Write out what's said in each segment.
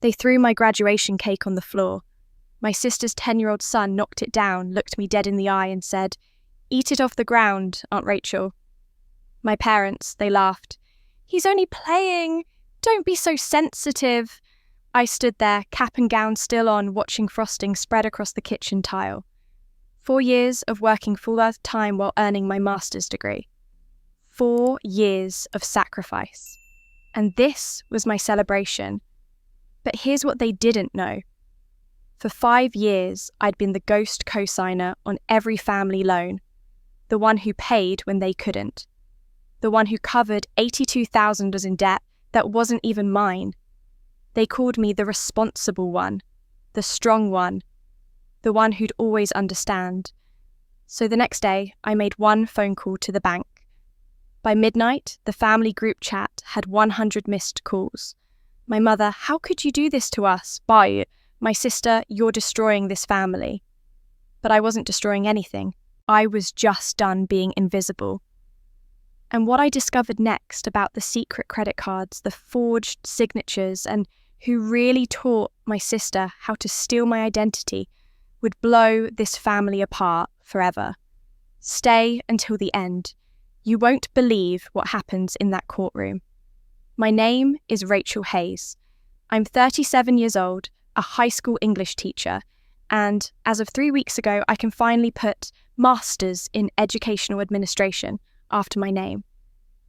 They threw my graduation cake on the floor. My sister's 10-year-old son knocked it down, looked me dead in the eye and said, "Eat it off the ground, Aunt Rachel." My parents, they laughed. "He's only playing. Don't be so sensitive." I stood there, cap and gown still on, watching frosting spread across the kitchen tile. 4 years of working full time while earning my master's degree. 4 years of sacrifice. And this was my celebration. But here's what they didn't know. For 5 years, I'd been the ghost co-signer on every family loan, the one who paid when they couldn't, the one who covered $82,000 in debt that wasn't even mine. They called me the responsible one, the strong one, the one who'd always understand. So the next day, I made one phone call to the bank. By midnight, the family group chat had 100 missed calls. My mother, "How could you do this to us?" My sister, "You're destroying this family." But I wasn't destroying anything. I was just done being invisible. And what I discovered next about the secret credit cards, the forged signatures, and who really taught my sister how to steal my identity would blow this family apart forever. Stay until the end. You won't believe what happens in that courtroom. My name is Rachel Hayes. I'm 37 years old, a high school English teacher, and as of 3 weeks ago, I can finally put Masters in Educational Administration after my name.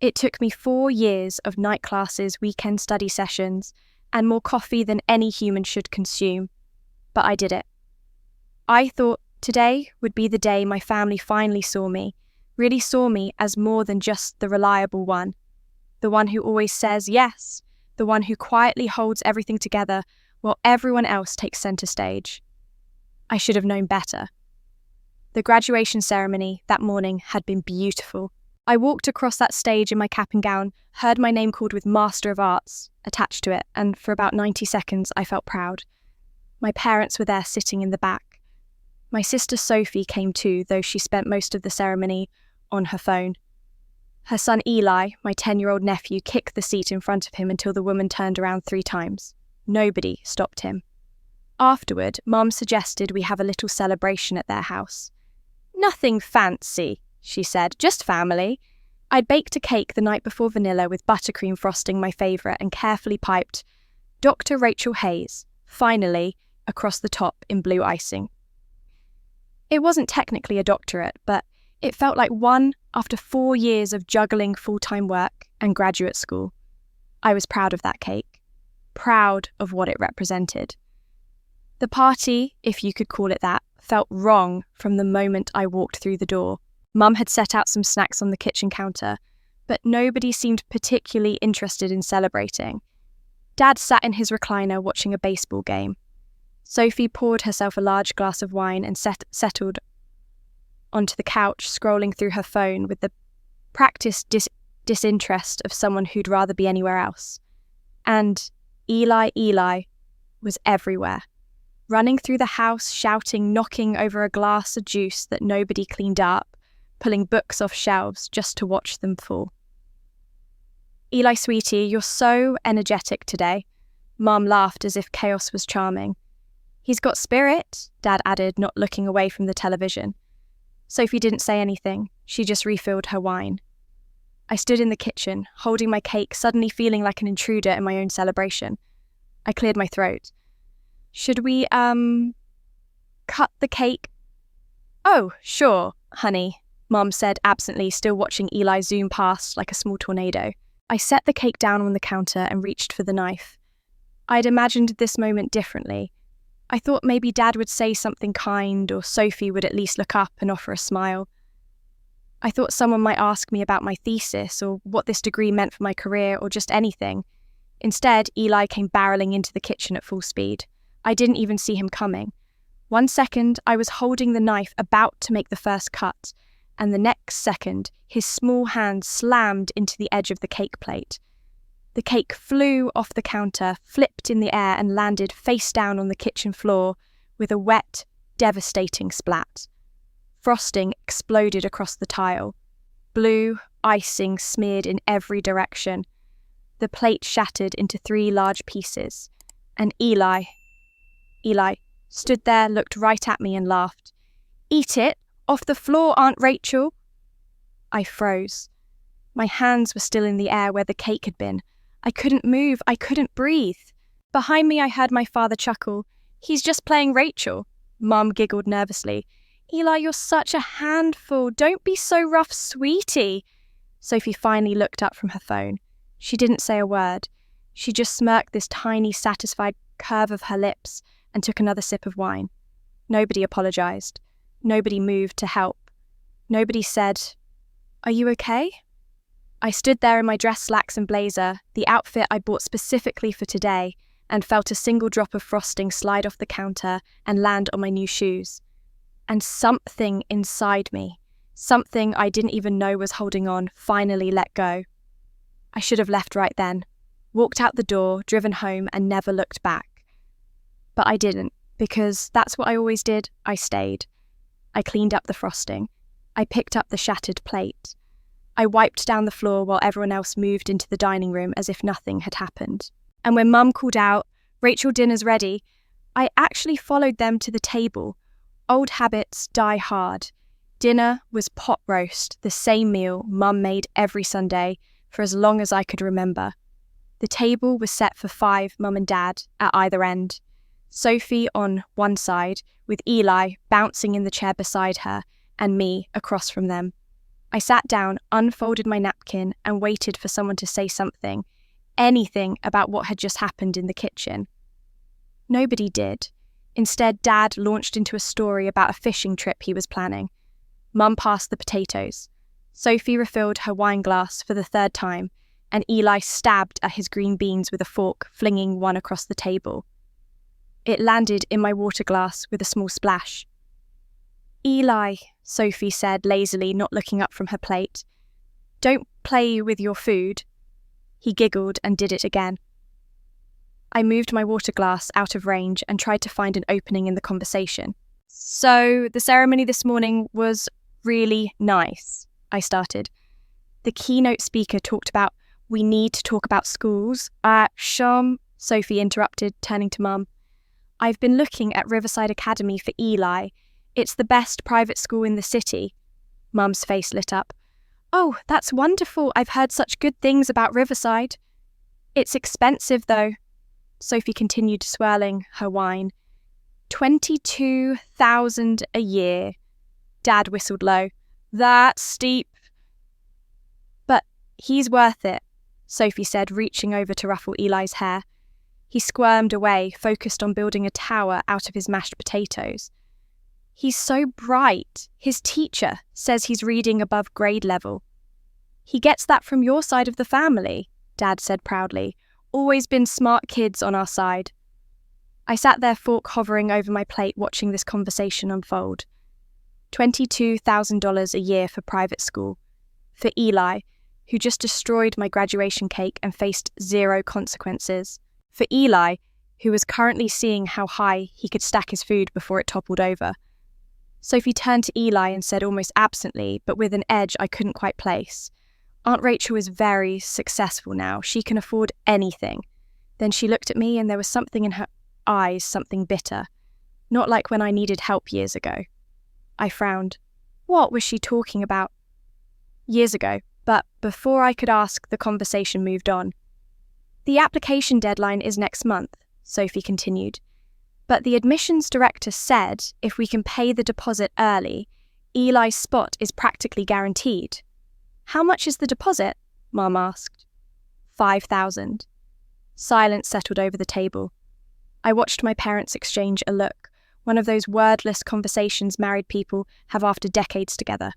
It took me 4 years of night classes, weekend study sessions, and more coffee than any human should consume, but I did it. I thought today would be the day my family finally really saw me as more than just the reliable one, the one who always says yes, the one who quietly holds everything together while everyone else takes center stage. I should have known better. The graduation ceremony that morning had been beautiful. I walked across that stage in my cap and gown, heard my name called with Master of Arts attached to it, and for about 90 seconds I felt proud. My parents were there sitting in the back. My sister Sophie came too, though she spent most of the ceremony on her phone. Her son Eli, my 10-year-old nephew, kicked the seat in front of him until the woman turned around 3 times. Nobody stopped him. Afterward, Mom suggested we have a little celebration at their house. "Nothing fancy," she said, "just family." I'd baked a cake the night before vanilla with buttercream frosting, my favourite, and carefully piped, "Dr. Rachel Hayes," finally, across the top in blue icing. It wasn't technically a doctorate, but it felt like one after 4 years of juggling full-time work and graduate school. I was proud of that cake. Proud of what it represented. The party, if you could call it that, felt wrong from the moment I walked through the door. Mum had set out some snacks on the kitchen counter, but nobody seemed particularly interested in celebrating. Dad sat in his recliner watching a baseball game. Sophie poured herself a large glass of wine and settled onto the couch, scrolling through her phone with the practiced disinterest of someone who'd rather be anywhere else. And Eli was everywhere, running through the house, shouting, knocking over a glass of juice that nobody cleaned up, pulling books off shelves just to watch them fall. "Eli, sweetie, you're so energetic today." Mum laughed as if chaos was charming. "He's got spirit," Dad added, not looking away from the television. Sophie didn't say anything. She just refilled her wine. I stood in the kitchen, holding my cake, suddenly feeling like an intruder in my own celebration. I cleared my throat. "Should we, cut the cake?" "Oh, sure, honey," Mom said absently, still watching Eli zoom past like a small tornado. I set the cake down on the counter and reached for the knife. I'd imagined this moment differently. I thought maybe Dad would say something kind, or Sophie would at least look up and offer a smile. I thought someone might ask me about my thesis, or what this degree meant for my career, or just anything. Instead, Eli came barreling into the kitchen at full speed. I didn't even see him coming. 1 second, I was holding the knife about to make the first cut, and the next second, his small hand slammed into the edge of the cake plate. The cake flew off the counter, flipped in the air, and landed face down on the kitchen floor with a wet, devastating splat. Frosting exploded across the tile. Blue icing smeared in every direction. The plate shattered into 3 large pieces, And Eli stood there, looked right at me and laughed. "Eat it? Off the floor, Aunt Rachel?" I froze. My hands were still in the air where the cake had been. I couldn't move, I couldn't breathe. Behind me I heard my father chuckle. "He's just playing Rachel." Mum giggled nervously. "Eli, you're such a handful. Don't be so rough, sweetie." Sophie finally looked up from her phone. She didn't say a word. She just smirked this tiny, satisfied curve of her lips and took another sip of wine. Nobody apologized. Nobody moved to help. Nobody said, "Are you okay?" I stood there in my dress slacks and blazer, the outfit I bought specifically for today, and felt a single drop of frosting slide off the counter and land on my new shoes. And something inside me, something I didn't even know was holding on, finally let go. I should have left right then, walked out the door, driven home, and never looked back. But I didn't, because that's what I always did. I stayed. I cleaned up the frosting. I picked up the shattered plate. I wiped down the floor while everyone else moved into the dining room as if nothing had happened. And when Mum called out, "Rachel, dinner's ready," I actually followed them to the table. Old habits die hard. Dinner was pot roast, the same meal Mum made every Sunday for as long as I could remember. The table was set for 5, Mum and Dad, at either end. Sophie on one side, with Eli bouncing in the chair beside her, and me across from them. I sat down, unfolded my napkin, and waited for someone to say something, anything about what had just happened in the kitchen. Nobody did. Instead, Dad launched into a story about a fishing trip he was planning. Mum passed the potatoes. Sophie refilled her wine glass for the 3rd time, and Eli stabbed at his green beans with a fork, flinging one across the table. It landed in my water glass with a small splash. "Eli," Sophie said lazily, not looking up from her plate. "Don't play with your food." He giggled and did it again. I moved my water glass out of range and tried to find an opening in the conversation. "So, the ceremony this morning was really nice," I started. The keynote speaker talked about, "We need to talk about schools." Sophie interrupted, turning to Mum. "I've been looking at Riverside Academy for Eli. It's the best private school in the city." Mum's face lit up. "Oh, that's wonderful. I've heard such good things about Riverside." "It's expensive, though," Sophie continued, swirling her wine. $22,000 a year. Dad whistled low. "That's steep." "But he's worth it," Sophie said, reaching over to ruffle Eli's hair. He squirmed away, focused on building a tower out of his mashed potatoes. "He's so bright. His teacher says he's reading above grade level." "He gets that from your side of the family," Dad said proudly. "Always been smart kids on our side." I sat there, fork hovering over my plate, watching this conversation unfold. $22,000 a year for private school. For Eli, who just destroyed my graduation cake and faced 0 consequences. For Eli, who was currently seeing how high he could stack his food before it toppled over. Sophie turned to Eli and said almost absently, but with an edge I couldn't quite place, "Aunt Rachel is very successful now. She can afford anything." Then she looked at me and there was something in her eyes, something bitter. Not like when I needed help years ago. I frowned. What was she talking about? Years ago, but before I could ask, the conversation moved on. "The application deadline is next month," Sophie continued. "But the admissions director said if we can pay the deposit early, Eli's spot is practically guaranteed." "How much is the deposit?" Mum asked. $5,000. Silence settled over the table. I watched my parents exchange a look, one of those wordless conversations married people have after decades together.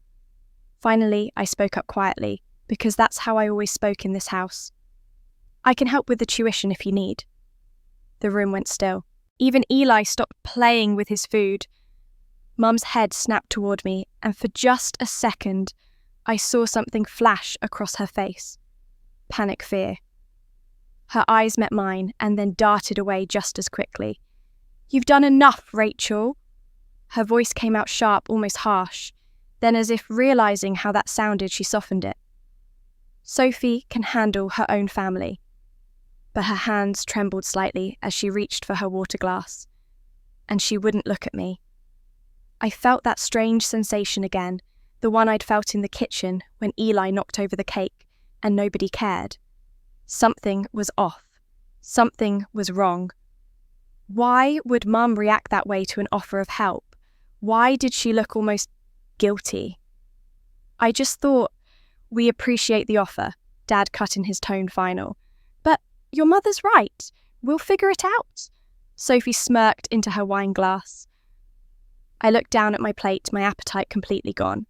Finally, I spoke up quietly, because that's how I always spoke in this house. "I can help with the tuition if you need." The room went still. Even Eli stopped playing with his food. Mum's head snapped toward me, and for just a second, I saw something flash across her face. Panic fear. Her eyes met mine and then darted away just as quickly. "You've done enough, Rachel." Her voice came out sharp, almost harsh. Then, as if realizing how that sounded, she softened it. "Sophie can handle her own family." but her hands trembled slightly as she reached for her water glass. And she wouldn't look at me. I felt that strange sensation again, the one I'd felt in the kitchen when Eli knocked over the cake and nobody cared. Something was off. Something was wrong. Why would Mum react that way to an offer of help? Why did she look almost guilty? I just thought, "We appreciate the offer," Dad cut in his tone final. "But your mother's right. We'll figure it out." Sophie smirked into her wine glass. I looked down at my plate, my appetite completely gone.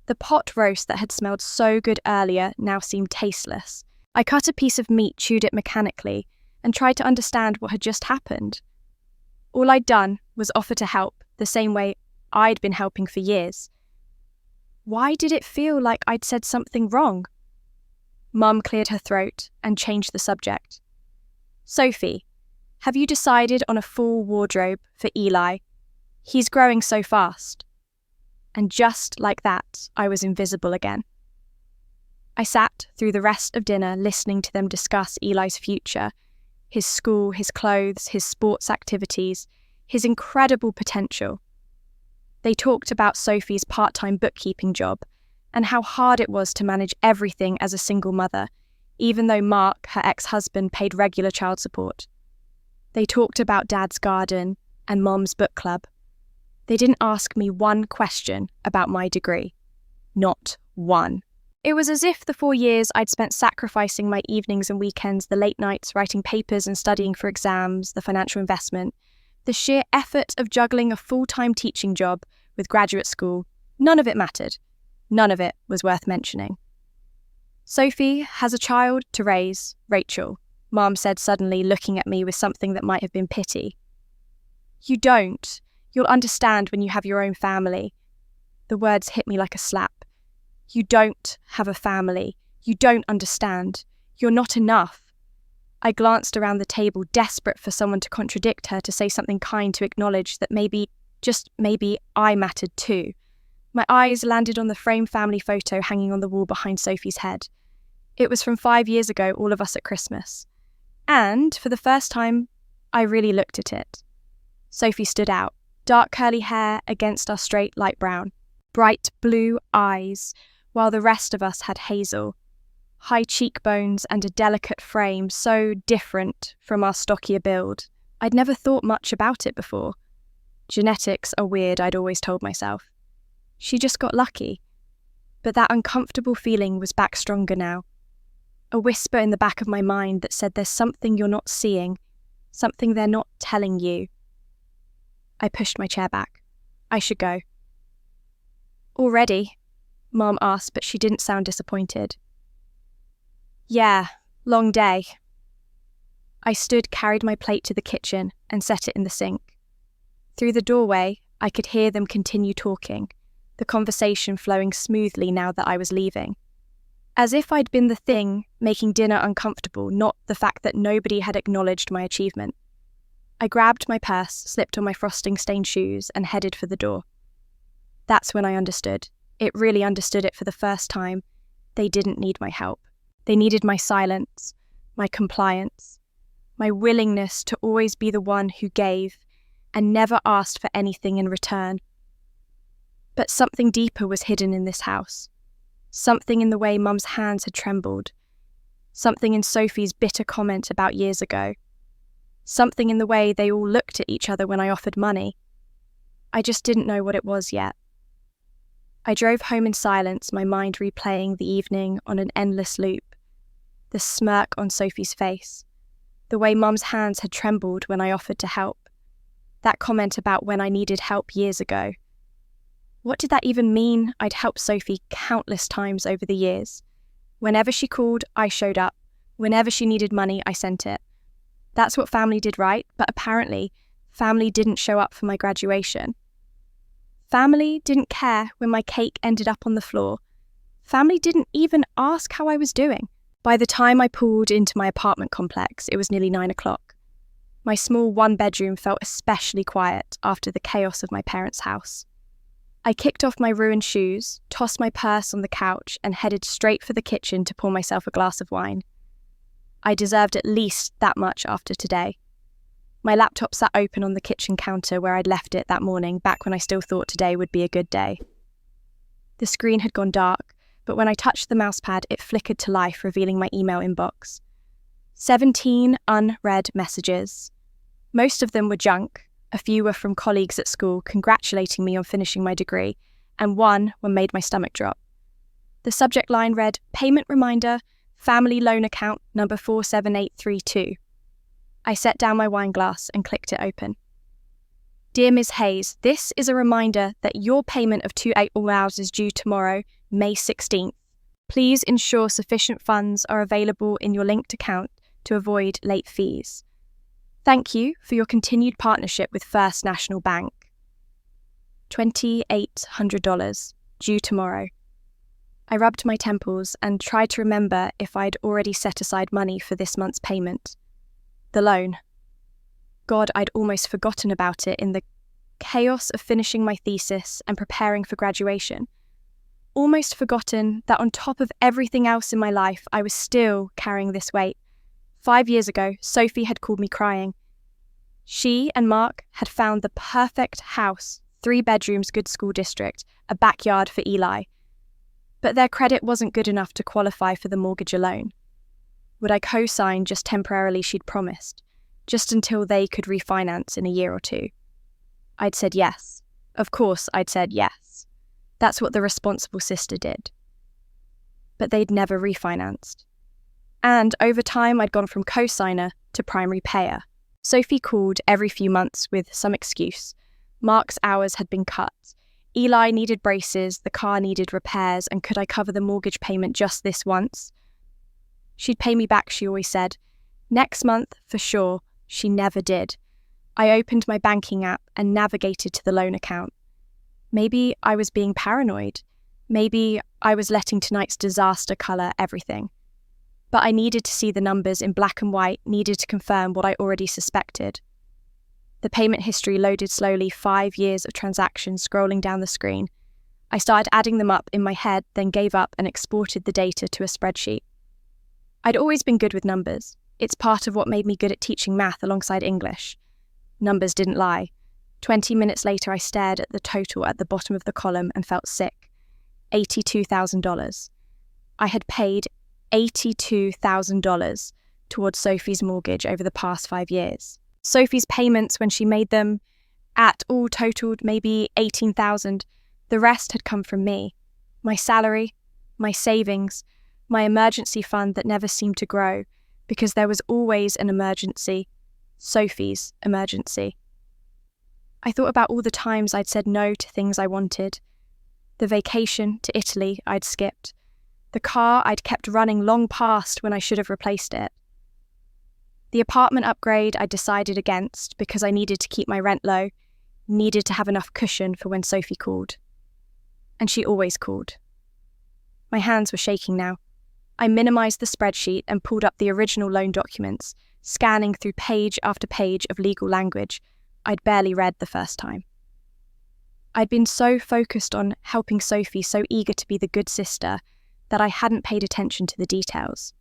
The pot roast that had smelled so good earlier now seemed tasteless. I cut a piece of meat, chewed it mechanically, and tried to understand what had just happened. All I'd done was offer to help, the same way I'd been helping for years. Why did it feel like I'd said something wrong? Mum cleared her throat and changed the subject. "Sophie, have you decided on a full wardrobe for Eli? He's growing so fast." And just like that, I was invisible again. I sat through the rest of dinner listening to them discuss Eli's future, his school, his clothes, his sports activities, his incredible potential. They talked about Sophie's part-time bookkeeping job and how hard it was to manage everything as a single mother, even though Mark, her ex-husband, paid regular child support. They talked about Dad's garden and Mom's book club. They didn't ask me one question about my degree. Not one. It was as if the 4 years I'd spent sacrificing my evenings and weekends, the late nights writing papers and studying for exams, the financial investment, the sheer effort of juggling a full-time teaching job with graduate school, none of it mattered. None of it was worth mentioning. "Sophie has a child to raise, Rachel," Mom said suddenly, looking at me with something that might have been pity. "You don't. You'll understand when you have your own family." The words hit me like a slap. "You don't have a family. You don't understand. You're not enough." I glanced around the table, desperate for someone to contradict her, to say something kind, to acknowledge that maybe, just maybe, I mattered too. My eyes landed on the framed family photo hanging on the wall behind Sophie's head. It was from 5 years ago, all of us at Christmas. And, for the first time, I really looked at it. Sophie stood out, dark curly hair against our straight light brown, bright blue eyes, while the rest of us had hazel, high cheekbones and a delicate frame so different from our stockier build. I'd never thought much about it before. Genetics are weird, I'd always told myself. She just got lucky. But that uncomfortable feeling was back stronger now. A whisper in the back of my mind that said there's something you're not seeing, something they're not telling you. I pushed my chair back. I should go. "Already?" Mom asked, but she didn't sound disappointed. "Yeah, long day." I stood, carried my plate to the kitchen, and set it in the sink. Through the doorway, I could hear them continue talking, the conversation flowing smoothly now that I was leaving. As if I'd been the thing making dinner uncomfortable, not the fact that nobody had acknowledged my achievement. I grabbed my purse, slipped on my frosting-stained shoes, and headed for the door. That's when I understood. It really understood it for the first time. They didn't need my help. They needed my silence, my compliance, my willingness to always be the one who gave and never asked for anything in return. But something deeper was hidden in this house. Something in the way Mum's hands had trembled. Something in Sophie's bitter comment about years ago. Something in the way they all looked at each other when I offered money. I just didn't know what it was yet. I drove home in silence, my mind replaying the evening on an endless loop. The smirk on Sophie's face. The way Mum's hands had trembled when I offered to help. That comment about when I needed help years ago. What did that even mean? I'd helped Sophie countless times over the years. Whenever she called, I showed up. Whenever she needed money, I sent it. That's what family did, right? But apparently, family didn't show up for my graduation. Family didn't care when my cake ended up on the floor. Family didn't even ask how I was doing. By the time I pulled into my apartment complex, it was nearly 9 o'clock. My small one-bedroom felt especially quiet after the chaos of my parents' house. I kicked off my ruined shoes, tossed my purse on the couch, and headed straight for the kitchen to pour myself a glass of wine. I deserved at least that much after today. My laptop sat open on the kitchen counter where I'd left it that morning, back when I still thought today would be a good day. The screen had gone dark, but when I touched the mousepad, it flickered to life, revealing my email inbox. 17 unread messages. Most of them were junk. A few were from colleagues at school congratulating me on finishing my degree, and one made my stomach drop. The subject line read, "Payment reminder, family loan account number 47832. I set down my wine glass and clicked it open. Dear Ms. Hayes, this is a reminder that your payment of 2 April hours is due tomorrow, May 16th. Please ensure sufficient funds are available in your linked account to avoid late fees. Thank you for your continued partnership with First National Bank. $2,800, due tomorrow." I rubbed my temples and tried to remember if I'd already set aside money for this month's payment. The loan. God, I'd almost forgotten about it in the chaos of finishing my thesis and preparing for graduation. Almost forgotten that on top of everything else in my life, I was still carrying this weight. 5 years ago, Sophie had called me crying. She and Mark had found the perfect house, 3 bedrooms, good school district, a backyard for Eli. But their credit wasn't good enough to qualify for the mortgage alone. Would I co-sign just temporarily, she'd promised, just until they could refinance in a year or 2? I'd said yes. Of course, I'd said yes. That's what the responsible sister did. But they'd never refinanced. And over time, I'd gone from co-signer to primary payer. Sophie called every few months with some excuse. Mark's hours had been cut. Eli needed braces, the car needed repairs, and could I cover the mortgage payment just this once? She'd pay me back, she always said. Next month, for sure. She never did. I opened my banking app and navigated to the loan account. Maybe I was being paranoid. Maybe I was letting tonight's disaster colour everything. But I needed to see the numbers in black and white, needed to confirm what I already suspected. The payment history loaded slowly, 5 years of transactions scrolling down the screen. I started adding them up in my head, then gave up and exported the data to a spreadsheet. I'd always been good with numbers. It's part of what made me good at teaching math alongside English. Numbers didn't lie. 20 minutes later, I stared at the total at the bottom of the column and felt sick. $82,000. I had paid $82,000 towards Sophie's mortgage over the past 5 years. Sophie's payments, when she made them, at all totaled maybe $18,000. The rest had come from me. My salary, my savings, my emergency fund that never seemed to grow, because there was always an emergency. Sophie's emergency. I thought about all the times I'd said no to things I wanted. The vacation to Italy I'd skipped. The car I'd kept running long past when I should have replaced it. The apartment upgrade I decided against because I needed to keep my rent low, needed to have enough cushion for when Sophie called. And she always called. My hands were shaking now. I minimised the spreadsheet and pulled up the original loan documents, scanning through page after page of legal language I'd barely read the first time. I'd been so focused on helping Sophie, so eager to be the good sister, that I hadn't paid attention to the details.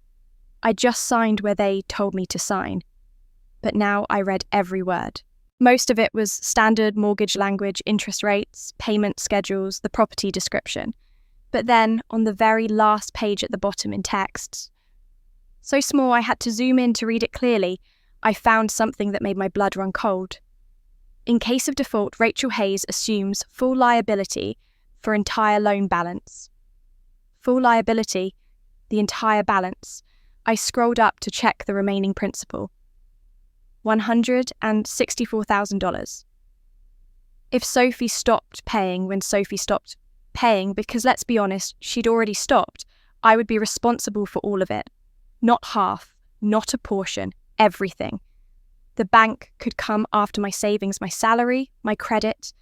I just signed where they told me to sign, but now I read every word. Most of it was standard mortgage language, interest rates, payment schedules, the property description. But then, on the very last page at the bottom in text, so small I had to zoom in to read it clearly, I found something that made my blood run cold. In case of default, Rachel Hayes assumes full liability for entire loan balance. Full liability, the entire balance. I scrolled up to check the remaining principal. $164,000. If Sophie stopped paying when Sophie stopped paying, because let's be honest, she'd already stopped, I would be responsible for all of it. Not half, not a portion, everything. The bank could come after my savings, my salary, my credit.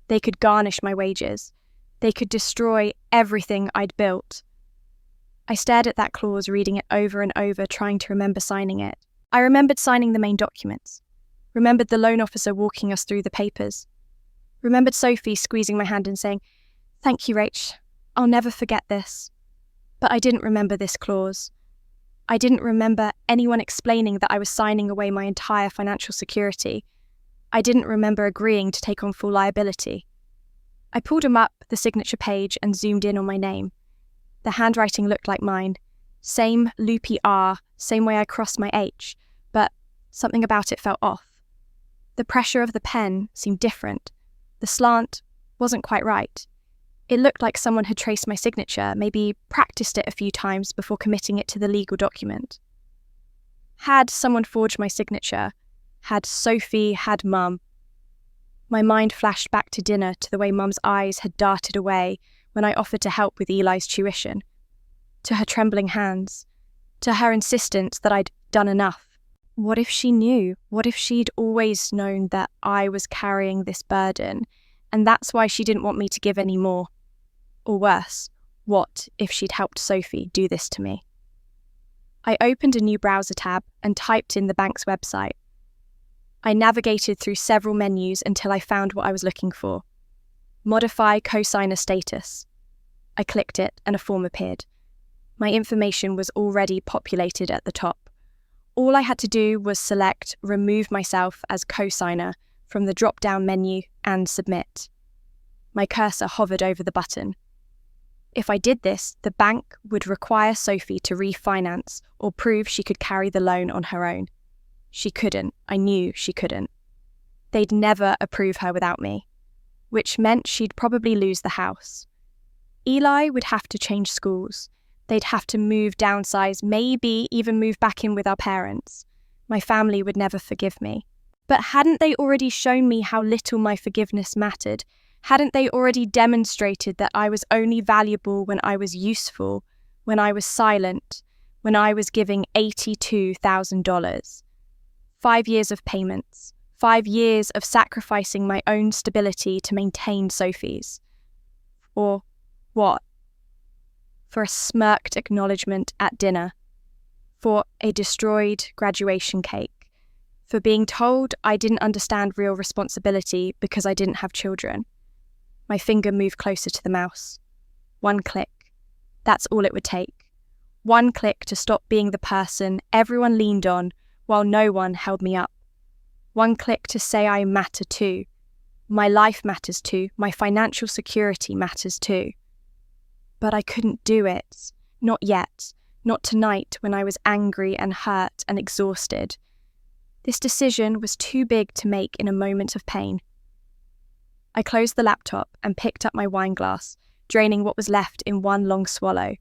They could garnish my wages. They could destroy everything I'd built. I stared at that clause, reading it over and over, trying to remember signing it. I remembered signing the main documents. Remembered the loan officer walking us through the papers. Remembered Sophie squeezing my hand and saying, "Thank you, Rach. I'll never forget this." But I didn't remember this clause. I didn't remember anyone explaining that I was signing away my entire financial security. I didn't remember agreeing to take on full liability. I pulled him up the signature page and zoomed in on my name. The handwriting looked like mine. Same loopy R, same way I crossed my H, but something about it felt off. The pressure of the pen seemed different. The slant wasn't quite right. It looked like someone had traced my signature, maybe practiced it a few times before committing it to the legal document. Had someone forged my signature? Had Sophie, had Mum? My mind flashed back to dinner, to the way Mum's eyes had darted away when I offered to help with Eli's tuition, to her trembling hands, to her insistence that I'd done enough. What if she knew? What if she'd always known that I was carrying this burden, and that's why she didn't want me to give any more? Or worse, what if she'd helped Sophie do this to me? I opened a new browser tab and typed in the bank's website. I navigated through several menus until I found what I was looking for. Modify cosigner status. I clicked it and a form appeared. My information was already populated at the top. All I had to do was select Remove myself as cosigner from the drop-down menu and submit. My cursor hovered over the button. If I did this, the bank would require Sophie to refinance or prove she could carry the loan on her own. She couldn't. I knew she couldn't. They'd never approve her without me, which meant she'd probably lose the house. Eli would have to change schools. They'd have to move, downsize, maybe even move back in with our parents. My family would never forgive me. But hadn't they already shown me how little my forgiveness mattered? Hadn't they already demonstrated that I was only valuable when I was useful, when I was silent, when I was giving $82,000? 5 years of payments, 5 years of sacrificing my own stability to maintain Sophie's. Or what? For a smirked acknowledgement at dinner, for a destroyed graduation cake, for being told I didn't understand real responsibility because I didn't have children. My finger moved closer to the mouse. 1 click. That's all it would take. 1 click to stop being the person everyone leaned on while no one held me up. 1 click to say I matter too. My life matters too. My financial security matters too. But I couldn't do it. Not yet. Not tonight when I was angry and hurt and exhausted. This decision was too big to make in a moment of pain. I closed the laptop and picked up my wine glass, draining what was left in one long swallow.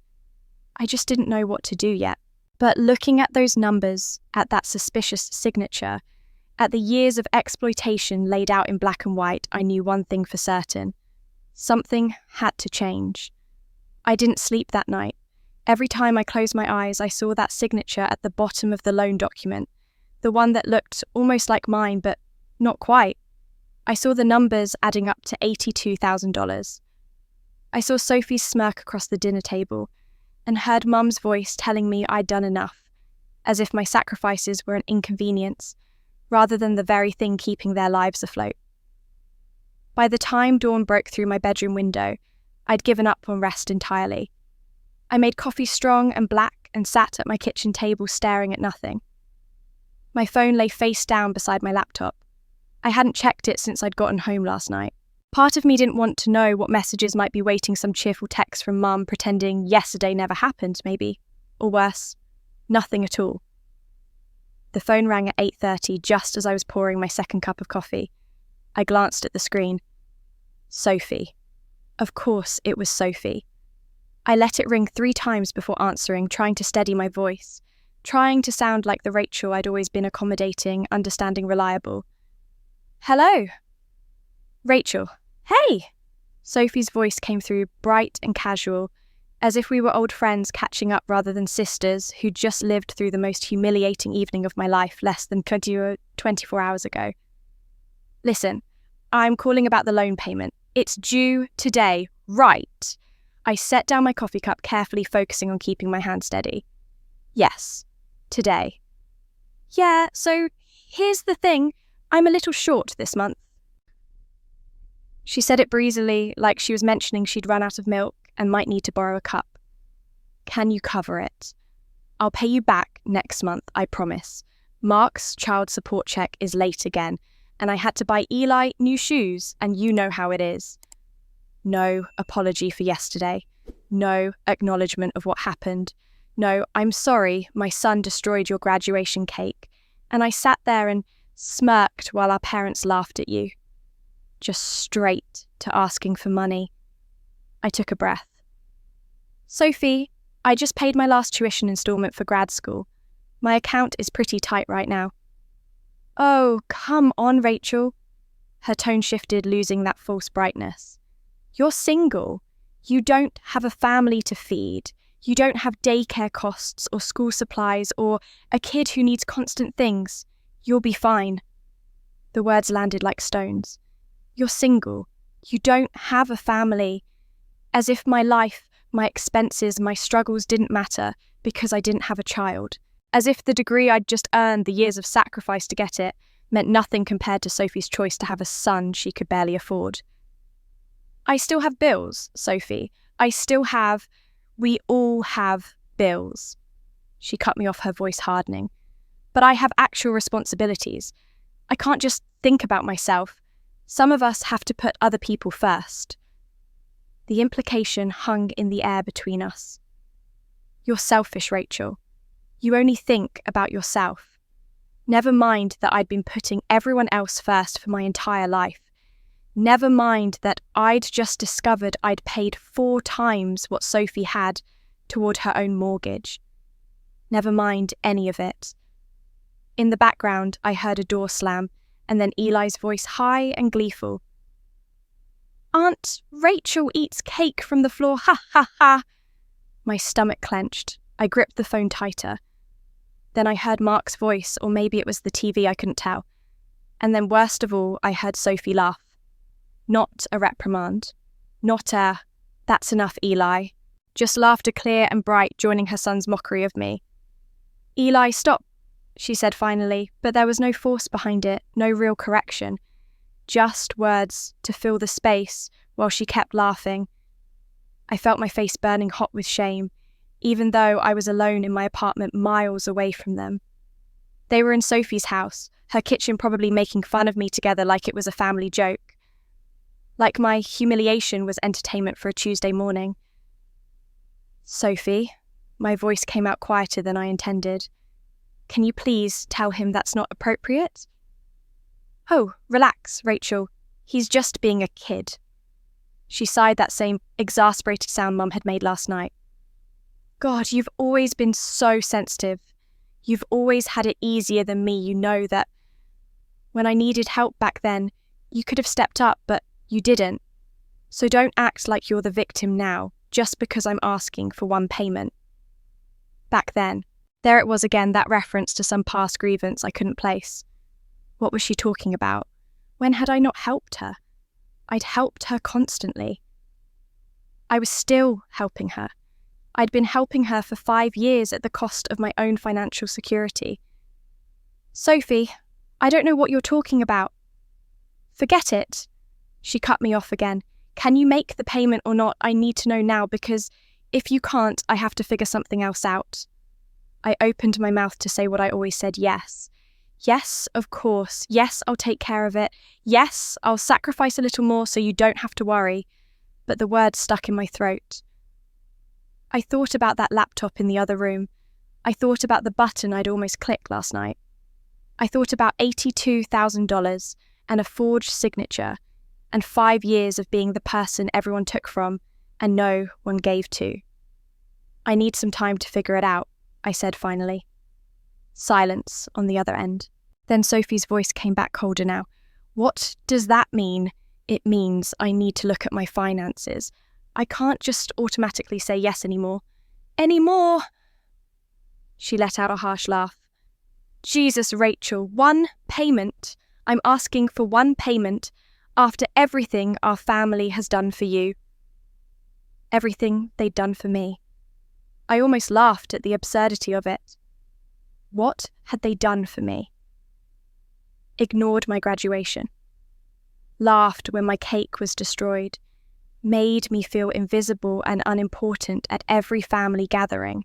I just didn't know what to do yet. But looking at those numbers, at that suspicious signature, at the years of exploitation laid out in black and white, I knew one thing for certain. Something had to change. I didn't sleep that night. Every time I closed my eyes, I saw that signature at the bottom of the loan document, the one that looked almost like mine, but not quite. I saw the numbers adding up to $82,000. I saw Sophie's smirk across the dinner table and heard Mum's voice telling me I'd done enough, as if my sacrifices were an inconvenience, rather than the very thing keeping their lives afloat. By the time dawn broke through my bedroom window, I'd given up on rest entirely. I made coffee strong and black and sat at my kitchen table staring at nothing. My phone lay face down beside my laptop. I hadn't checked it since I'd gotten home last night. Part of me didn't want to know what messages might be waiting, some cheerful text from Mum pretending yesterday never happened, maybe. Or worse, nothing at all. The phone rang at 8:30 just as I was pouring my second cup of coffee. I glanced at the screen. Sophie. Of course it was Sophie. I let it ring 3 times before answering, trying to steady my voice, trying to sound like the Rachel I'd always been, accommodating, understanding, reliable. Hello? Rachel. Hey! Sophie's voice came through bright and casual, as if we were old friends catching up rather than sisters who'd just lived through the most humiliating evening of my life less than 24 hours ago. Listen, I'm calling about the loan payment. It's due today, right? I set down my coffee cup, carefully focusing on keeping my hand steady. Yes, today. Yeah, so here's the thing. I'm a little short this month. She said it breezily, like she was mentioning she'd run out of milk and might need to borrow a cup. Can you cover it? I'll pay you back next month, I promise. Mark's child support check is late again, and I had to buy Eli new shoes, and you know how it is. No apology for yesterday. No acknowledgement of what happened. No, I'm sorry my son destroyed your graduation cake. And I sat there and smirked while our parents laughed at you. Just straight to asking for money. I took a breath. Sophie, I just paid my last tuition installment for grad school. My account is pretty tight right now. Oh, come on, Rachel. Her tone shifted, losing that false brightness. You're single. You don't have a family to feed. You don't have daycare costs or school supplies or a kid who needs constant things. You'll be fine. The words landed like stones. You're single. You don't have a family. As if my life, my expenses, my struggles didn't matter because I didn't have a child. As if the degree I'd just earned, the years of sacrifice to get it, meant nothing compared to Sophie's choice to have a son she could barely afford. I still have bills, Sophie. We all have bills. She cut me off, her voice hardening. But I have actual responsibilities. I can't just think about myself. Some of us have to put other people first. The implication hung in the air between us. You're selfish, Rachel. You only think about yourself. Never mind that I'd been putting everyone else first for my entire life. Never mind that I'd just discovered I'd paid 4 times what Sophie had toward her own mortgage. Never mind any of it. In the background, I heard a door slam, and then Eli's voice high and gleeful. Aunt Rachel eats cake from the floor, ha ha ha! My stomach clenched. I gripped the phone tighter. Then I heard Mark's voice, or maybe it was the TV, I couldn't tell. And then worst of all, I heard Sophie laugh. Not a reprimand. Not a, that's enough, Eli. Just laughter clear and bright, joining her son's mockery of me. Eli, stop, she said finally, but there was no force behind it, no real correction. Just words to fill the space while she kept laughing. I felt my face burning hot with shame, even though I was alone in my apartment miles away from them. They were in Sophie's house, her kitchen probably making fun of me together like it was a family joke. Like my humiliation was entertainment for a Tuesday morning. Sophie, my voice came out quieter than I intended. Can you please tell him that's not appropriate? Oh, relax, Rachel. He's just being a kid. She sighed, that same exasperated sound Mum had made last night. God, you've always been so sensitive. You've always had it easier than me. You know that. When I needed help back then, you could have stepped up, but you didn't. So don't act like you're the victim now, just because I'm asking for one payment. Back then, there it was again, that reference to some past grievance I couldn't place. What was she talking about? When had I not helped her? I'd helped her constantly. I was still helping her. I'd been helping her for 5 years at the cost of my own financial security. Sophie, I don't know what you're talking about. Forget it. She cut me off again. Can you make the payment or not? I need to know now, because if you can't, I have to figure something else out. I opened my mouth to say what I always said, yes. Yes, of course. Yes, I'll take care of it. Yes, I'll sacrifice a little more so you don't have to worry. But the words stuck in my throat. I thought about that laptop in the other room. I thought about the button I'd almost clicked last night. I thought about $82,000 and a forged signature and 5 years of being the person everyone took from and no one gave to. I need some time to figure it out, I said finally. Silence on the other end. Then Sophie's voice came back colder now. What does that mean? It means I need to look at my finances. I can't just automatically say yes anymore. Anymore! She let out a harsh laugh. Jesus, Rachel, 1 payment. I'm asking for 1 payment after everything our family has done for you. Everything they'd done for me. I almost laughed at the absurdity of it. What had they done for me? Ignored my graduation. Laughed when my cake was destroyed. Made me feel invisible and unimportant at every family gathering.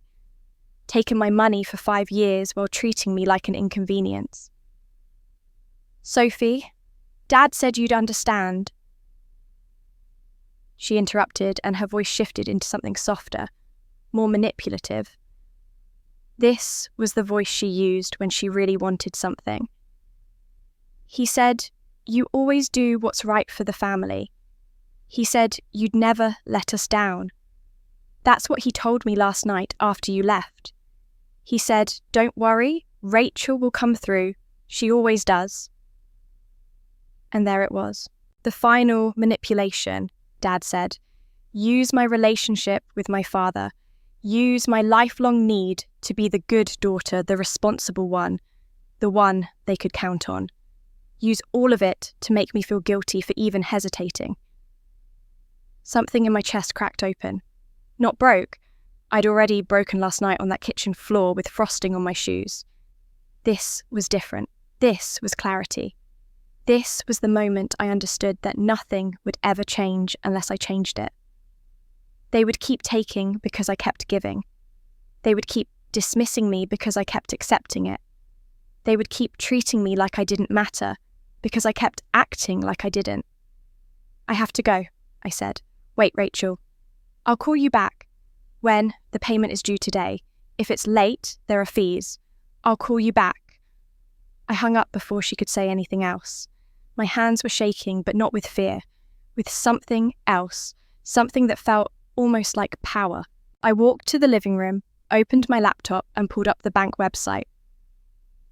taken my money for 5 years while treating me like an inconvenience. Sophie, Dad said you'd understand. She interrupted, and her voice shifted into something softer, more manipulative. This was the voice she used when she really wanted something. He said, "You always do what's right for the family." He said, "You'd never let us down." That's what he told me last night after you left. He said, "Don't worry, Rachel will come through. She always does." And there it was. The final manipulation, Dad said. Use my relationship with my father. Use my lifelong need to be the good daughter, the responsible one, the one they could count on. Use all of it to make me feel guilty for even hesitating. Something in my chest cracked open. Not broke. I'd already broken last night on that kitchen floor with frosting on my shoes. This was different. This was clarity. This was the moment I understood that nothing would ever change unless I changed it. They would keep taking because I kept giving. They would keep dismissing me because I kept accepting it. They would keep treating me like I didn't matter because I kept acting like I didn't. "I have to go," I said. "Wait, Rachel. I'll call you back when the payment is due today. If it's late, there are fees. I'll call you back." I hung up before she could say anything else. My hands were shaking, but not with fear, with something else, something that felt almost like power. I walked to the living room, opened my laptop, and pulled up the bank website.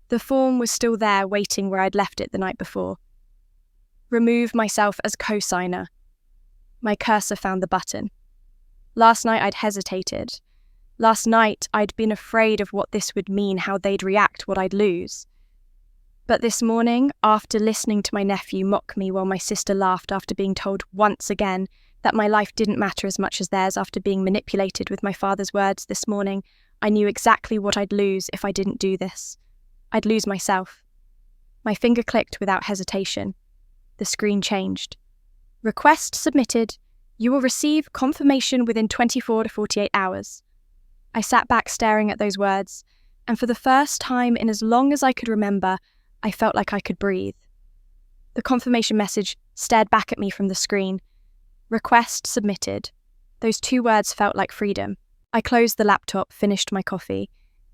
The form was still there, waiting where I'd left it the night before. Remove myself as co-signer. My cursor found the button. Last night I'd hesitated. Last night I'd been afraid of what this would mean, how they'd react, what I'd lose. But this morning, after listening to my nephew mock me while my sister laughed after being told once again that my life didn't matter as much as theirs after being manipulated with my father's words this morning, I knew exactly what I'd lose if I didn't do this. I'd lose myself. My finger clicked without hesitation. The screen changed. "Request submitted. You will receive confirmation within 24 to 48 hours. I sat back staring at those words, and for the first time in as long as I could remember, I felt like I could breathe. The confirmation message stared back at me from the screen. Request submitted. Those 2 words felt like freedom. I closed the laptop, finished my coffee,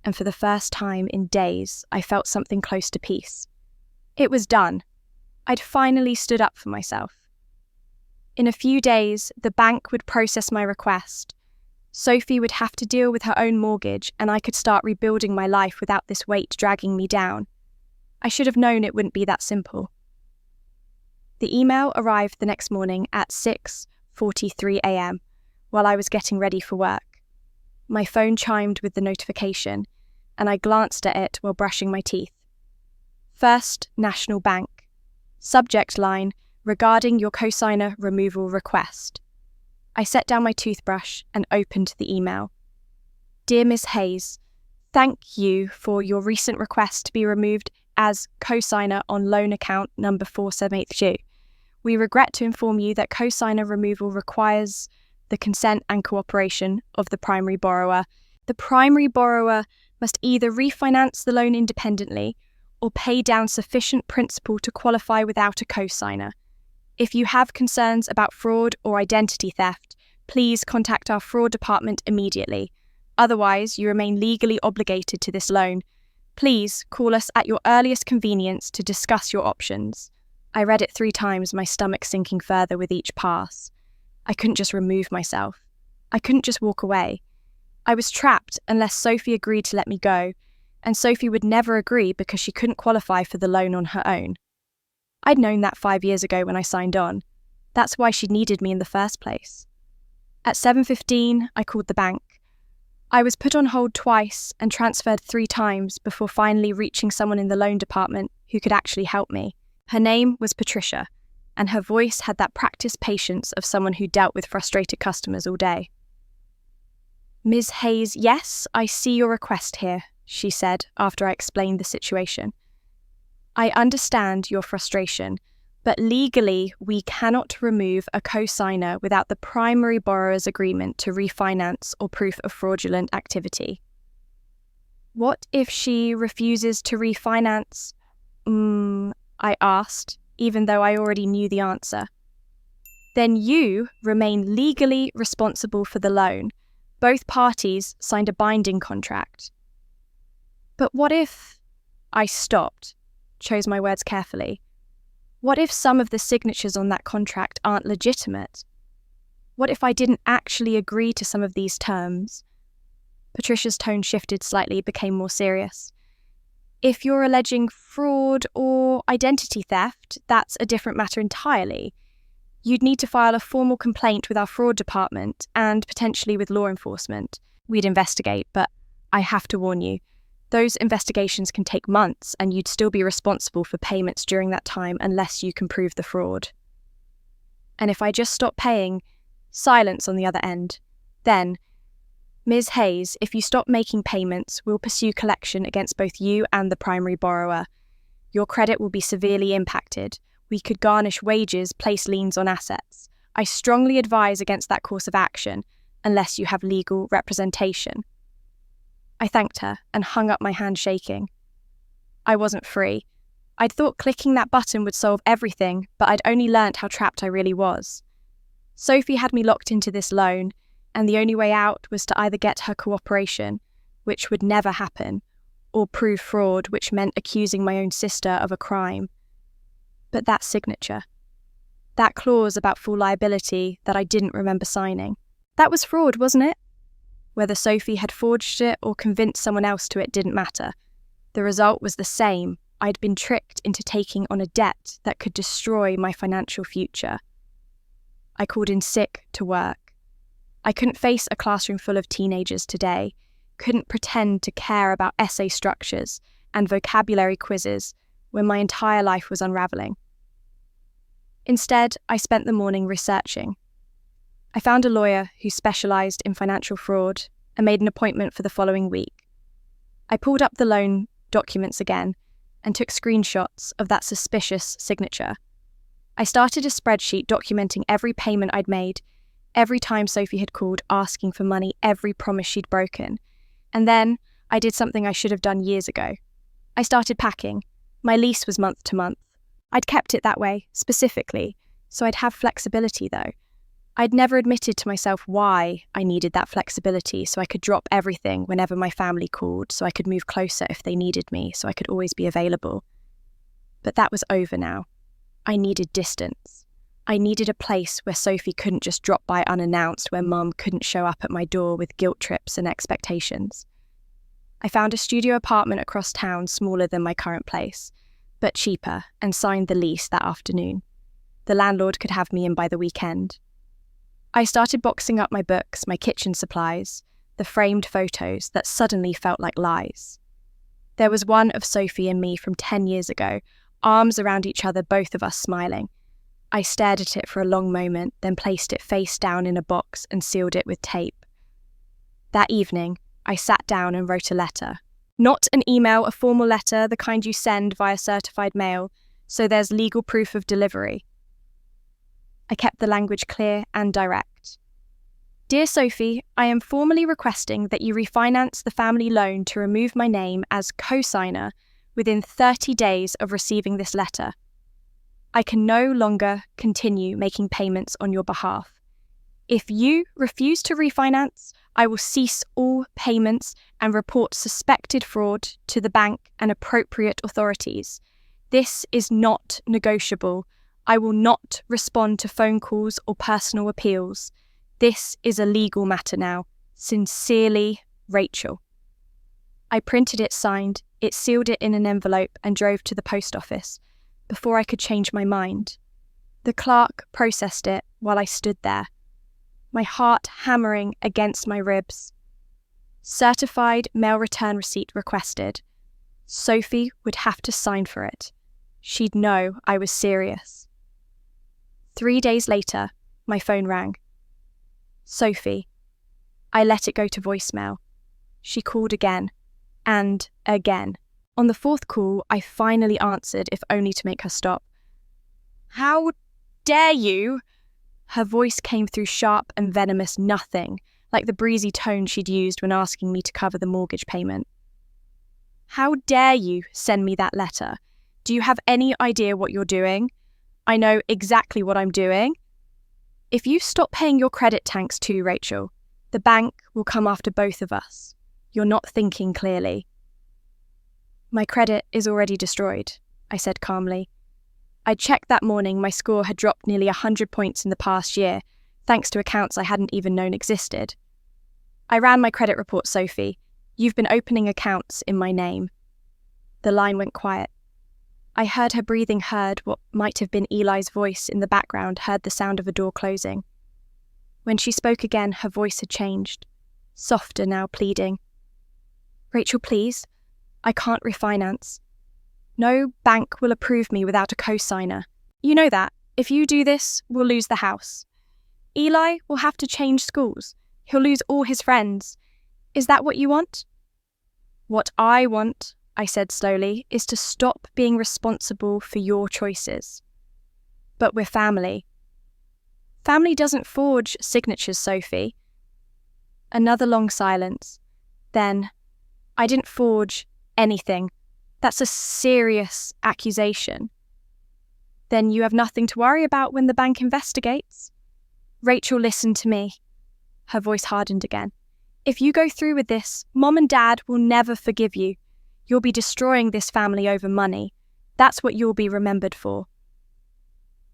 and for the first time in days, I felt something close to peace. It was done. I'd finally stood up for myself. In a few days, the bank would process my request. Sophie would have to deal with her own mortgage, and I could start rebuilding my life without this weight dragging me down. I should have known it wouldn't be that simple. The email arrived the next morning at 6:43 a.m. while I was getting ready for work. My phone chimed with the notification, and I glanced at it while brushing my teeth. First National Bank. Subject line, regarding your cosigner removal request. I set down my toothbrush and opened the email. Dear Ms. Hayes, thank you for your recent request to be removed as cosigner on loan account number 478G. We regret to inform you that cosigner removal requires the consent and cooperation of the primary borrower. The primary borrower must either refinance the loan independently or pay down sufficient principal to qualify without a cosigner. If you have concerns about fraud or identity theft, please contact our fraud department immediately. Otherwise, you remain legally obligated to this loan. Please call us at your earliest convenience to discuss your options. I read it 3 times, my stomach sinking further with each pass. I couldn't just remove myself. I couldn't just walk away. I was trapped unless Sophie agreed to let me go, and Sophie would never agree because she couldn't qualify for the loan on her own. I'd known that 5 years ago when I signed on. That's why she needed me in the first place. At 7:15, I called the bank. I was put on hold twice and transferred 3 times before finally reaching someone in the loan department who could actually help me. Her name was Patricia, and her voice had that practiced patience of someone who dealt with frustrated customers all day. Ms. Hayes, yes, I see your request here, she said after I explained the situation. I understand your frustration, but legally we cannot remove a cosigner without the primary borrower's agreement to refinance or proof of fraudulent activity. What if she refuses to refinance? I asked, even though I already knew the answer. Then you remain legally responsible for the loan. Both parties signed a binding contract. But what if... I stopped, chose my words carefully. What if some of the signatures on that contract aren't legitimate? What if I didn't actually agree to some of these terms? Patricia's tone shifted slightly, became more serious. If you're alleging fraud or identity theft, that's a different matter entirely. You'd need to file a formal complaint with our fraud department and potentially with law enforcement. We'd investigate, but I have to warn you, those investigations can take months and you'd still be responsible for payments during that time unless you can prove the fraud. And if I just stop paying, silence on the other end. Then, Ms. Hayes, if you stop making payments, we'll pursue collection against both you and the primary borrower. Your credit will be severely impacted. We could garnish wages, place liens on assets. I strongly advise against that course of action, unless you have legal representation. I thanked her and hung up my hand shaking. I wasn't free. I'd thought clicking that button would solve everything, but I'd only learnt how trapped I really was. Sophie had me locked into this loan, and the only way out was to either get her cooperation, which would never happen, or prove fraud, which meant accusing my own sister of a crime. But that signature, that clause about full liability that I didn't remember signing, that was fraud, wasn't it? Whether Sophie had forged it or convinced someone else to it didn't matter. The result was the same. I'd been tricked into taking on a debt that could destroy my financial future. I called in sick to work. I couldn't face a classroom full of teenagers today, couldn't pretend to care about essay structures and vocabulary quizzes when my entire life was unravelling. Instead, I spent the morning researching. I found a lawyer who specialised in financial fraud and made an appointment for the following week. I pulled up the loan documents again and took screenshots of that suspicious signature. I started a spreadsheet documenting every payment I'd made, every time Sophie had called asking for money, every promise she'd broken. And then I did something I should have done years ago. I started packing. My lease was month to month. I'd kept it that way, specifically, so I'd have flexibility though. I'd never admitted to myself why I needed that flexibility, so I could drop everything whenever my family called, so I could move closer if they needed me, so I could always be available. But that was over now. I needed distance. I needed a place where Sophie couldn't just drop by unannounced, where Mum couldn't show up at my door with guilt trips and expectations. I found a studio apartment across town, smaller than my current place, but cheaper, and signed the lease that afternoon. The landlord could have me in by the weekend. I started boxing up my books, my kitchen supplies, the framed photos that suddenly felt like lies. There was one of Sophie and me from 10 years ago, arms around each other, both of us smiling. I stared at it for a long moment, then placed it face down in a box and sealed it with tape. That evening, I sat down and wrote a letter. Not an email, a formal letter, the kind you send via certified mail, so there's legal proof of delivery. I kept the language clear and direct. Dear Sophie, I am formally requesting that you refinance the family loan to remove my name as co-signer within 30 days of receiving this letter. I can no longer continue making payments on your behalf. If you refuse to refinance, I will cease all payments and report suspected fraud to the bank and appropriate authorities. This is not negotiable. I will not respond to phone calls or personal appeals. This is a legal matter now. Sincerely, Rachel. I printed it signed, sealed it in an envelope and drove to the post office before I could change my mind. The clerk processed it while I stood there, my heart hammering against my ribs. Certified mail return receipt requested. Sophie would have to sign for it. She'd know I was serious. 3 days later, my phone rang. Sophie. I let it go to voicemail. She called again, and again. On the fourth call, I finally answered, if only to make her stop. How dare you? Her voice came through sharp and venomous nothing, like the breezy tone she'd used when asking me to cover the mortgage payment. How dare you send me that letter? Do you have any idea what you're doing? I know exactly what I'm doing. If you stop paying your credit tanks too, Rachel, the bank will come after both of us. You're not thinking clearly. My credit is already destroyed, I said calmly. I checked that morning my score had dropped nearly 100 points in the past year, thanks to accounts I hadn't even known existed. I ran my credit report, Sophie. You've been opening accounts in my name. The line went quiet. I heard her breathing, heard what might have been Eli's voice in the background, heard the sound of a door closing. When she spoke again, her voice had changed, softer now, pleading. Rachel, please, I can't refinance. No bank will approve me without a co-signer. You know that. If you do this, we'll lose the house. Eli will have to change schools. He'll lose all his friends. Is that what you want? What I want, I said slowly, is to stop being responsible for your choices. But we're family. Family doesn't forge signatures, Sophie. Another long silence. Then, I didn't forge anything. That's a serious accusation. Then you have nothing to worry about when the bank investigates. Rachel, listen to me. Her voice hardened again. If you go through with this, Mom and Dad will never forgive you. You'll be destroying this family over money. That's what you'll be remembered for.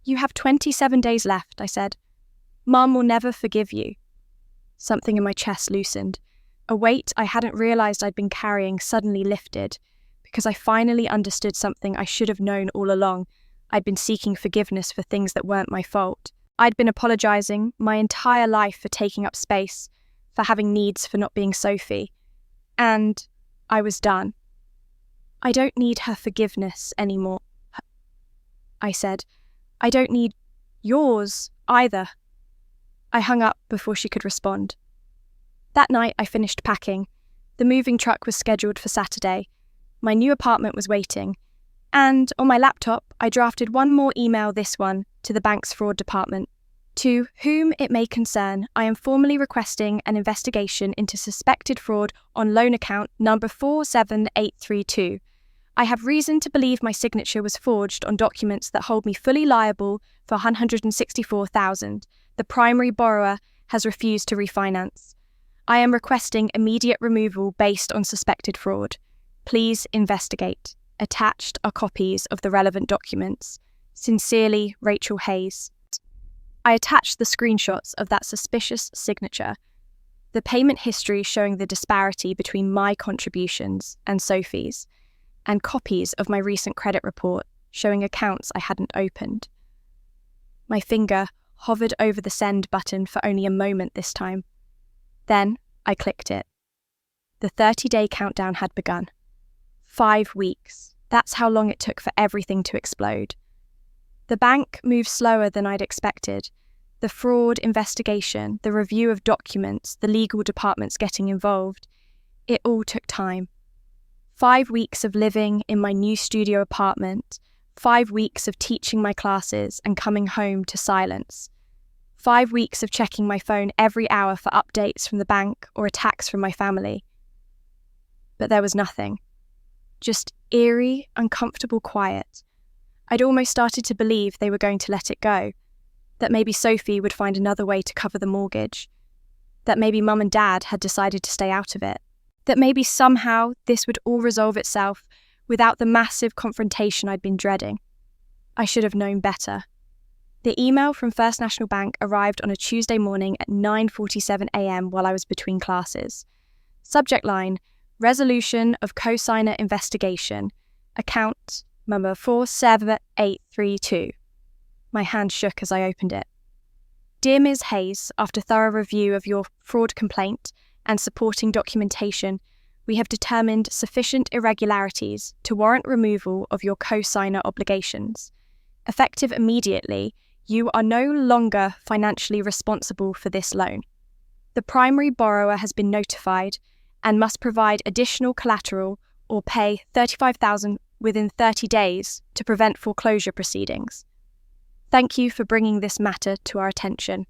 You have 27 days left, I said. Mum will never forgive you. Something in my chest loosened. A weight I hadn't realised I'd been carrying suddenly lifted, because I finally understood something I should have known all along. I'd been seeking forgiveness for things that weren't my fault. I'd been apologising my entire life for taking up space, for having needs, for not being Sophie. And I was done. I don't need her forgiveness anymore, I said. I don't need yours either. I hung up before she could respond. That night I finished packing. The moving truck was scheduled for Saturday. My new apartment was waiting. And on my laptop, I drafted one more email, this one, to the bank's fraud department. To whom it may concern, I am formally requesting an investigation into suspected fraud on loan account number 47832. I have reason to believe my signature was forged on documents that hold me fully liable for $164,000. The primary borrower has refused to refinance. I am requesting immediate removal based on suspected fraud. Please investigate. Attached are copies of the relevant documents. Sincerely, Rachel Hayes. I attached the screenshots of that suspicious signature, the payment history showing the disparity between my contributions and Sophie's, and copies of my recent credit report showing accounts I hadn't opened. My finger hovered over the send button for only a moment this time. Then I clicked it. The 30-day countdown had begun. 5 weeks. That's how long it took for everything to explode. The bank moved slower than I'd expected. The fraud investigation, the review of documents, the legal departments getting involved, it all took time. 5 weeks of living in my new studio apartment, 5 weeks of teaching my classes and coming home to silence. 5 weeks of checking my phone every hour for updates from the bank or attacks from my family. But there was nothing. Just eerie, uncomfortable quiet. I'd almost started to believe they were going to let it go, that maybe Sophie would find another way to cover the mortgage, that maybe Mum and Dad had decided to stay out of it, that maybe somehow this would all resolve itself without the massive confrontation I'd been dreading. I should have known better. The email from First National Bank arrived on a Tuesday morning at 9:47 a.m. while I was between classes. Subject line, Resolution of Co-signer Investigation, account number 47832. My hand shook as I opened it. Dear Ms. Hayes, after thorough review of your fraud complaint and supporting documentation, we have determined sufficient irregularities to warrant removal of your co-signer obligations. Effective immediately, you are no longer financially responsible for this loan. The primary borrower has been notified and must provide additional collateral or pay $35,000 within 30 days to prevent foreclosure proceedings. Thank you for bringing this matter to our attention.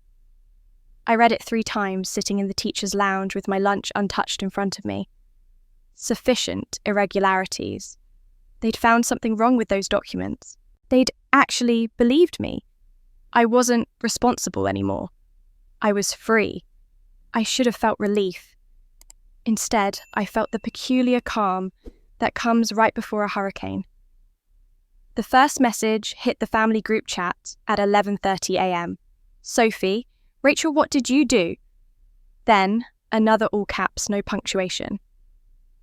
I read it 3 times, sitting in the teacher's lounge with my lunch untouched in front of me. sufficient irregularities. They'd found something wrong with those documents. They'd actually believed me. I wasn't responsible anymore. I was free. I should have felt relief. Instead, I felt the peculiar calm that comes right before a hurricane. The first message hit the family group chat at 11:30 a.m. Sophie, Rachel, what did you do? Then, another all caps, no punctuation.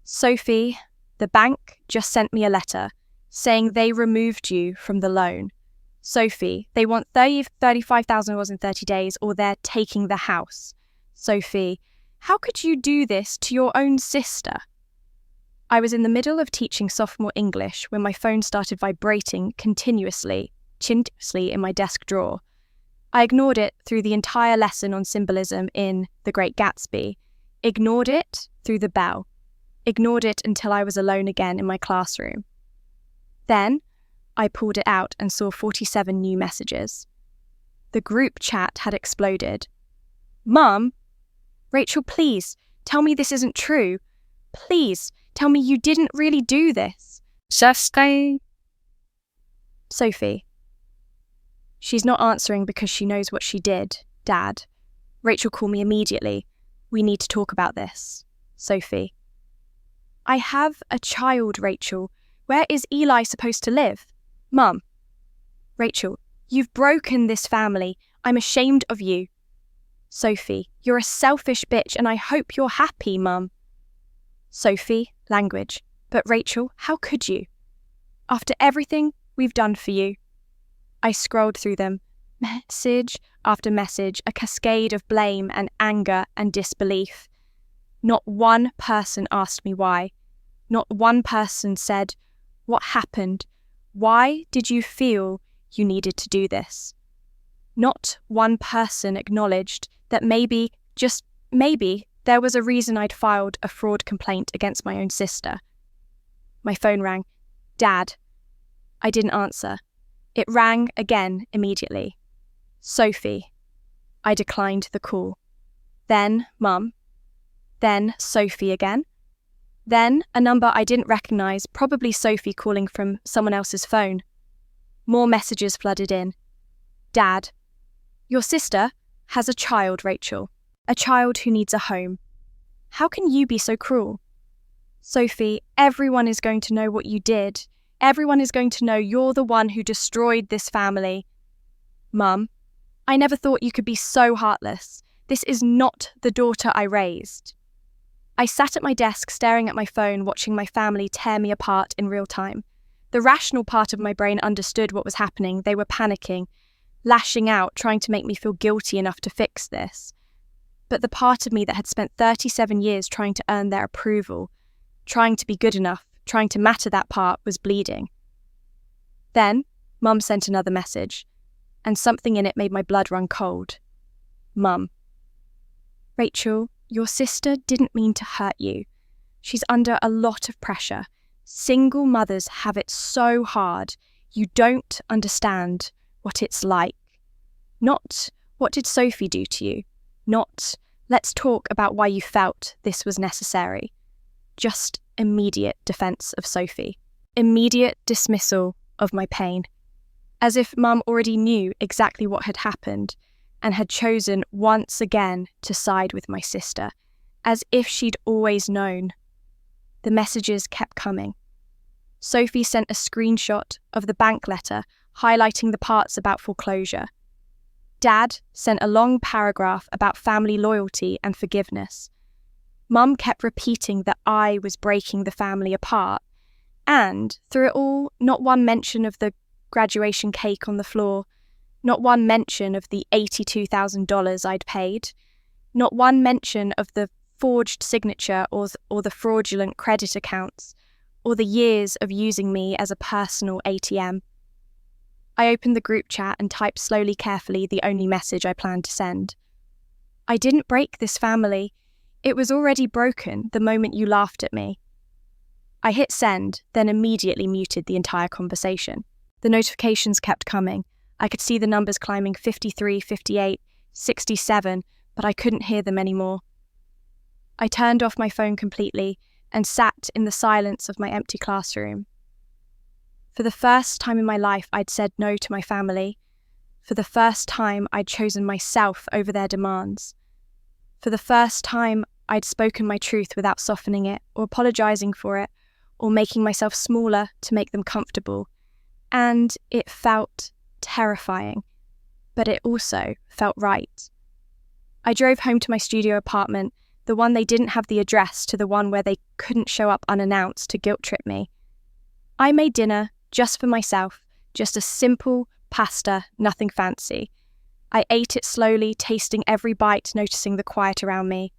Sophie, the bank just sent me a letter saying they removed you from the loan. Sophie, they want $35,000 in 30 days or they're taking the house. Sophie, how could you do this to your own sister? I was in the middle of teaching sophomore English when my phone started vibrating continuously in my desk drawer. I ignored it through the entire lesson on symbolism in The Great Gatsby, ignored it through the bell, ignored it until I was alone again in my classroom. Then, I pulled it out and saw 47 new messages. The group chat had exploded. Mum, Rachel, please, tell me this isn't true. Please, tell me you didn't really do this. Sophie. She's not answering because she knows what she did, Dad. Rachel, call me immediately. We need to talk about this. Sophie. I have a child, Rachel. Where is Eli supposed to live? Mum. Rachel, you've broken this family. I'm ashamed of you. Sophie, you're a selfish bitch and I hope you're happy, Mum. Sophie, language. But Rachel, how could you? After everything we've done for you. I scrolled through them, message after message, a cascade of blame and anger and disbelief. Not one person asked me why. Not one person said, what happened? Why did you feel you needed to do this? Not one person acknowledged that maybe, just maybe, there was a reason I'd filed a fraud complaint against my own sister. My phone rang. Dad. I didn't answer. It rang again immediately. Sophie. I declined the call. Then Mum. Then Sophie again. Then a number I didn't recognise, probably Sophie calling from someone else's phone. More messages flooded in. Dad. Your sister has a child, Rachel. A child who needs a home. How can you be so cruel? Sophie, everyone is going to know what you did. Everyone is going to know you're the one who destroyed this family. Mum, I never thought you could be so heartless. This is not the daughter I raised. I sat at my desk staring at my phone, watching my family tear me apart in real time. The rational part of my brain understood what was happening. They were panicking, lashing out, trying to make me feel guilty enough to fix this. But the part of me that had spent 37 years trying to earn their approval, trying to be good enough, trying to matter that part, was bleeding. Then, Mum sent another message, and something in it made my blood run cold. Mum. Rachel, your sister didn't mean to hurt you. She's under a lot of pressure. Single mothers have it so hard. You don't understand what it's like. Not, what did Sophie do to you? Not, let's talk about why you felt this was necessary. Just immediate defence of Sophie. Immediate dismissal of my pain. As if Mum already knew exactly what had happened and had chosen once again to side with my sister. As if she'd always known. The messages kept coming. Sophie sent a screenshot of the bank letter highlighting the parts about foreclosure. Dad sent a long paragraph about family loyalty and forgiveness. Mum kept repeating that I was breaking the family apart, and, through it all, not one mention of the graduation cake on the floor, not one mention of the $82,000 I'd paid, not one mention of the forged signature or the fraudulent credit accounts, or the years of using me as a personal ATM. I opened the group chat and typed slowly, carefully, the only message I planned to send. I didn't break this family. It was already broken the moment you laughed at me. I hit send, then immediately muted the entire conversation. The notifications kept coming. I could see the numbers climbing 53, 58, 67, but I couldn't hear them anymore. I turned off my phone completely and sat in the silence of my empty classroom. For the first time in my life, I'd said no to my family. For the first time, I'd chosen myself over their demands. For the first time, I'd spoken my truth without softening it, or apologising for it, or making myself smaller to make them comfortable. And it felt terrifying, but it also felt right. I drove home to my studio apartment, the one they didn't have the address to the one where they couldn't show up unannounced to guilt-trip me. I made dinner just for myself, just a simple pasta, nothing fancy. I ate it slowly, tasting every bite, noticing the quiet around me.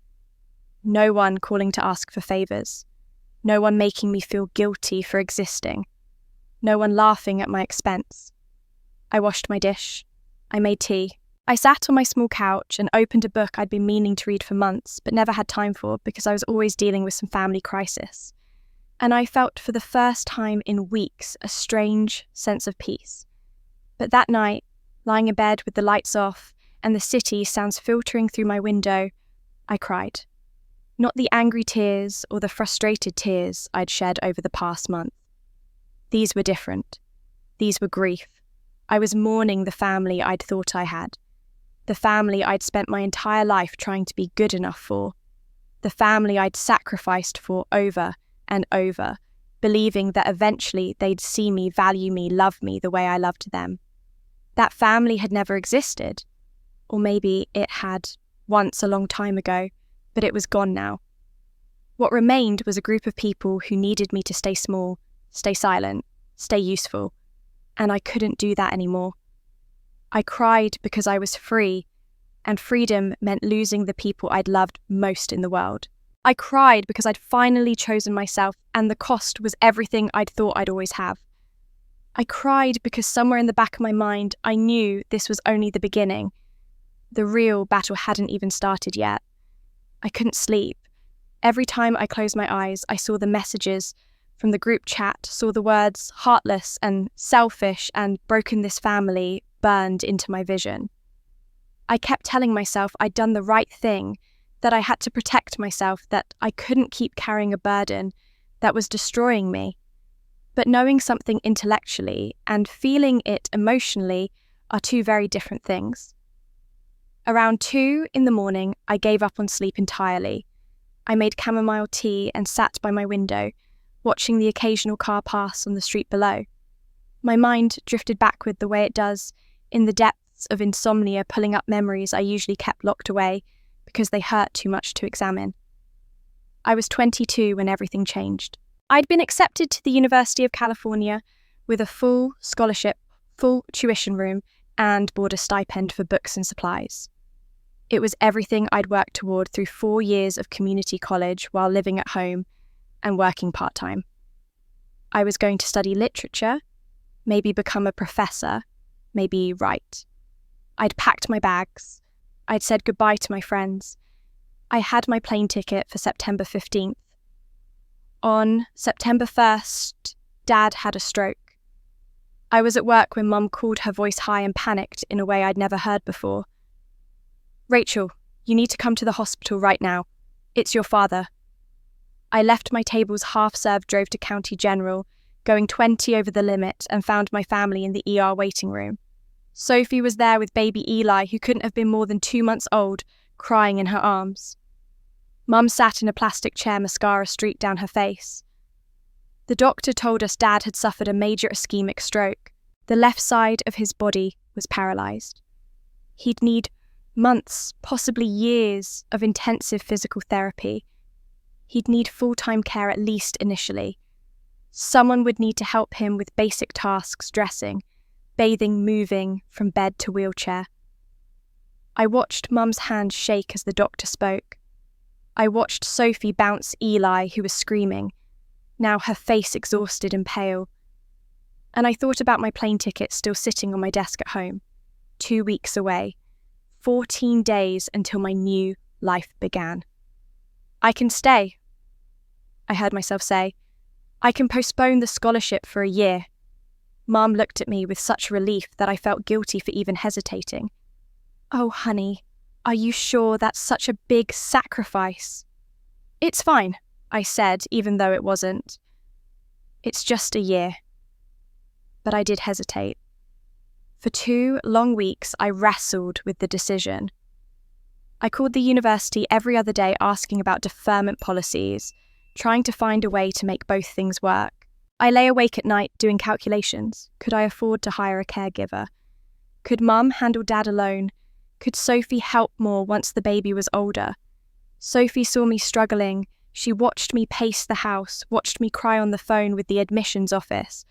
No one calling to ask for favours. No one making me feel guilty for existing. No one laughing at my expense. I washed my dish. I made tea. I sat on my small couch and opened a book I'd been meaning to read for months, but never had time for because I was always dealing with some family crisis. And I felt for the first time in weeks a strange sense of peace. But that night, lying in bed with the lights off and the city sounds filtering through my window, I cried. Not the angry tears or the frustrated tears I'd shed over the past month. These were different. These were grief. I was mourning the family I'd thought I had. The family I'd spent my entire life trying to be good enough for. The family I'd sacrificed for over and over, believing that eventually they'd see me, value me, love me the way I loved them. That family had never existed. Or maybe it had once a long time ago, but it was gone now. What remained was a group of people who needed me to stay small, stay silent, stay useful, and I couldn't do that anymore. I cried because I was free, and freedom meant losing the people I'd loved most in the world. I cried because I'd finally chosen myself, and the cost was everything I'd thought I'd always have. I cried because somewhere in the back of my mind, I knew this was only the beginning. The real battle hadn't even started yet. I couldn't sleep. Every time I closed my eyes, I saw the messages from the group chat, saw the words heartless and selfish and broken this family burned into my vision. I kept telling myself I'd done the right thing, that I had to protect myself, that I couldn't keep carrying a burden that was destroying me. But knowing something intellectually and feeling it emotionally are two very different things. Around 2 a.m, I gave up on sleep entirely. I made chamomile tea and sat by my window, watching the occasional car pass on the street below. My mind drifted backward the way it does in the depths of insomnia, pulling up memories I usually kept locked away because they hurt too much to examine. I was 22 when everything changed. I'd been accepted to the University of California with a full scholarship, full tuition room, and board a stipend for books and supplies. It was everything I'd worked toward through 4 years of community college while living at home and working part-time. I was going to study literature, maybe become a professor, maybe write. I'd packed my bags. I'd said goodbye to my friends. I had my plane ticket for September 15th. On September 1st, Dad had a stroke. I was at work when Mum called, her voice high and panicked in a way I'd never heard before. "Rachel, you need to come to the hospital right now. It's your father." I left my tables half-served, drove to County General, going 20 over the limit, and found my family in the ER waiting room. Sophie was there with baby Eli, who couldn't have been more than 2 months old, crying in her arms. Mum sat in a plastic chair, mascara streaked down her face. The doctor told us Dad had suffered a major ischemic stroke. The left side of his body was paralysed. He'd need months, possibly years, of intensive physical therapy. He'd need full-time care at least initially. Someone would need to help him with basic tasks, dressing, bathing, moving from bed to wheelchair. I watched Mum's hand shake as the doctor spoke. I watched Sophie bounce Eli, who was screaming, now her face exhausted and pale. And I thought about my plane ticket still sitting on my desk at home, 2 weeks away, 14 days until my new life began. "I can stay," I heard myself say. "I can postpone the scholarship for a year." Mum looked at me with such relief that I felt guilty for even hesitating. "Oh, honey, are you sure that's such a big sacrifice?" "It's fine. I said, even though it wasn't. It's just a year. But I did hesitate. For 2 long weeks, I wrestled with the decision. I called the university every other day asking about deferment policies, trying to find a way to make both things work. I lay awake at night doing calculations. Could I afford to hire a caregiver? Could Mum handle Dad alone? Could Sophie help more once the baby was older? Sophie saw me struggling. She watched me pace the house, watched me cry on the phone with the admissions office,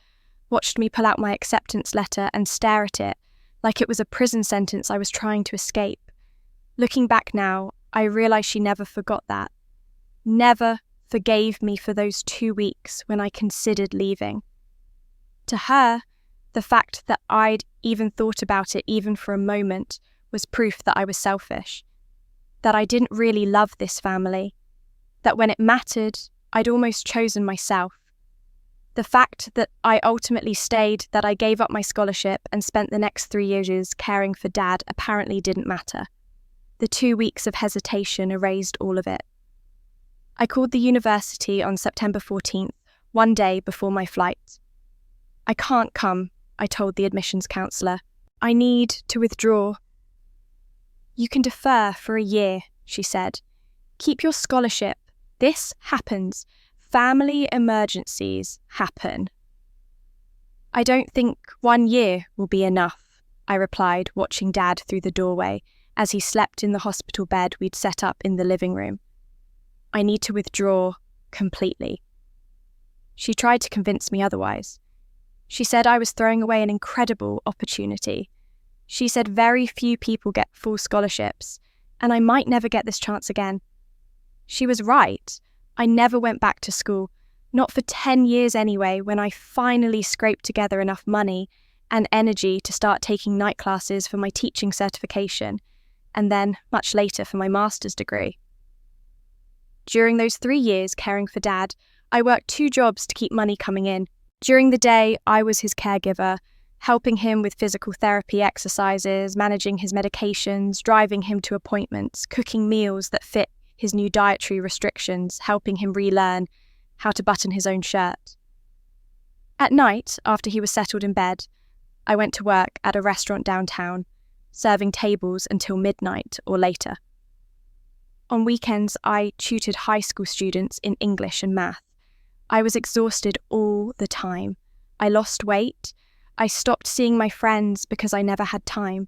watched me pull out my acceptance letter and stare at it like it was a prison sentence I was trying to escape. Looking back now, I realise she never forgot that. Never forgave me for those 2 weeks when I considered leaving. To her, the fact that I'd even thought about it even for a moment was proof that I was selfish, that I didn't really love this family, that when it mattered, I'd almost chosen myself. The fact that I ultimately stayed, that I gave up my scholarship and spent the next 3 years caring for Dad apparently didn't matter. The 2 weeks of hesitation erased all of it. I called the university on September 14th, 1 day before my flight. I can't come, I told the admissions counsellor. I need to withdraw. You can defer for a year, she said. Keep your scholarship. This happens. Family emergencies happen. I don't think 1 year will be enough, I replied, watching Dad through the doorway as he slept in the hospital bed we'd set up in the living room. I need to withdraw completely. She tried to convince me otherwise. She said I was throwing away an incredible opportunity. She said very few people get full scholarships, and I might never get this chance again. She was right. I never went back to school, not for 10 years anyway, when I finally scraped together enough money and energy to start taking night classes for my teaching certification, and then, much later, for my master's degree. During those 3 years caring for Dad, I worked 2 jobs to keep money coming in. During the day, I was his caregiver, helping him with physical therapy exercises, managing his medications, driving him to appointments, cooking meals that fit his new dietary restrictions, helping him relearn how to button his own shirt. At night, after he was settled in bed, I went to work at a restaurant downtown, serving tables until midnight or later. On weekends, I tutored high school students in English and math. I was exhausted all the time. I lost weight. I stopped seeing my friends because I never had time.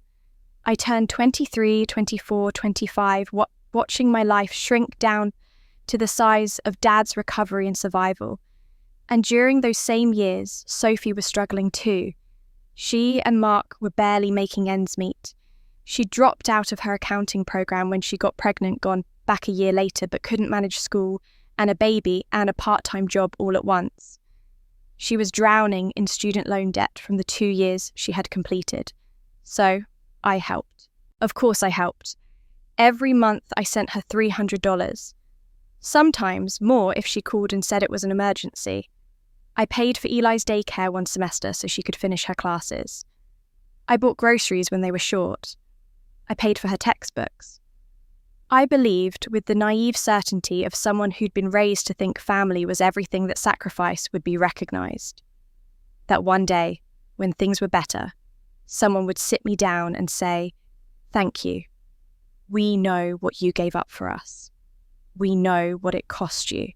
I turned 23, 24, 25, watching my life shrink down to the size of Dad's recovery and survival. And during those same years, Sophie was struggling too. She and Mark were barely making ends meet. She dropped out of her accounting program when she got pregnant, gone back a year later, but couldn't manage school and a baby and a part-time job all at once. She was drowning in student loan debt from the 2 years she had completed. So I helped. Of course I helped. Every month I sent her $300. Sometimes more if she called and said it was an emergency. I paid for Eli's daycare one semester so she could finish her classes. I bought groceries when they were short. I paid for her textbooks. I believed, with the naive certainty of someone who'd been raised to think family was everything, that sacrifice would be recognised. That one day, when things were better, someone would sit me down and say, "Thank you. We know what you gave up for us. We know what it cost you."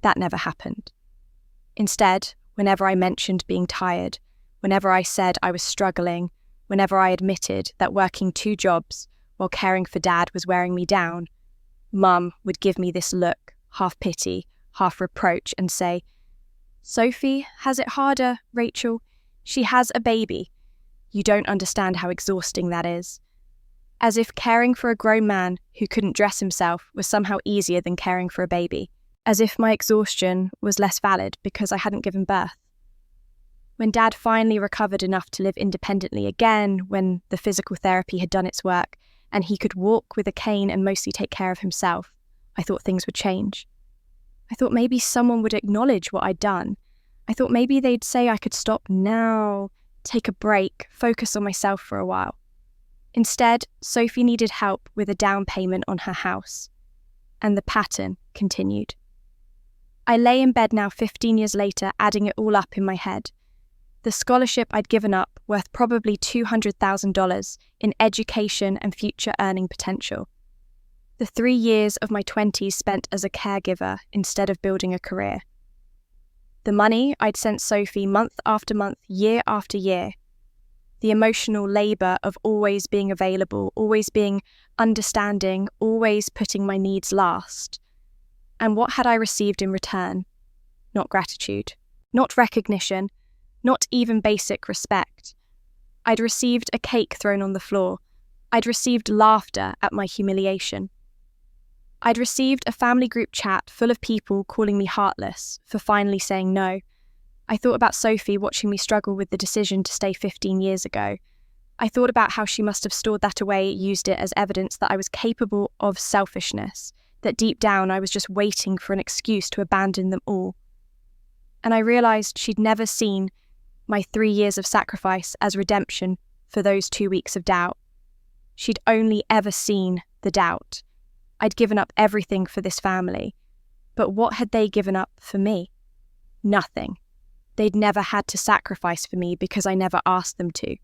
That never happened. Instead, whenever I mentioned being tired, whenever I said I was struggling, whenever I admitted that working 2 jobs while caring for Dad was wearing me down, Mum would give me this look, half pity, half reproach, and say, "Sophie has it harder, Rachel. She has a baby. You don't understand how exhausting that is." As if caring for a grown man who couldn't dress himself was somehow easier than caring for a baby. As if my exhaustion was less valid because I hadn't given birth. When Dad finally recovered enough to live independently again, when the physical therapy had done its work, and he could walk with a cane and mostly take care of himself, I thought things would change. I thought maybe someone would acknowledge what I'd done. I thought maybe they'd say I could stop now, take a break, focus on myself for a while. Instead, Sophie needed help with a down payment on her house. And the pattern continued. I lay in bed now 15 years later, adding it all up in my head. The scholarship I'd given up, worth probably $200,000 in education and future earning potential. The 3 years of my 20s spent as a caregiver instead of building a career. The money I'd sent Sophie month after month, year after year. The emotional labour of always being available, always being understanding, always putting my needs last. And what had I received in return? Not gratitude, not recognition, not even basic respect. I'd received a cake thrown on the floor. I'd received laughter at my humiliation. I'd received a family group chat full of people calling me heartless for finally saying no. I thought about Sophie watching me struggle with the decision to stay 15 years ago. I thought about how she must have stored that away, used it as evidence that I was capable of selfishness, that deep down I was just waiting for an excuse to abandon them all. And I realised she'd never seen my 3 years of sacrifice as redemption for those 2 weeks of doubt. She'd only ever seen the doubt. I'd given up everything for this family. But what had they given up for me? Nothing. They'd never had to sacrifice for me because I never asked them to.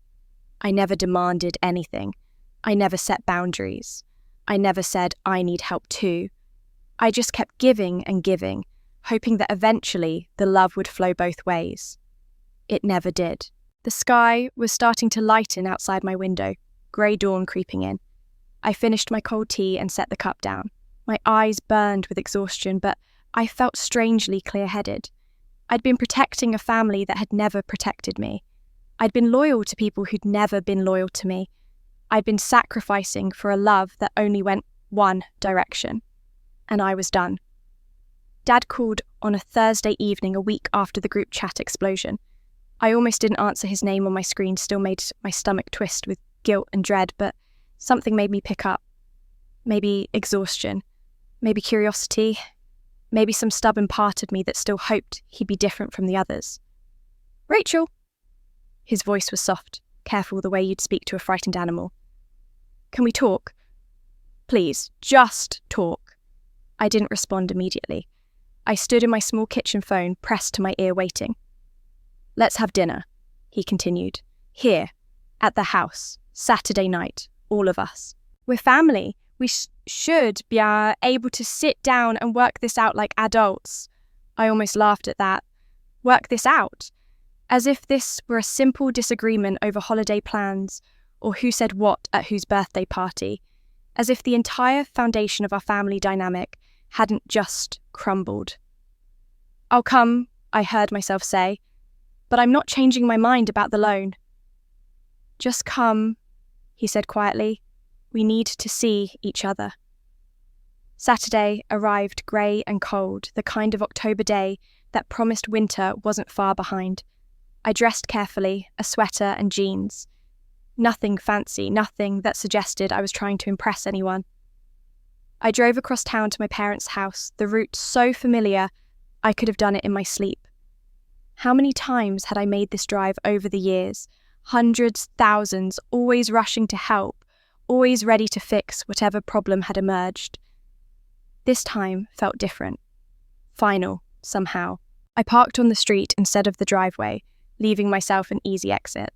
I never demanded anything. I never set boundaries. I never said, I need help too. I just kept giving and giving, hoping that eventually the love would flow both ways. It never did. The sky was starting to lighten outside my window, grey dawn creeping in. I finished my cold tea and set the cup down. My eyes burned with exhaustion, but I felt strangely clear-headed. I'd been protecting a family that had never protected me. I'd been loyal to people who'd never been loyal to me. I'd been sacrificing for a love that only went one direction. And I was done. Dad called on a Thursday evening a week after the group chat explosion. I almost didn't answer his name on my screen, still made my stomach twist with guilt and dread, but something made me pick up. Maybe exhaustion, maybe curiosity, maybe some stubborn part of me that still hoped he'd be different from the others. Rachel! His voice was soft, careful the way you'd speak to a frightened animal. Can we talk? Please, just talk. I didn't respond immediately. I stood in my small kitchen phone, pressed to my ear, waiting. Let's have dinner, he continued. Here, at the house, Saturday night, all of us. We're family. We should be able to sit down and work this out like adults. I almost laughed at that. Work this out. As if this were a simple disagreement over holiday plans or who said what at whose birthday party. As if the entire foundation of our family dynamic hadn't just crumbled. I'll come, I heard myself say, but I'm not changing my mind about the loan. Just come, he said quietly. We need to see each other. Saturday arrived grey and cold, the kind of October day that promised winter wasn't far behind. I dressed carefully, a sweater and jeans. Nothing fancy, nothing that suggested I was trying to impress anyone. I drove across town to my parents' house, the route so familiar I could have done it in my sleep. How many times had I made this drive over the years? Hundreds, thousands, always rushing to help, always ready to fix whatever problem had emerged. This time felt different. Final, somehow. I parked on the street instead of the driveway, leaving myself an easy exit.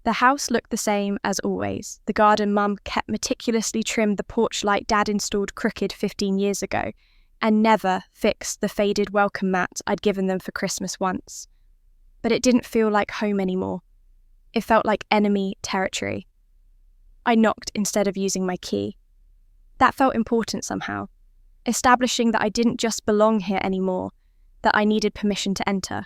The house looked the same as always. The garden Mum kept meticulously trimmed, the porch light Dad installed crooked 15 years ago, and never fixed the faded welcome mat I'd given them for Christmas once. But it didn't feel like home anymore. It felt like enemy territory. I knocked instead of using my key. That felt important somehow, establishing that I didn't just belong here anymore, that I needed permission to enter.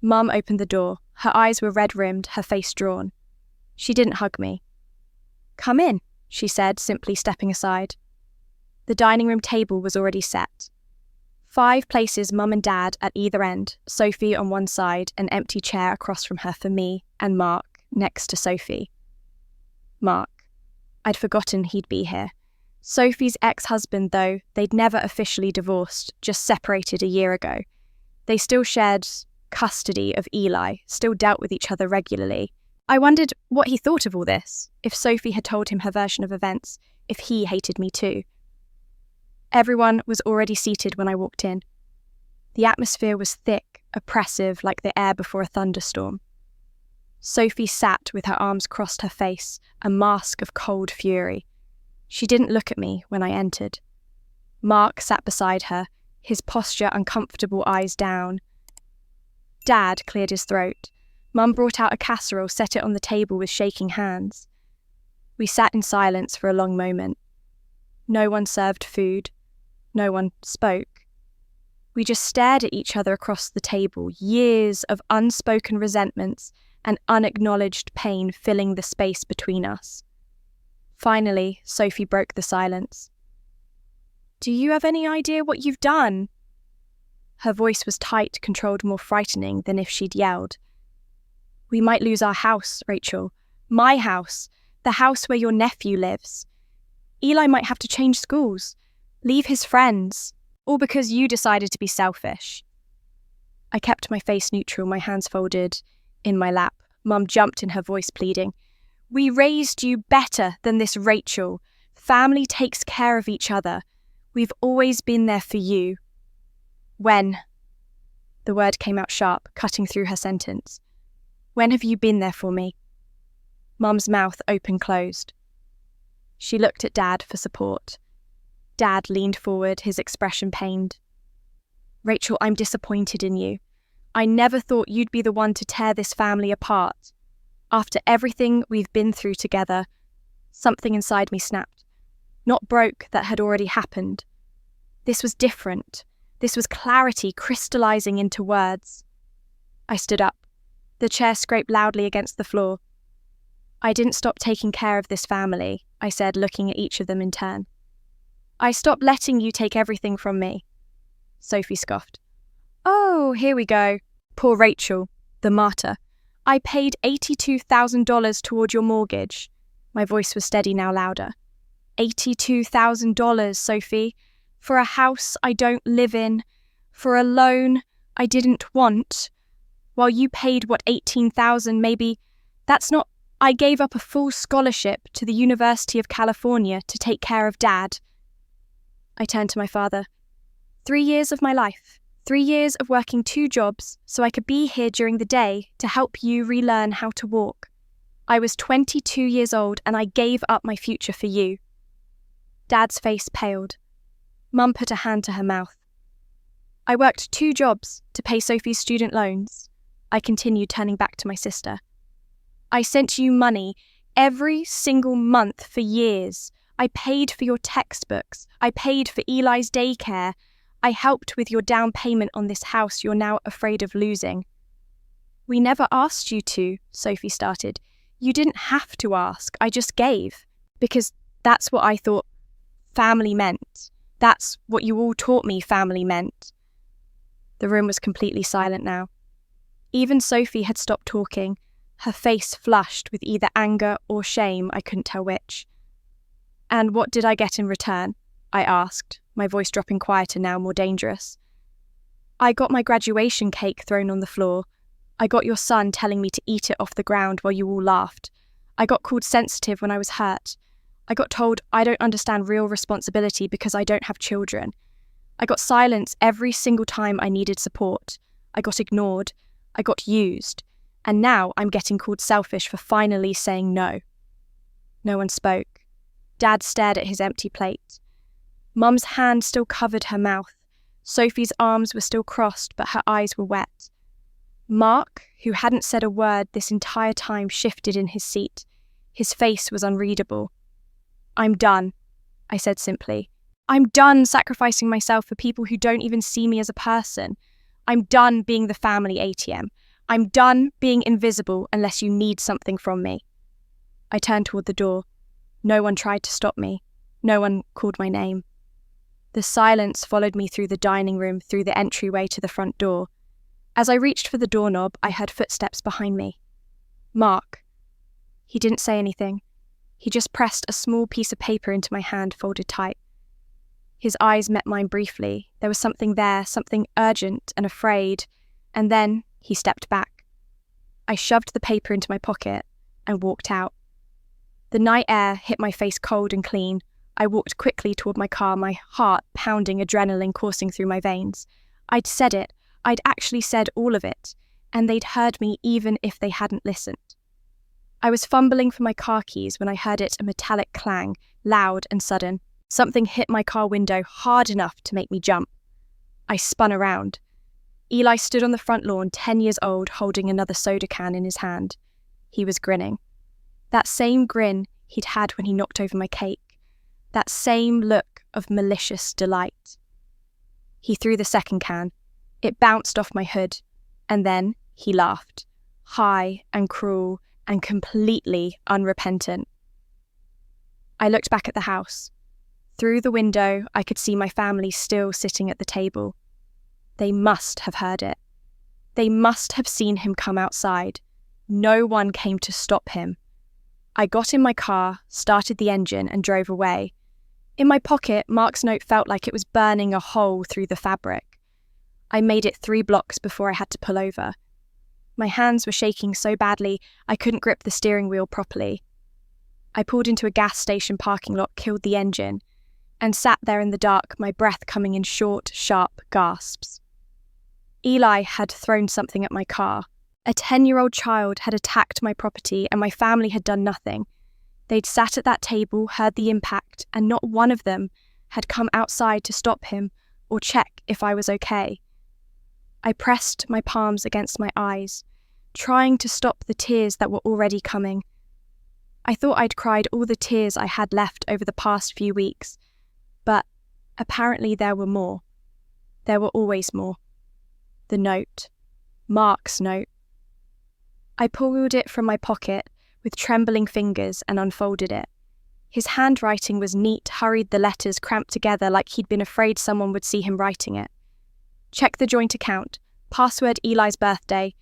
Mum opened the door. Her eyes were red-rimmed, her face drawn. She didn't hug me. Come in, she said, simply stepping aside. The dining room table was already set. 5 places, Mum and Dad at either end, Sophie on one side, an empty chair across from her for me, and Mark next to Sophie. Mark. I'd forgotten he'd be here. Sophie's ex-husband, though, they'd never officially divorced, just separated a year ago. They still shared custody of Eli, still dealt with each other regularly. I wondered what he thought of all this, if Sophie had told him her version of events, if he hated me too. Everyone was already seated when I walked in. The atmosphere was thick, oppressive, like the air before a thunderstorm. Sophie sat with her arms crossed her face, a mask of cold fury. She didn't look at me when I entered. Mark sat beside her, his posture uncomfortable, eyes down. Dad cleared his throat. Mum brought out a casserole, set it on the table with shaking hands. We sat in silence for a long moment. No one served food. No one spoke. We just stared at each other across the table, years of unspoken resentments and unacknowledged pain filling the space between us. Finally, Sophie broke the silence. "Do you have any idea what you've done?" Her voice was tight, controlled, more frightening than if she'd yelled. "We might lose our house, Rachel. My house. The house where your nephew lives. Eli might have to change schools, leave his friends, all because you decided to be selfish." I kept my face neutral, my hands folded in my lap. Mum jumped in, her voice pleading. "We raised you better than this, Rachel. Family takes care of each other. We've always been there for you." "When?" The word came out sharp, cutting through her sentence. "When have you been there for me?" Mum's mouth open-closed. She looked at Dad for support. Dad leaned forward, his expression pained. "Rachel, I'm disappointed in you. I never thought you'd be the one to tear this family apart. After everything we've been through together," something inside me snapped. Not broke, that had already happened. This was different. This was clarity crystallizing into words. I stood up. The chair scraped loudly against the floor. "I didn't stop taking care of this family," I said, looking at each of them in turn. "I stopped letting you take everything from me." Sophie scoffed. "Oh, here we go. Poor Rachel, the martyr. I paid $82,000 toward your mortgage." My voice was steady, now louder. $82,000, Sophie. For a house I don't live in. For a loan I didn't want. While you paid, what, $18,000 maybe? That's not... I gave up a full scholarship to the University of California to take care of Dad. I turned to my father. 3 years of my life. 3 years of working 2 jobs so I could be here during the day to help you relearn how to walk. I was 22 years old and I gave up my future for you. Dad's face paled. Mum put a hand to her mouth. "I worked 2 jobs to pay Sophie's student loans," I continued, turning back to my sister. "I sent you money every single month for years. I paid for your textbooks. I paid for Eli's daycare. I helped with your down payment on this house you're now afraid of losing." "We never asked you to," Sophie started. "You didn't have to ask. I just gave. Because that's what I thought family meant. That's what you all taught me family meant." The room was completely silent now. Even Sophie had stopped talking, her face flushed with either anger or shame, I couldn't tell which. "And what did I get in return?" I asked, my voice dropping quieter now, more dangerous. "I got my graduation cake thrown on the floor. I got your son telling me to eat it off the ground while you all laughed. I got called sensitive when I was hurt. I got told I don't understand real responsibility because I don't have children. I got silence every single time I needed support. I got ignored. I got used. And now I'm getting called selfish for finally saying no." No one spoke. Dad stared at his empty plate. Mum's hand still covered her mouth. Sophie's arms were still crossed, but her eyes were wet. Mark, who hadn't said a word this entire time, shifted in his seat. His face was unreadable. "I'm done," I said simply. "I'm done sacrificing myself for people who don't even see me as a person. I'm done being the family ATM. I'm done being invisible unless you need something from me." I turned toward the door. No one tried to stop me. No one called my name. The silence followed me through the dining room, through the entryway to the front door. As I reached for the doorknob, I heard footsteps behind me. Mark. He didn't say anything. He just pressed a small piece of paper into my hand, folded tight. His eyes met mine briefly. There was something there, something urgent and afraid, and then he stepped back. I shoved the paper into my pocket and walked out. The night air hit my face cold and clean. I walked quickly toward my car, my heart pounding, adrenaline coursing through my veins. I'd said it. I'd actually said all of it, and they'd heard me even if they hadn't listened. I was fumbling for my car keys when I heard a metallic clang, loud and sudden. Something hit my car window hard enough to make me jump. I spun around. Eli stood on the front lawn, 10 years old, holding another soda can in his hand. He was grinning. That same grin he'd had when he knocked over my cake. That same look of malicious delight. He threw the second can. It bounced off my hood, and then he laughed, high and cruel and completely unrepentant. I looked back at the house. Through the window, I could see my family still sitting at the table. They must have heard it. They must have seen him come outside. No one came to stop him. I got in my car, started the engine, and drove away. In my pocket, Mark's note felt like it was burning a hole through the fabric. I made it 3 blocks before I had to pull over. My hands were shaking so badly I couldn't grip the steering wheel properly. I pulled into a gas station parking lot, killed the engine, and sat there in the dark, my breath coming in short, sharp gasps. Eli had thrown something at my car. A 10-year-old child had attacked my property and my family had done nothing. They'd sat at that table, heard the impact, and not one of them had come outside to stop him or check if I was okay. I pressed my palms against my eyes, trying to stop the tears that were already coming. I thought I'd cried all the tears I had left over the past few weeks, but apparently there were more. There were always more. The note. Mark's note. I pulled it from my pocket with trembling fingers and unfolded it. His handwriting was neat, hurried, the letters cramped together like he'd been afraid someone would see him writing it. Check the joint account, password Eli's birthday,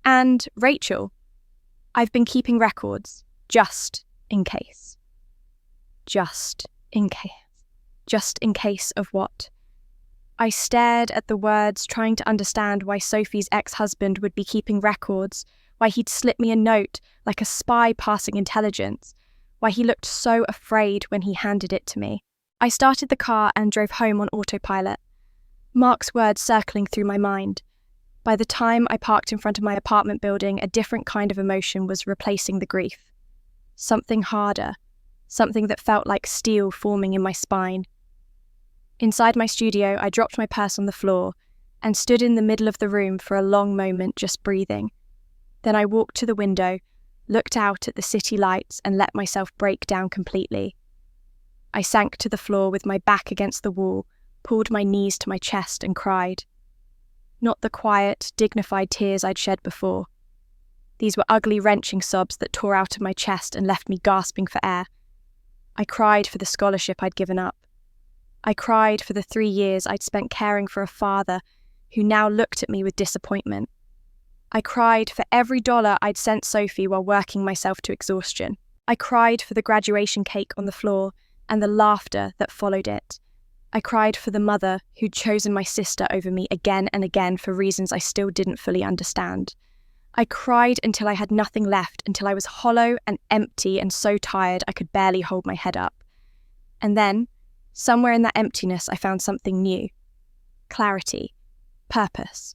and Rachel. I've been keeping records, just in case. Just in case. Just in case of what? I stared at the words, trying to understand why Sophie's ex-husband would be keeping records, why he'd slip me a note like a spy passing intelligence, why he looked so afraid when he handed it to me. I started the car and drove home on autopilot, Mark's words circling through my mind. By the time I parked in front of my apartment building, a different kind of emotion was replacing the grief. Something harder, something that felt like steel forming in my spine. Inside my studio, I dropped my purse on the floor and stood in the middle of the room for a long moment, just breathing. Then I walked to the window, looked out at the city lights, and let myself break down completely. I sank to the floor with my back against the wall, pulled my knees to my chest and cried. Not the quiet, dignified tears I'd shed before. These were ugly, wrenching sobs that tore out of my chest and left me gasping for air. I cried for the scholarship I'd given up. I cried for the 3 years I'd spent caring for a father who now looked at me with disappointment. I cried for every dollar I'd sent Sophie while working myself to exhaustion. I cried for the graduation cake on the floor and the laughter that followed it. I cried for the mother who'd chosen my sister over me again and again for reasons I still didn't fully understand. I cried until I had nothing left, until I was hollow and empty and so tired I could barely hold my head up. And then, somewhere in that emptiness, I found something new. Clarity. Purpose.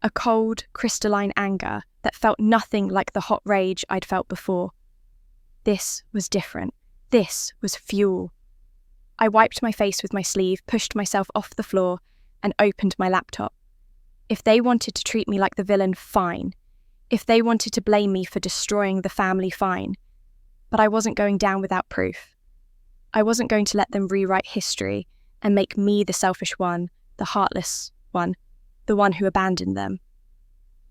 A cold, crystalline anger that felt nothing like the hot rage I'd felt before. This was different. This was fuel. I wiped my face with my sleeve, pushed myself off the floor, and opened my laptop. If they wanted to treat me like the villain, fine. If they wanted to blame me for destroying the family, fine. But I wasn't going down without proof. I wasn't going to let them rewrite history and make me the selfish one, the heartless one, the one who abandoned them.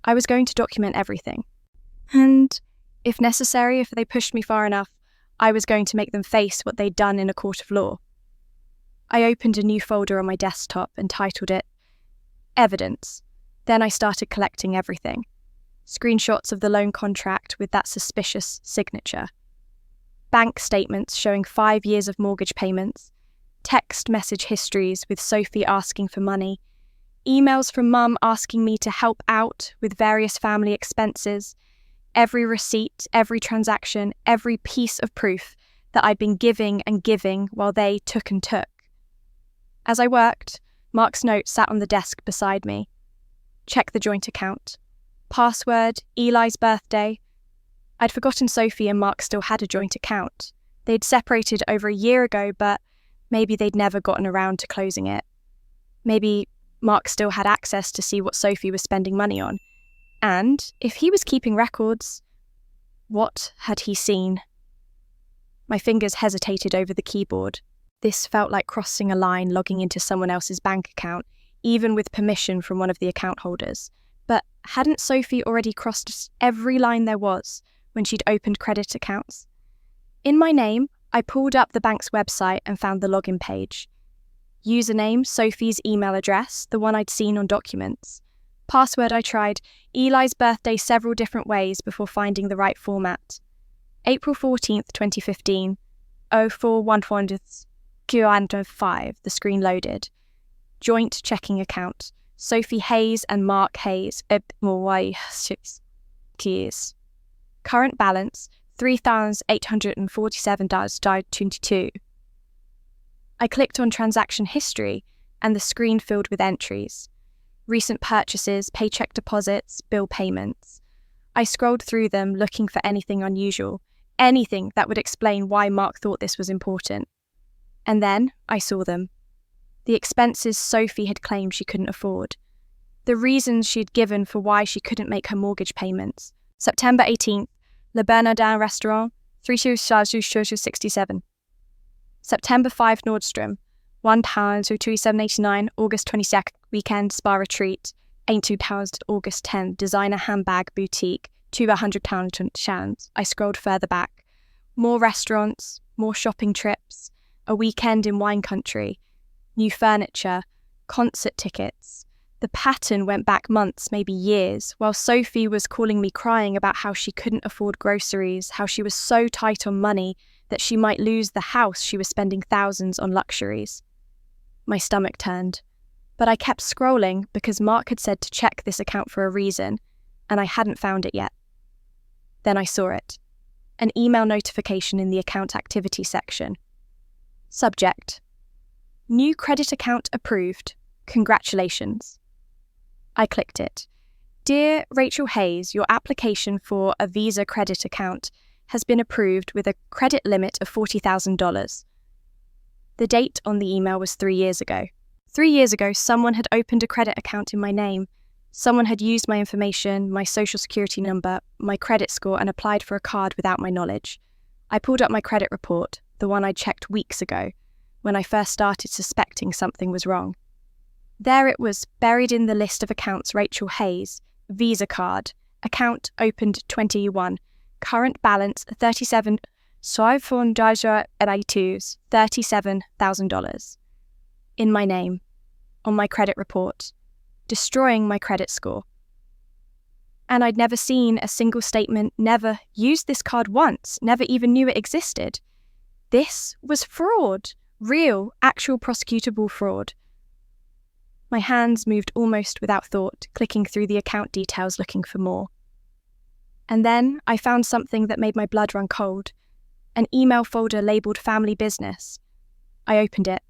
I was going to document everything. And, if necessary, if they pushed me far enough, I was going to make them face what they'd done in a court of law. I opened a new folder on my desktop and titled it Evidence. Then I started collecting everything. Screenshots of the loan contract with that suspicious signature. Bank statements showing 5 years of mortgage payments. Text message histories with Sophie asking for money. Emails from Mum asking me to help out with various family expenses. Every receipt, every transaction, every piece of proof that I'd been giving and giving while they took and took. As I worked, Mark's note sat on the desk beside me. Check the joint account. Password, Eli's birthday. I'd forgotten Sophie and Mark still had a joint account. They'd separated over a year ago, but maybe they'd never gotten around to closing it. Maybe Mark still had access to see what Sophie was spending money on. And if he was keeping records, what had he seen? My fingers hesitated over the keyboard. This felt like crossing a line logging into someone else's bank account, even with permission from one of the account holders. But hadn't Sophie already crossed every line there was when she'd opened credit accounts? In my name, I pulled up the bank's website and found the login page. Username, Sophie's email address, the one I'd seen on documents. Password, I tried Eli's birthday several different ways before finding the right format. April 14th, 2015, 0414-5, the screen loaded. Joint checking account, Sophie Hayes and Mark Hayes, years. Current balance, $3,847.22. I clicked on transaction history and the screen filled with entries. Recent purchases, paycheck deposits, bill payments. I scrolled through them looking for anything unusual, anything that would explain why Mark thought this was important. And then I saw them. The expenses Sophie had claimed she couldn't afford. The reasons she'd given for why she couldn't make her mortgage payments. September 18th, Le Bernardin Restaurant, 3267. September 5, Nordstrom, £1,287.89, August 22nd, weekend spa retreat, £82, August 10th, designer handbag boutique, £200. I scrolled further back. More restaurants, more shopping trips, a weekend in wine country, new furniture, concert tickets. The pattern went back months, maybe years, while Sophie was calling me crying about how she couldn't afford groceries, how she was so tight on money that she might lose the house she was spending thousands on luxuries. My stomach turned, but I kept scrolling because Mark had said to check this account for a reason, and I hadn't found it yet. Then I saw it. An email notification in the account activity section. Subject: New credit account approved. Congratulations. I clicked it. Dear Rachel Hayes, your application for a Visa credit account has been approved with a credit limit of $40,000. The date on the email was 3 years ago. 3 years ago, someone had opened a credit account in my name. Someone had used my information, my social security number, my credit score, and applied for a card without my knowledge. I pulled up my credit report, the one I checked weeks ago, when I first started suspecting something was wrong. There it was, buried in the list of accounts: Rachel Hayes, Visa card, account opened 21, current balance $37,000, in my name, on my credit report, destroying my credit score. And I'd never seen a single statement, never used this card once, never even knew it existed. This was fraud, real, actual prosecutable fraud. My hands moved almost without thought, clicking through the account details looking for more. And then I found something that made my blood run cold. An email folder labelled Family Business. I opened it.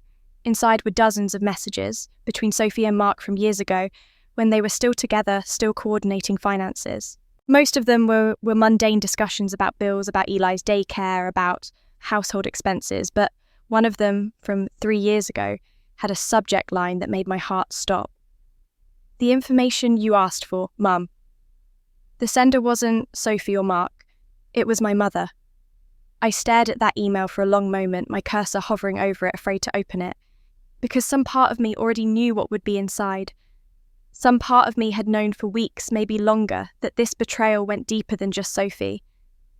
Inside were dozens of messages between Sophie and Mark from years ago, when they were still together, still coordinating finances. Most of them were mundane discussions about bills, about Eli's daycare, about household expenses, but one of them from 3 years ago had a subject line that made my heart stop. The information you asked for, Mum. The sender wasn't Sophie or Mark. It was my mother. I stared at that email for a long moment, my cursor hovering over it, afraid to open it, because some part of me already knew what would be inside. Some part of me had known for weeks, maybe longer, that this betrayal went deeper than just Sophie.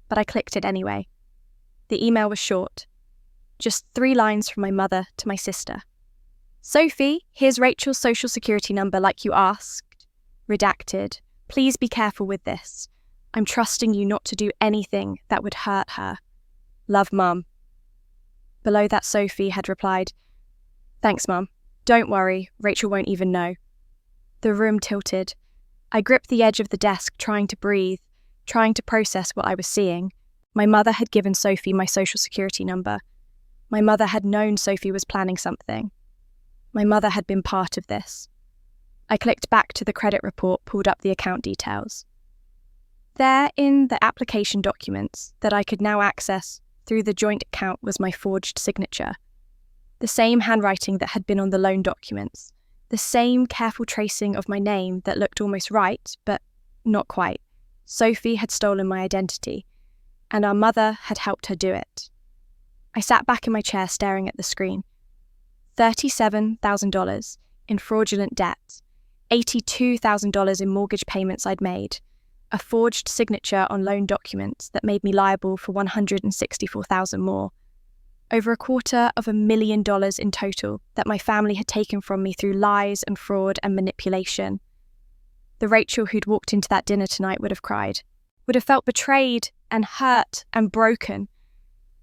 But I clicked it anyway. The email was short. Just 3 lines from my mother to my sister. Sophie, here's Rachel's social security number like you asked. Redacted. Please be careful with this. I'm trusting you not to do anything that would hurt her. Love, Mum. Below that, Sophie had replied, Thanks, Mum. Don't worry, Rachel won't even know. The room tilted. I gripped the edge of the desk, trying to breathe, trying to process what I was seeing. My mother had given Sophie my social security number. My mother had known Sophie was planning something. My mother had been part of this. I clicked back to the credit report, pulled up the account details. There in the application documents that I could now access through the joint account was my forged signature. The same handwriting that had been on the loan documents. The same careful tracing of my name that looked almost right, but not quite. Sophie had stolen my identity, and our mother had helped her do it. I sat back in my chair staring at the screen. $37,000 in fraudulent debt, $82,000 in mortgage payments I'd made, a forged signature on loan documents that made me liable for $164,000 more, over $250,000 in total that my family had taken from me through lies and fraud and manipulation. The Rachel who'd walked into that dinner tonight would have cried, would have felt betrayed and hurt and broken.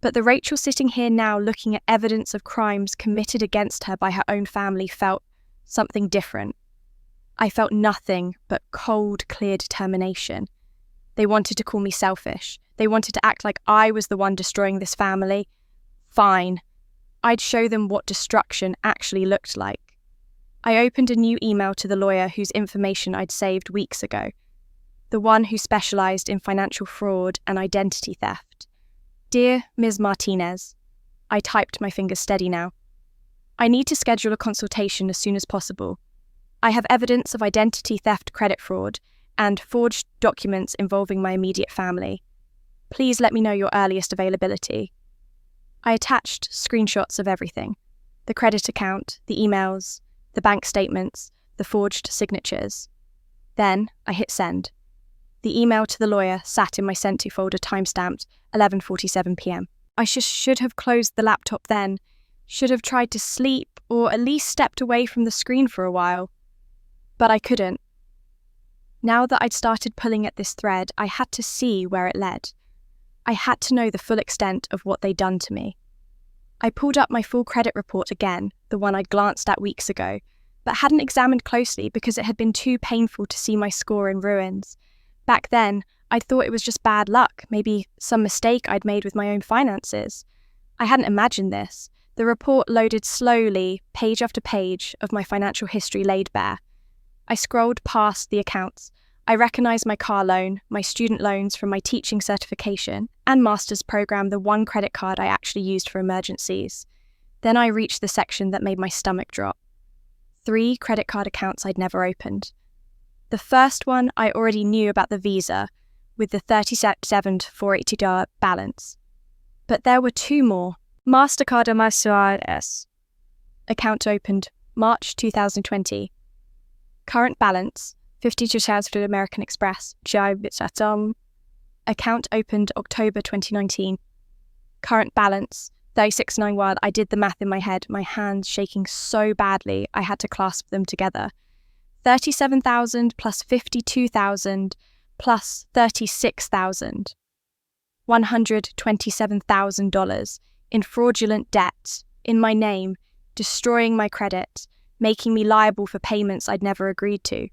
But the Rachel sitting here now looking at evidence of crimes committed against her by her own family felt something different. I felt nothing but cold, clear determination. They wanted to call me selfish. They wanted to act like I was the one destroying this family. Fine. I'd show them what destruction actually looked like. I opened a new email to the lawyer whose information I'd saved weeks ago, the one who specialised in financial fraud and identity theft. Dear Ms. Martinez, I typed, my fingers steady now. I need to schedule a consultation as soon as possible. I have evidence of identity theft, credit fraud, and forged documents involving my immediate family. Please let me know your earliest availability. I attached screenshots of everything. The credit account, the emails, the bank statements, the forged signatures. Then I hit send. The email to the lawyer sat in my sent to folder timestamped 11:47 p.m. I should have closed the laptop then, should have tried to sleep or at least stepped away from the screen for a while. But I couldn't. Now that I'd started pulling at this thread, I had to see where it led. I had to know the full extent of what they'd done to me. I pulled up my full credit report again, the one I'd glanced at weeks ago, but hadn't examined closely because it had been too painful to see my score in ruins. Back then, I'd thought it was just bad luck, maybe some mistake I'd made with my own finances. I hadn't imagined this. The report loaded slowly, page after page, of my financial history laid bare. I scrolled past the accounts. I recognised my car loan, my student loans from my teaching certification, and master's programme, the one credit card I actually used for emergencies. Then I reached the section that made my stomach drop. 3 credit card accounts I'd never opened. The first one I already knew about the Visa, with the $37,480 balance. But there were 2 more. MasterCard and MasterCard. Account opened March 2020. Current balance, $52 for American Express. Account opened October 2019. Current balance, $36.91. I did the math in my head, my hands shaking so badly I had to clasp them together. $37,000 plus $52,000 plus $36,000. $127,000 in fraudulent debt, in my name, destroying my credit, making me liable for payments I'd never agreed to.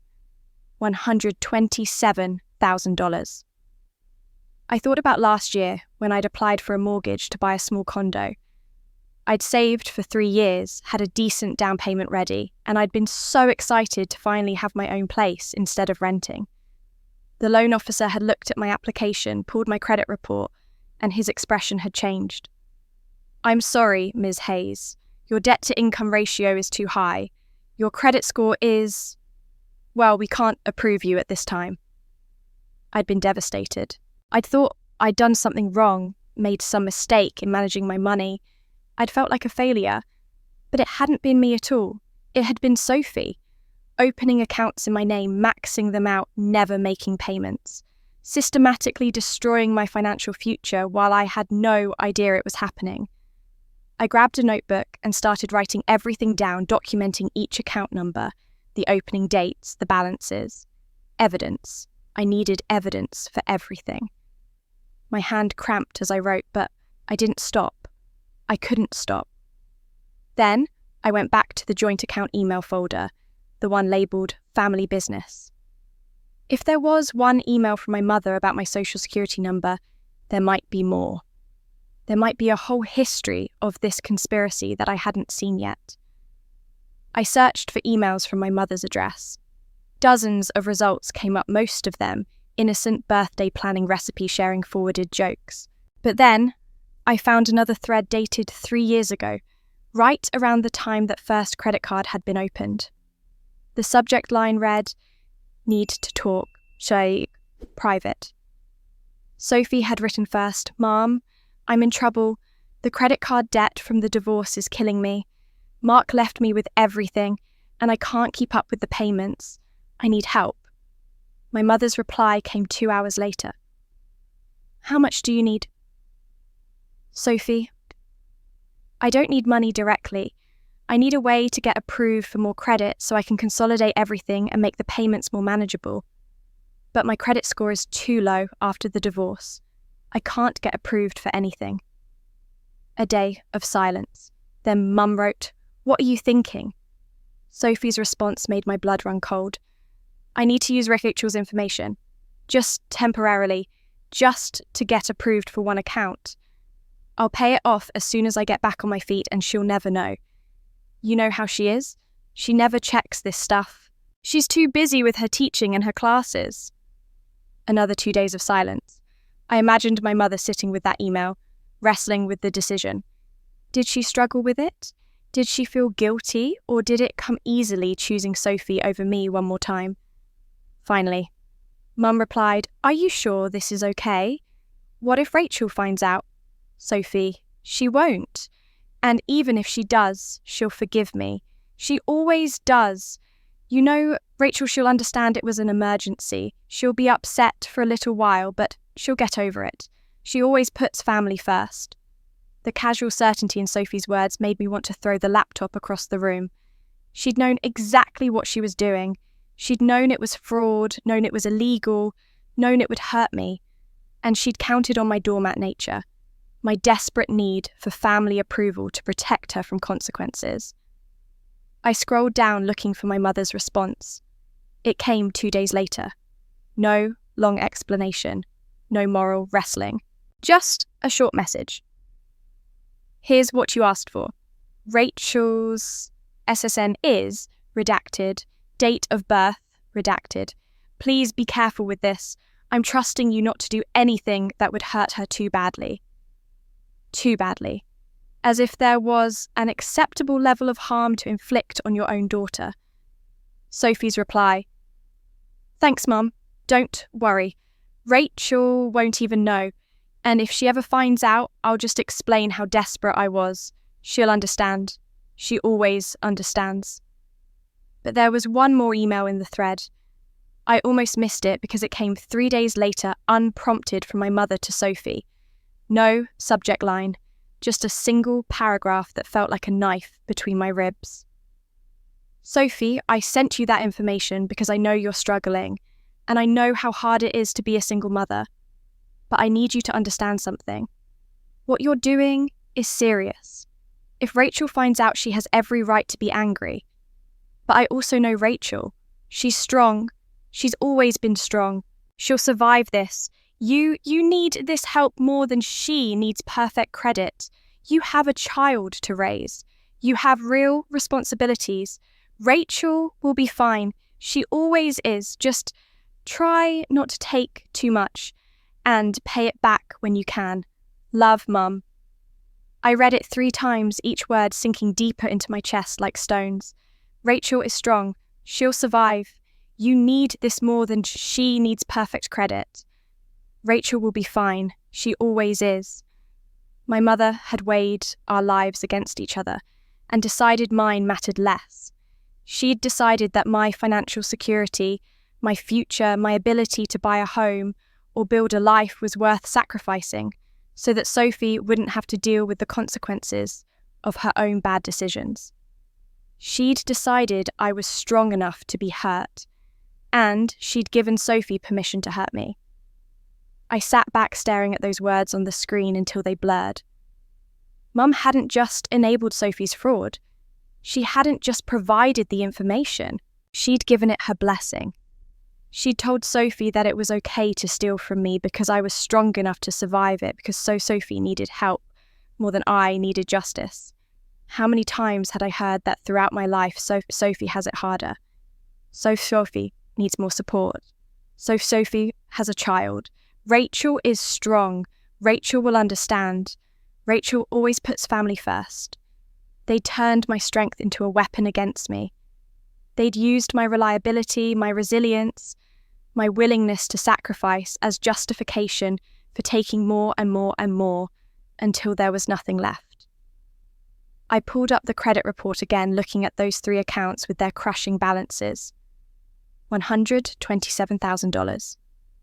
$127,000. I thought about last year when I'd applied for a mortgage to buy a small condo. I'd saved for 3 years, had a decent down payment ready, and I'd been so excited to finally have my own place instead of renting. The loan officer had looked at my application, pulled my credit report, and his expression had changed. "I'm sorry, Ms. Hayes. Your debt-to-income ratio is too high. Your credit score is... well, we can't approve you at this time." I'd been devastated. I'd thought I'd done something wrong, made some mistake in managing my money. I'd felt like a failure, but it hadn't been me at all. It had been Sophie, opening accounts in my name, maxing them out, never making payments, systematically destroying my financial future while I had no idea it was happening. I grabbed a notebook and started writing everything down, documenting each account number, the opening dates, the balances. Evidence. I needed evidence for everything. My hand cramped as I wrote, but I didn't stop. I couldn't stop. Then I went back to the joint account email folder, the one labelled Family Business. If there was one email from my mother about my social security number, there might be more. There might be a whole history of this conspiracy that I hadn't seen yet. I searched for emails from my mother's address. Dozens of results came up, most of them innocent birthday planning recipe sharing forwarded jokes. But then, I found another thread dated 3 years ago, right around the time that first credit card had been opened. The subject line read, "Need to talk, Sheikh, private." Sophie had written first, "Mom, I'm in trouble. The credit card debt from the divorce is killing me. Mark left me with everything, and I can't keep up with the payments. I need help." My mother's reply came 2 hours later. "How much do you need?" "Sophie, I don't need money directly. I need a way to get approved for more credit so I can consolidate everything and make the payments more manageable. But my credit score is too low after the divorce. I can't get approved for anything." A day of silence. Then Mum wrote, "What are you thinking?" Sophie's response made my blood run cold. "I need to use Rachel's information. Just temporarily. Just to get approved for one account. I'll pay it off as soon as I get back on my feet and she'll never know. You know how she is? She never checks this stuff. She's too busy with her teaching and her classes." Another 2 days of silence. I imagined my mother sitting with that email, wrestling with the decision. Did she struggle with it? Did she feel guilty, or did it come easily choosing Sophie over me one more time? Finally, Mum replied, "Are you sure this is okay? What if Rachel finds out?" "Sophie, she won't. And even if she does, she'll forgive me. She always does. You know, Rachel, she'll understand it was an emergency. She'll be upset for a little while, but she'll get over it. She always puts family first." The casual certainty in Sophie's words made me want to throw the laptop across the room. She'd known exactly what she was doing. She'd known it was fraud, known it was illegal, known it would hurt me. And she'd counted on my doormat nature, my desperate need for family approval to protect her from consequences. I scrolled down looking for my mother's response. It came 2 days later. No long explanation, no moral wrestling. Just a short message. "Here's what you asked for. Rachel's SSN is redacted. Date of birth redacted. Please be careful with this. I'm trusting you not to do anything that would hurt her too badly." Too badly. As if there was an acceptable level of harm to inflict on your own daughter. Sophie's reply, "Thanks, Mum. Don't worry. Rachel won't even know. And if she ever finds out, I'll just explain how desperate I was. She'll understand. She always understands." But there was one more email in the thread. I almost missed it because it came 3 days later, unprompted, from my mother to Sophie. No subject line, just a single paragraph that felt like a knife between my ribs. "Sophie, I sent you that information because I know you're struggling, and I know how hard it is to be a single mother. But I need you to understand something. What you're doing is serious. If Rachel finds out, she has every right to be angry. But I also know Rachel. She's strong. She's always been strong. She'll survive this. You need this help more than she needs perfect credit. You have a child to raise. You have real responsibilities. Rachel will be fine. She always is. Just try not to take too much. And pay it back when you can. Love, Mum." I read it 3 times, each word sinking deeper into my chest like stones. Rachel is strong. She'll survive. You need this more than she needs perfect credit. Rachel will be fine. She always is. My mother had weighed our lives against each other and decided mine mattered less. She'd decided that my financial security, my future, my ability to buy a home or build a life was worth sacrificing so that Sophie wouldn't have to deal with the consequences of her own bad decisions. She'd decided I was strong enough to be hurt, and she'd given Sophie permission to hurt me. I sat back staring at those words on the screen until they blurred. Mum hadn't just enabled Sophie's fraud. She hadn't just provided the information. She'd given it her blessing. She'd told Sophie that it was okay to steal from me because I was strong enough to survive it, because Sophie needed help more than I needed justice. How many times had I heard that throughout my life? Sophie has it harder. Sophie needs more support. Sophie has a child. Rachel is strong. Rachel will understand. Rachel always puts family first. They turned my strength into a weapon against me. They'd used my reliability, my resilience, my willingness to sacrifice as justification for taking more and more and more until there was nothing left. I pulled up the credit report again, looking at those 3 accounts with their crushing balances. $127,000.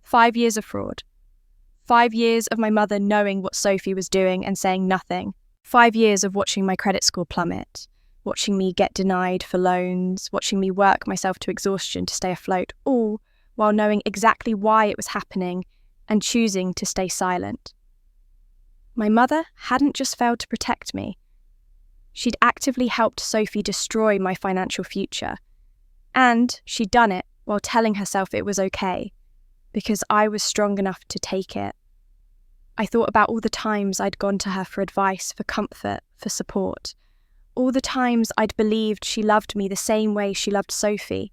5 years of fraud. 5 years of my mother knowing what Sophie was doing and saying nothing. 5 years of watching my credit score plummet, watching me get denied for loans, watching me work myself to exhaustion to stay afloat, all while knowing exactly why it was happening and choosing to stay silent. My mother hadn't just failed to protect me. She'd actively helped Sophie destroy my financial future. And she'd done it while telling herself it was okay, because I was strong enough to take it. I thought about all the times I'd gone to her for advice, for comfort, for support. All the times I'd believed she loved me the same way she loved Sophie.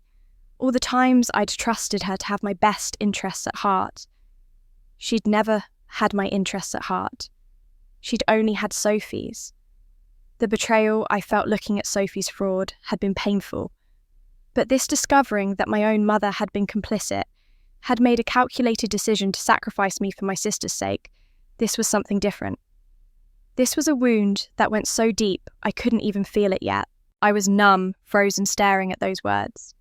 All the times I'd trusted her to have my best interests at heart. She'd never had my interests at heart. She'd only had Sophie's. The betrayal I felt looking at Sophie's fraud had been painful. But this discovering that my own mother had been complicit, had made a calculated decision to sacrifice me for my sister's sake, this was something different. This was a wound that went so deep I couldn't even feel it yet. I was numb, frozen, staring at those words.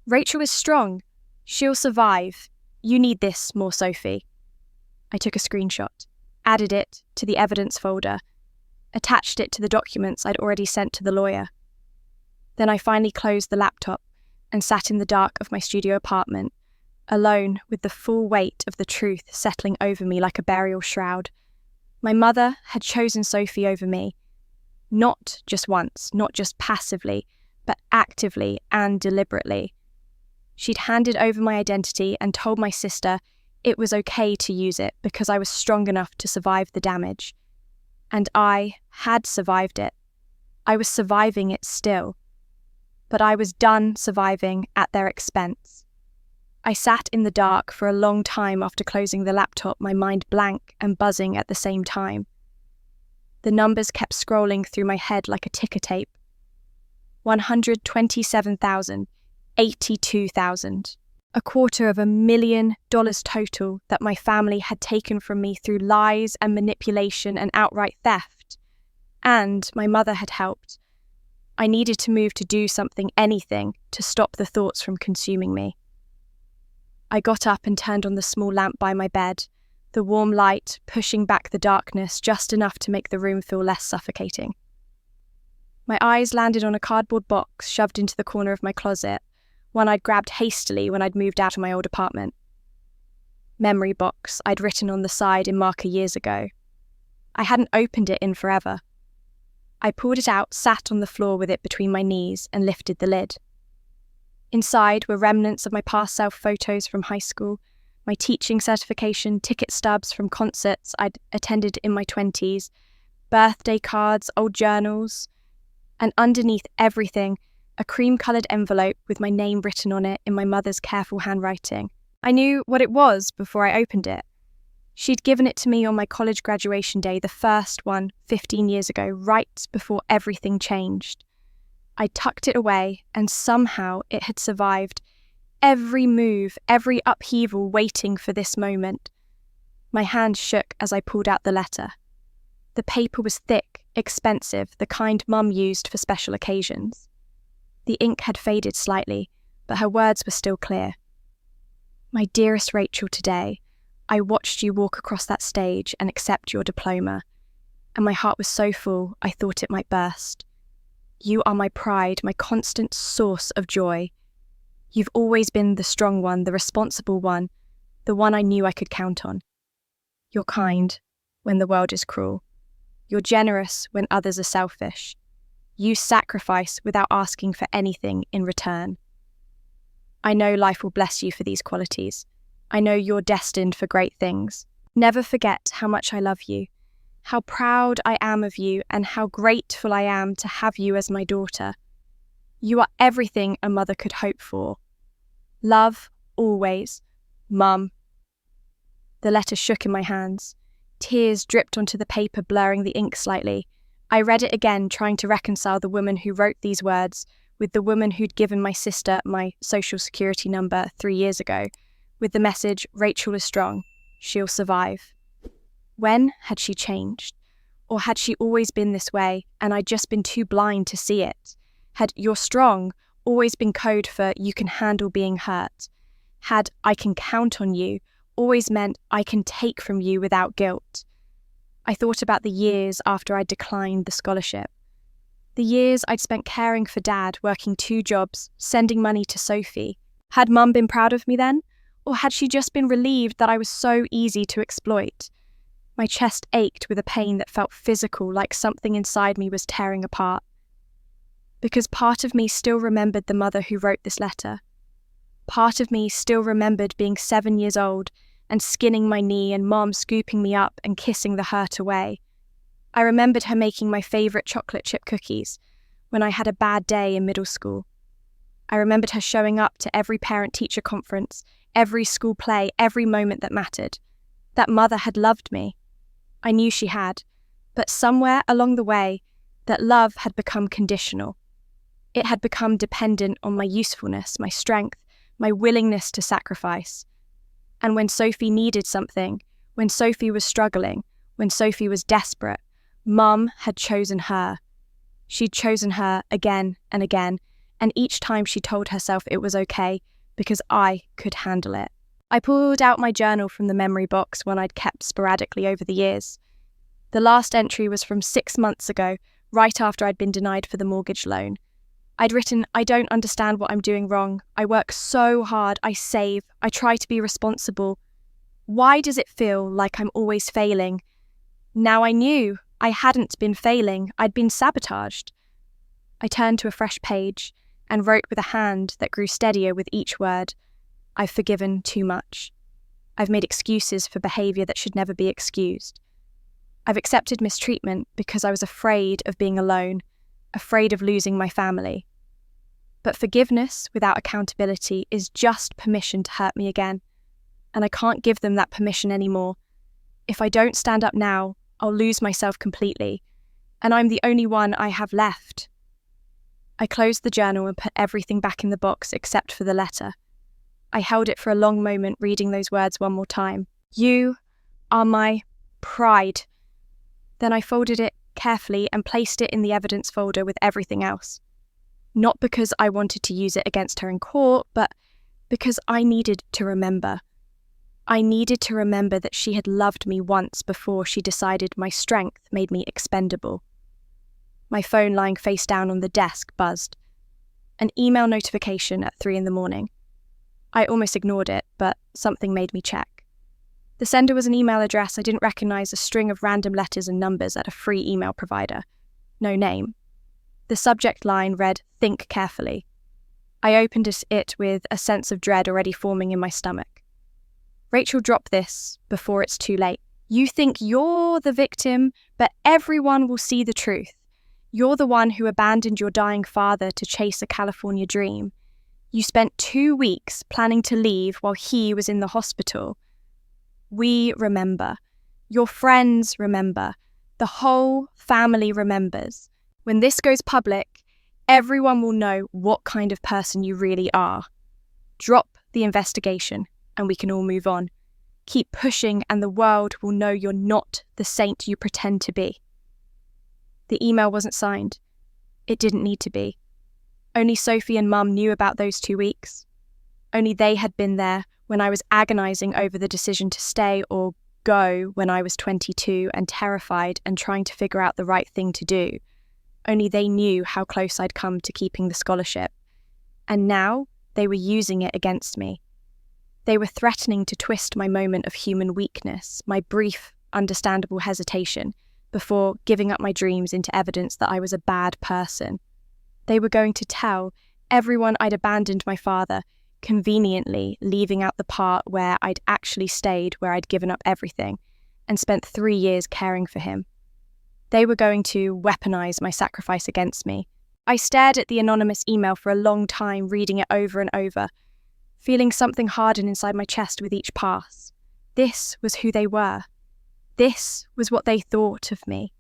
Rachel is strong. She'll survive. You need this more, Sophie. I took a screenshot, added it to the evidence folder, attached it to the documents I'd already sent to the lawyer. Then I finally closed the laptop and sat in the dark of my studio apartment, alone with the full weight of the truth settling over me like a burial shroud. My mother had chosen Sophie over me, not just once, not just passively, but actively and deliberately. She'd handed over my identity and told my sister it was okay to use it because I was strong enough to survive the damage. And I had survived it. I was surviving it still. But I was done surviving at their expense. I sat in the dark for a long time after closing the laptop, my mind blank and buzzing at the same time. The numbers kept scrolling through my head like a ticker tape. 127,000, 82,000. $250,000 total that my family had taken from me through lies and manipulation and outright theft. And my mother had helped. I needed to move to do something, anything, to stop the thoughts from consuming me. I got up and turned on the small lamp by my bed, the warm light pushing back the darkness just enough to make the room feel less suffocating. My eyes landed on a cardboard box shoved into the corner of my closet, one I'd grabbed hastily when I'd moved out of my old apartment. Memory box I'd written on the side in marker years ago. I hadn't opened it in forever. I pulled it out, sat on the floor with it between my knees, and lifted the lid. Inside were remnants of my past self photos from high school, my teaching certification, ticket stubs from concerts I'd attended in my 20s, birthday cards, old journals, and underneath everything, a cream-coloured envelope with my name written on it in my mother's careful handwriting. I knew what it was before I opened it. She'd given it to me on my college graduation day, the first one 15 years ago, right before everything changed. I tucked it away, and somehow it had survived. Every move, every upheaval waiting for this moment. My hand shook as I pulled out the letter. The paper was thick, expensive, the kind Mum used for special occasions. The ink had faded slightly, but her words were still clear. My dearest Rachel, today, I watched you walk across that stage and accept your diploma, and my heart was so full I thought it might burst. You are my pride, my constant source of joy. You've always been the strong one, the responsible one, the one I knew I could count on. You're kind when the world is cruel. You're generous when others are selfish. You sacrifice without asking for anything in return. I know life will bless you for these qualities. I know you're destined for great things. Never forget how much I love you. How proud I am of you and how grateful I am to have you as my daughter. You are everything a mother could hope for. Love, always, Mum. The letter shook in my hands. Tears dripped onto the paper, blurring the ink slightly. I read it again, trying to reconcile the woman who wrote these words with the woman who'd given my sister my social security number 3 years ago, with the message, Rachel is strong, she'll survive. When had she changed? Or had she always been this way and I'd just been too blind to see it? Had "you're strong" always been code for "you can handle being hurt"? Had "I can count on you" always meant I can take from you without guilt? I thought about the years after I'd declined the scholarship. The years I'd spent caring for Dad, working 2 jobs, sending money to Sophie. Had Mum been proud of me then? Or had she just been relieved that I was so easy to exploit? My chest ached with a pain that felt physical, like something inside me was tearing apart. Because part of me still remembered the mother who wrote this letter. Part of me still remembered being 7 years old and skinning my knee and Mom scooping me up and kissing the hurt away. I remembered her making my favourite chocolate chip cookies when I had a bad day in middle school. I remembered her showing up to every parent-teacher conference, every school play, every moment that mattered. That mother had loved me. I knew she had, but somewhere along the way, that love had become conditional. It had become dependent on my usefulness, my strength, my willingness to sacrifice. And when Sophie needed something, when Sophie was struggling, when Sophie was desperate, Mum had chosen her. She'd chosen her again and again, and each time she told herself it was okay because I could handle it. I pulled out my journal from the memory box, one I'd kept sporadically over the years. The last entry was from 6 months ago, right after I'd been denied for the mortgage loan. I'd written, I don't understand what I'm doing wrong. I work so hard, I save, I try to be responsible. Why does it feel like I'm always failing? Now I knew I hadn't been failing, I'd been sabotaged. I turned to a fresh page and wrote with a hand that grew steadier with each word. I've forgiven too much. I've made excuses for behaviour that should never be excused. I've accepted mistreatment because I was afraid of being alone, afraid of losing my family. But forgiveness without accountability is just permission to hurt me again, and I can't give them that permission anymore. If I don't stand up now, I'll lose myself completely, and I'm the only one I have left. I closed the journal and put everything back in the box except for the letter. I held it for a long moment, reading those words one more time. You are my pride. Then I folded it carefully and placed it in the evidence folder with everything else. Not because I wanted to use it against her in court, but because I needed to remember. I needed to remember that she had loved me once before she decided my strength made me expendable. My phone lying face down on the desk buzzed. An email notification at 3 a.m. I almost ignored it, but something made me check. The sender was an email address I didn't recognise, a string of random letters and numbers at a free email provider. No name. The subject line read, "Think carefully." I opened it with a sense of dread already forming in my stomach. Rachel, drop this before it's too late. You think you're the victim, but everyone will see the truth. You're the one who abandoned your dying father to chase a California dream. You spent 2 weeks planning to leave while he was in the hospital. We remember. Your friends remember. The whole family remembers. When this goes public, everyone will know what kind of person you really are. Drop the investigation and we can all move on. Keep pushing and the world will know you're not the saint you pretend to be. The email wasn't signed. It didn't need to be. Only Sophie and Mum knew about those 2 weeks. Only they had been there when I was agonising over the decision to stay or go when I was 22 and terrified and trying to figure out the right thing to do. Only they knew how close I'd come to keeping the scholarship. And now they were using it against me. They were threatening to twist my moment of human weakness, my brief, understandable hesitation, before giving up my dreams into evidence that I was a bad person. They were going to tell everyone I'd abandoned my father, conveniently leaving out the part where I'd actually stayed, where I'd given up everything, and spent 3 years caring for him. They were going to weaponize my sacrifice against me. I stared at the anonymous email for a long time, reading it over and over, feeling something harden inside my chest with each pass. This was who they were. This was what they thought of me.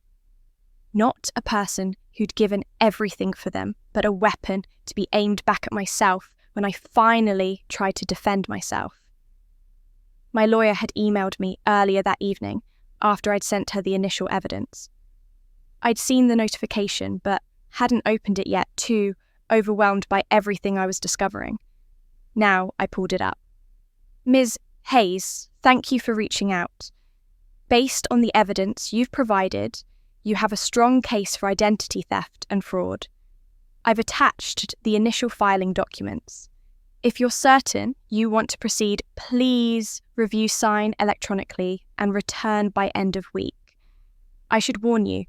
Not a person who'd given everything for them, but a weapon to be aimed back at myself when I finally tried to defend myself. My lawyer had emailed me earlier that evening, after I'd sent her the initial evidence. I'd seen the notification, but hadn't opened it yet, too overwhelmed by everything I was discovering. Now I pulled it up. Ms. Hayes, thank you for reaching out. Based on the evidence you've provided, you have a strong case for identity theft and fraud. I've attached the initial filing documents. If you're certain you want to proceed, please review sign electronically and return by end of week. I should warn you,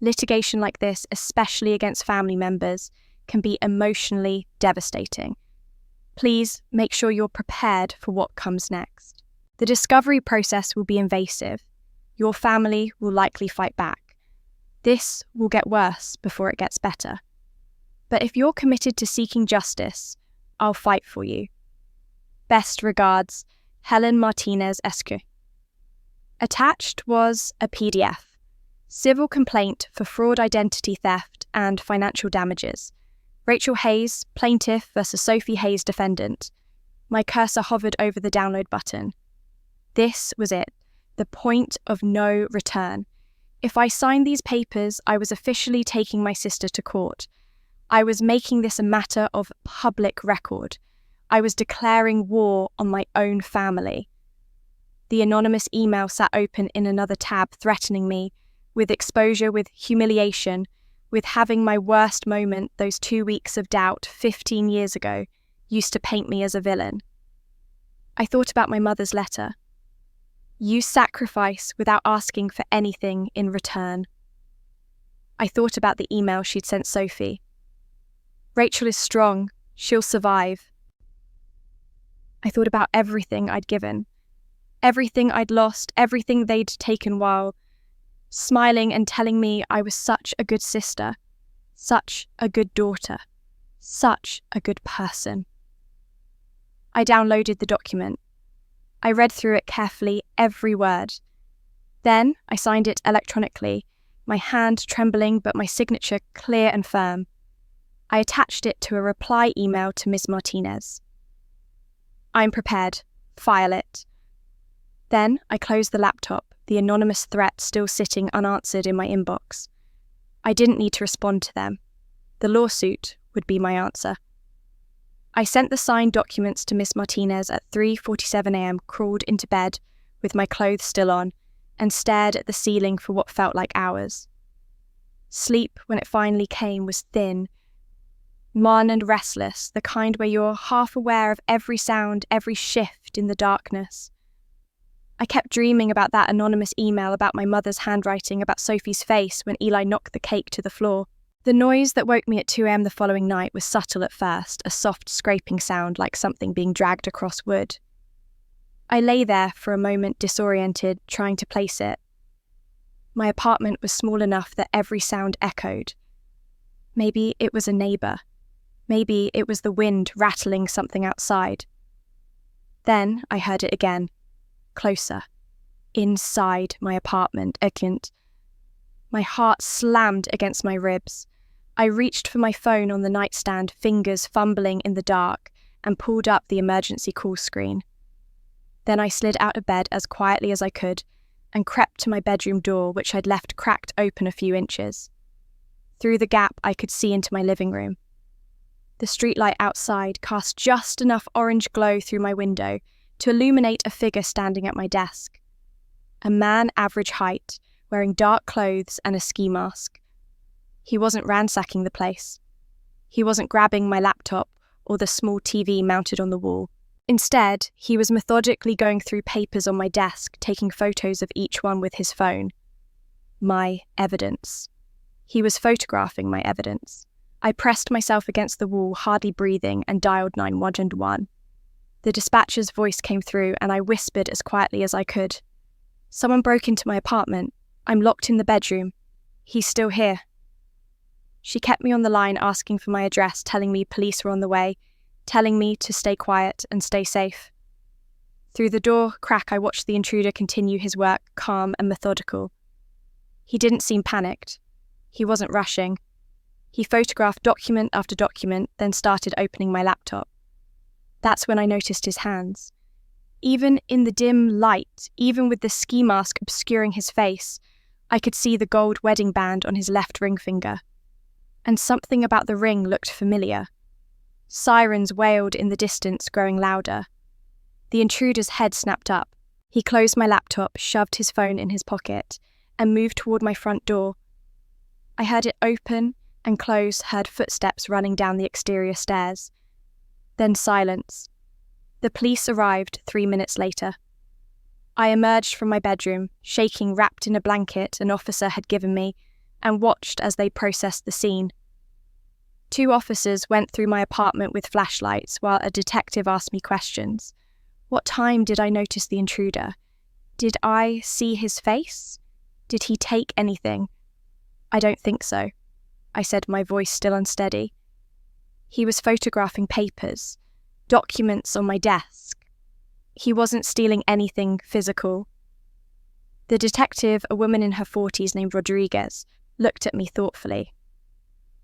litigation like this, especially against family members, can be emotionally devastating. Please make sure you're prepared for what comes next. The discovery process will be invasive. Your family will likely fight back. This will get worse before it gets better. But if you're committed to seeking justice, I'll fight for you. Best regards, Helen Martinez Escu. Attached was a PDF, civil complaint for fraud, identity theft, and financial damages. Rachel Hayes, plaintiff versus Sophie Hayes, defendant. My cursor hovered over the download button. This was it, the point of no return. If I signed these papers, I was officially taking my sister to court. I was making this a matter of public record. I was declaring war on my own family. The anonymous email sat open in another tab, threatening me with exposure, with humiliation, with having my worst moment, those 2 weeks of doubt 15 years ago, used to paint me as a villain. I thought about my mother's letter. You sacrifice without asking for anything in return. I thought about the email she'd sent Sophie. Rachel is strong. She'll survive. I thought about everything I'd given, everything I'd lost, everything they'd taken while smiling and telling me I was such a good sister, such a good daughter, such a good person. I downloaded the document. I read through it carefully, every word. Then I signed it electronically, my hand trembling but my signature clear and firm. I attached it to a reply email to Ms. Martinez. I'm prepared. File it. Then I closed the laptop, the anonymous threat still sitting unanswered in my inbox. I didn't need to respond to them. The lawsuit would be my answer. I sent the signed documents to Miss Martinez at 3:47 a.m., crawled into bed with my clothes still on, and stared at the ceiling for what felt like hours. Sleep, when it finally came, was thin, wan and restless, the kind where you're half aware of every sound, every shift in the darkness. I kept dreaming about that anonymous email, about my mother's handwriting, about Sophie's face when Eli knocked the cake to the floor. The noise that woke me at 2 a.m. the following night was subtle at first, a soft scraping sound like something being dragged across wood. I lay there for a moment, disoriented, trying to place it. My apartment was small enough that every sound echoed. Maybe it was a neighbour. Maybe it was the wind rattling something outside. Then I heard it again, closer, inside my apartment, again. My heart slammed against my ribs. I reached for my phone on the nightstand, fingers fumbling in the dark, and pulled up the emergency call screen. Then I slid out of bed as quietly as I could and crept to my bedroom door, which I'd left cracked open a few inches. Through the gap, I could see into my living room. The streetlight outside cast just enough orange glow through my window to illuminate a figure standing at my desk. A man average height, wearing dark clothes and a ski mask. He wasn't ransacking the place. He wasn't grabbing my laptop or the small TV mounted on the wall. Instead, he was methodically going through papers on my desk, taking photos of each one with his phone. My evidence. He was photographing my evidence. I pressed myself against the wall, hardly breathing, and dialed 911. The dispatcher's voice came through, and I whispered as quietly as I could. Someone broke into my apartment. I'm locked in the bedroom. He's still here. She kept me on the line, asking for my address, telling me police were on the way, telling me to stay quiet and stay safe. Through the door crack, I watched the intruder continue his work, calm and methodical. He didn't seem panicked. He wasn't rushing. He photographed document after document, then started opening my laptop. That's when I noticed his hands. Even in the dim light, even with the ski mask obscuring his face, I could see the gold wedding band on his left ring finger. And something about the ring looked familiar. Sirens wailed in the distance, growing louder. The intruder's head snapped up. He closed my laptop, shoved his phone in his pocket, and moved toward my front door. I heard it open and close, heard footsteps running down the exterior stairs. Then silence. The police arrived 3 minutes later. I emerged from my bedroom, shaking, wrapped in a blanket an officer had given me, and watched as they processed the scene. 2 officers went through my apartment with flashlights while a detective asked me questions. What time did I notice the intruder? Did I see his face? Did he take anything? I don't think so, I said, my voice still unsteady. He was photographing papers, documents on my desk. He wasn't stealing anything physical. The detective, a woman in her 40s named Rodriguez, looked at me thoughtfully.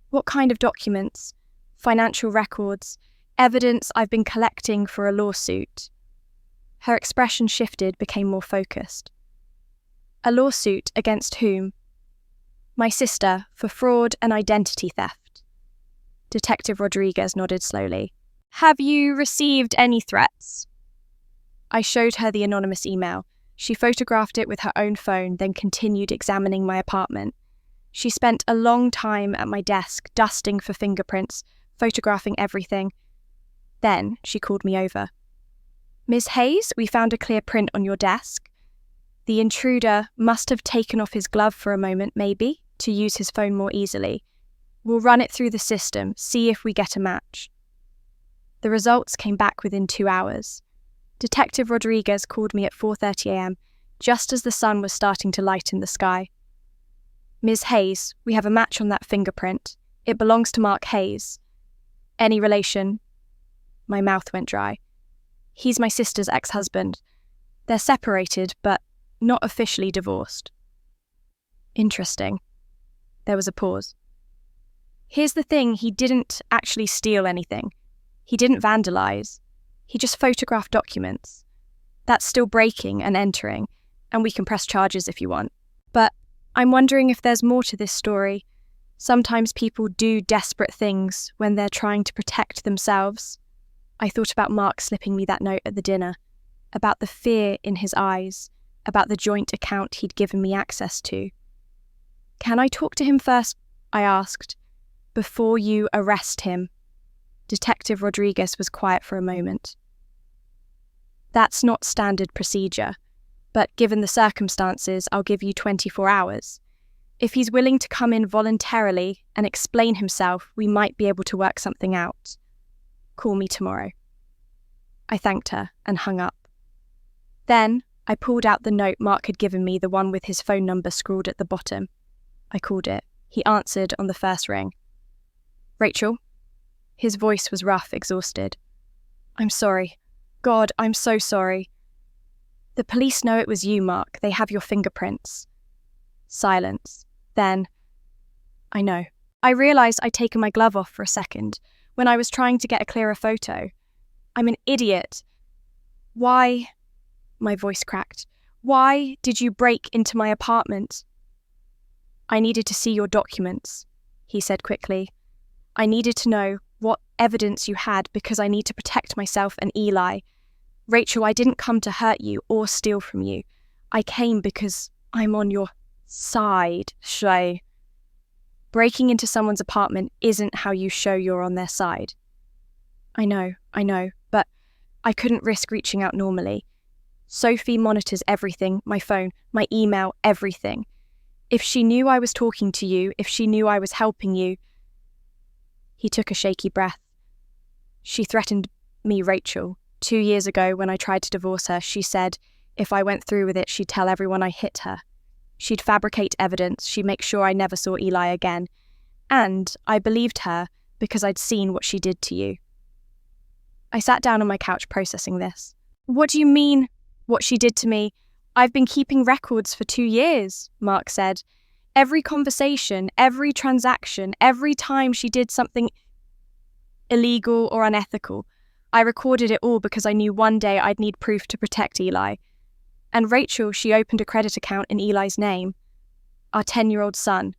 What kind of documents? Financial records? Evidence I've been collecting for a lawsuit? Her expression shifted, became more focused. A lawsuit against whom? My sister, for fraud and identity theft. Detective Rodriguez nodded slowly. Have you received any threats? I showed her the anonymous email. She photographed it with her own phone, then continued examining my apartment. She spent a long time at my desk, dusting for fingerprints, photographing everything. Then she called me over. Ms. Hayes, we found a clear print on your desk. The intruder must have taken off his glove for a moment, maybe, to use his phone more easily. We'll run it through the system, see if we get a match. The results came back within 2 hours. Detective Rodriguez called me at 4:30 a.m., just as the sun was starting to lighten the sky. Ms. Hayes, we have a match on that fingerprint. It belongs to Mark Hayes. Any relation? My mouth went dry. He's my sister's ex-husband. They're separated, but not officially divorced. Interesting. There was a pause. Here's the thing, he didn't actually steal anything. He didn't vandalize. He just photographed documents. That's still breaking and entering, and we can press charges if you want. But I'm wondering if there's more to this story. Sometimes people do desperate things when they're trying to protect themselves. I thought about Mark slipping me that note at the dinner, about the fear in his eyes, about the joint account he'd given me access to. Can I talk to him first? I asked. Before you arrest him. Detective Rodriguez was quiet for a moment. That's not standard procedure, but given the circumstances, I'll give you 24 hours. If he's willing to come in voluntarily and explain himself, we might be able to work something out. Call me tomorrow. I thanked her and hung up. Then I pulled out the note Mark had given me, the one with his phone number scrawled at the bottom. I called it. He answered on the first ring. Rachel? His voice was rough, exhausted. I'm sorry. God, I'm so sorry. The police know it was you, Mark. They have your fingerprints. Silence. Then, I know. I realised I'd taken my glove off for a second when I was trying to get a clearer photo. I'm an idiot. Why? My voice cracked. Why did you break into my apartment? I needed to see your documents, he said quickly. I needed to know what evidence you had because I need to protect myself and Eli. Rachel, I didn't come to hurt you or steal from you. I came because I'm on your side, Shay. Breaking into someone's apartment isn't how you show you're on their side. I know, but I couldn't risk reaching out normally. Sophie monitors everything, my phone, my email, everything. If she knew I was talking to you, if she knew I was helping you... He took a shaky breath. She threatened me, Rachel. 2 years ago, when I tried to divorce her, she said if I went through with it, she'd tell everyone I hit her. She'd fabricate evidence, she'd make sure I never saw Eli again. And I believed her because I'd seen what she did to you. I sat down on my couch processing this. What do you mean, what she did to me? I've been keeping records for 2 years, Mark said. Every conversation, every transaction, every time she did something illegal or unethical, I recorded it all because I knew one day I'd need proof to protect Eli. And Rachel, she opened a credit account in Eli's name, our 10-year-old son.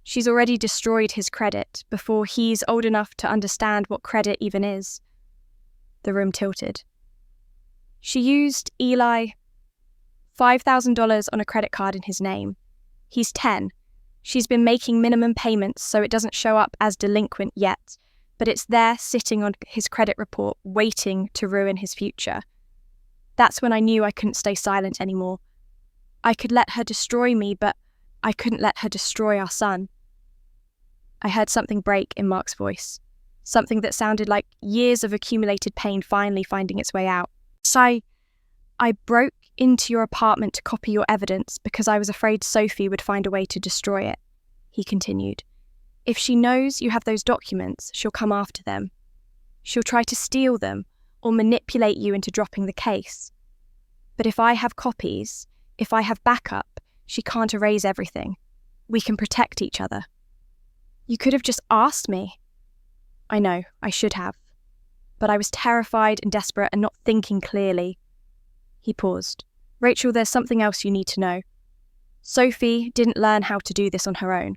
She's already destroyed his credit before he's old enough to understand what credit even is. The room tilted. She used Eli $5,000 on a credit card in his name. He's 10. She's been making minimum payments so it doesn't show up as delinquent yet, but it's there sitting on his credit report waiting to ruin his future. That's when I knew I couldn't stay silent anymore. I could let her destroy me, but I couldn't let her destroy our son. I heard something break in Mark's voice, something that sounded like years of accumulated pain finally finding its way out. So I broke into your apartment to copy your evidence because I was afraid Sophie would find a way to destroy it, he continued. If she knows you have those documents, she'll come after them. She'll try to steal them or manipulate you into dropping the case. But if I have copies, if I have backup, she can't erase everything. We can protect each other. You could have just asked me. I know, I should have. But I was terrified and desperate and not thinking clearly. He paused. Rachel, there's something else you need to know. Sophie didn't learn how to do this on her own.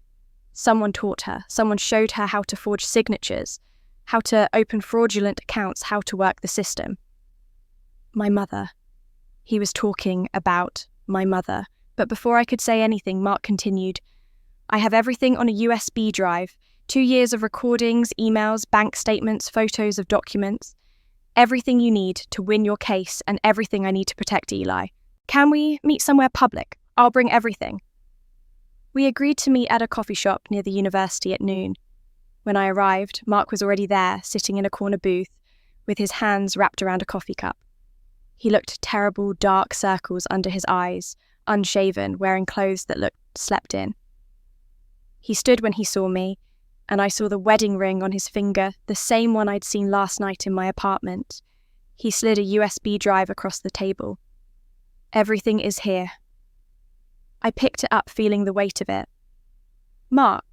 Someone taught her. Someone showed her how to forge signatures, how to open fraudulent accounts, how to work the system. My mother. He was talking about my mother. But before I could say anything, Mark continued. I have everything on a USB drive. 2 years of recordings, emails, bank statements, photos of documents. Everything you need to win your case and everything I need to protect Eli. Can we meet somewhere public? I'll bring everything. We agreed to meet at a coffee shop near the university at noon. When I arrived, Mark was already there, sitting in a corner booth, with his hands wrapped around a coffee cup. He looked terrible, dark circles under his eyes, unshaven, wearing clothes that looked slept in. He stood when he saw me, and I saw the wedding ring on his finger, the same one I'd seen last night in my apartment. He slid a USB drive across the table. Everything is here. I picked it up, feeling the weight of it. Mark,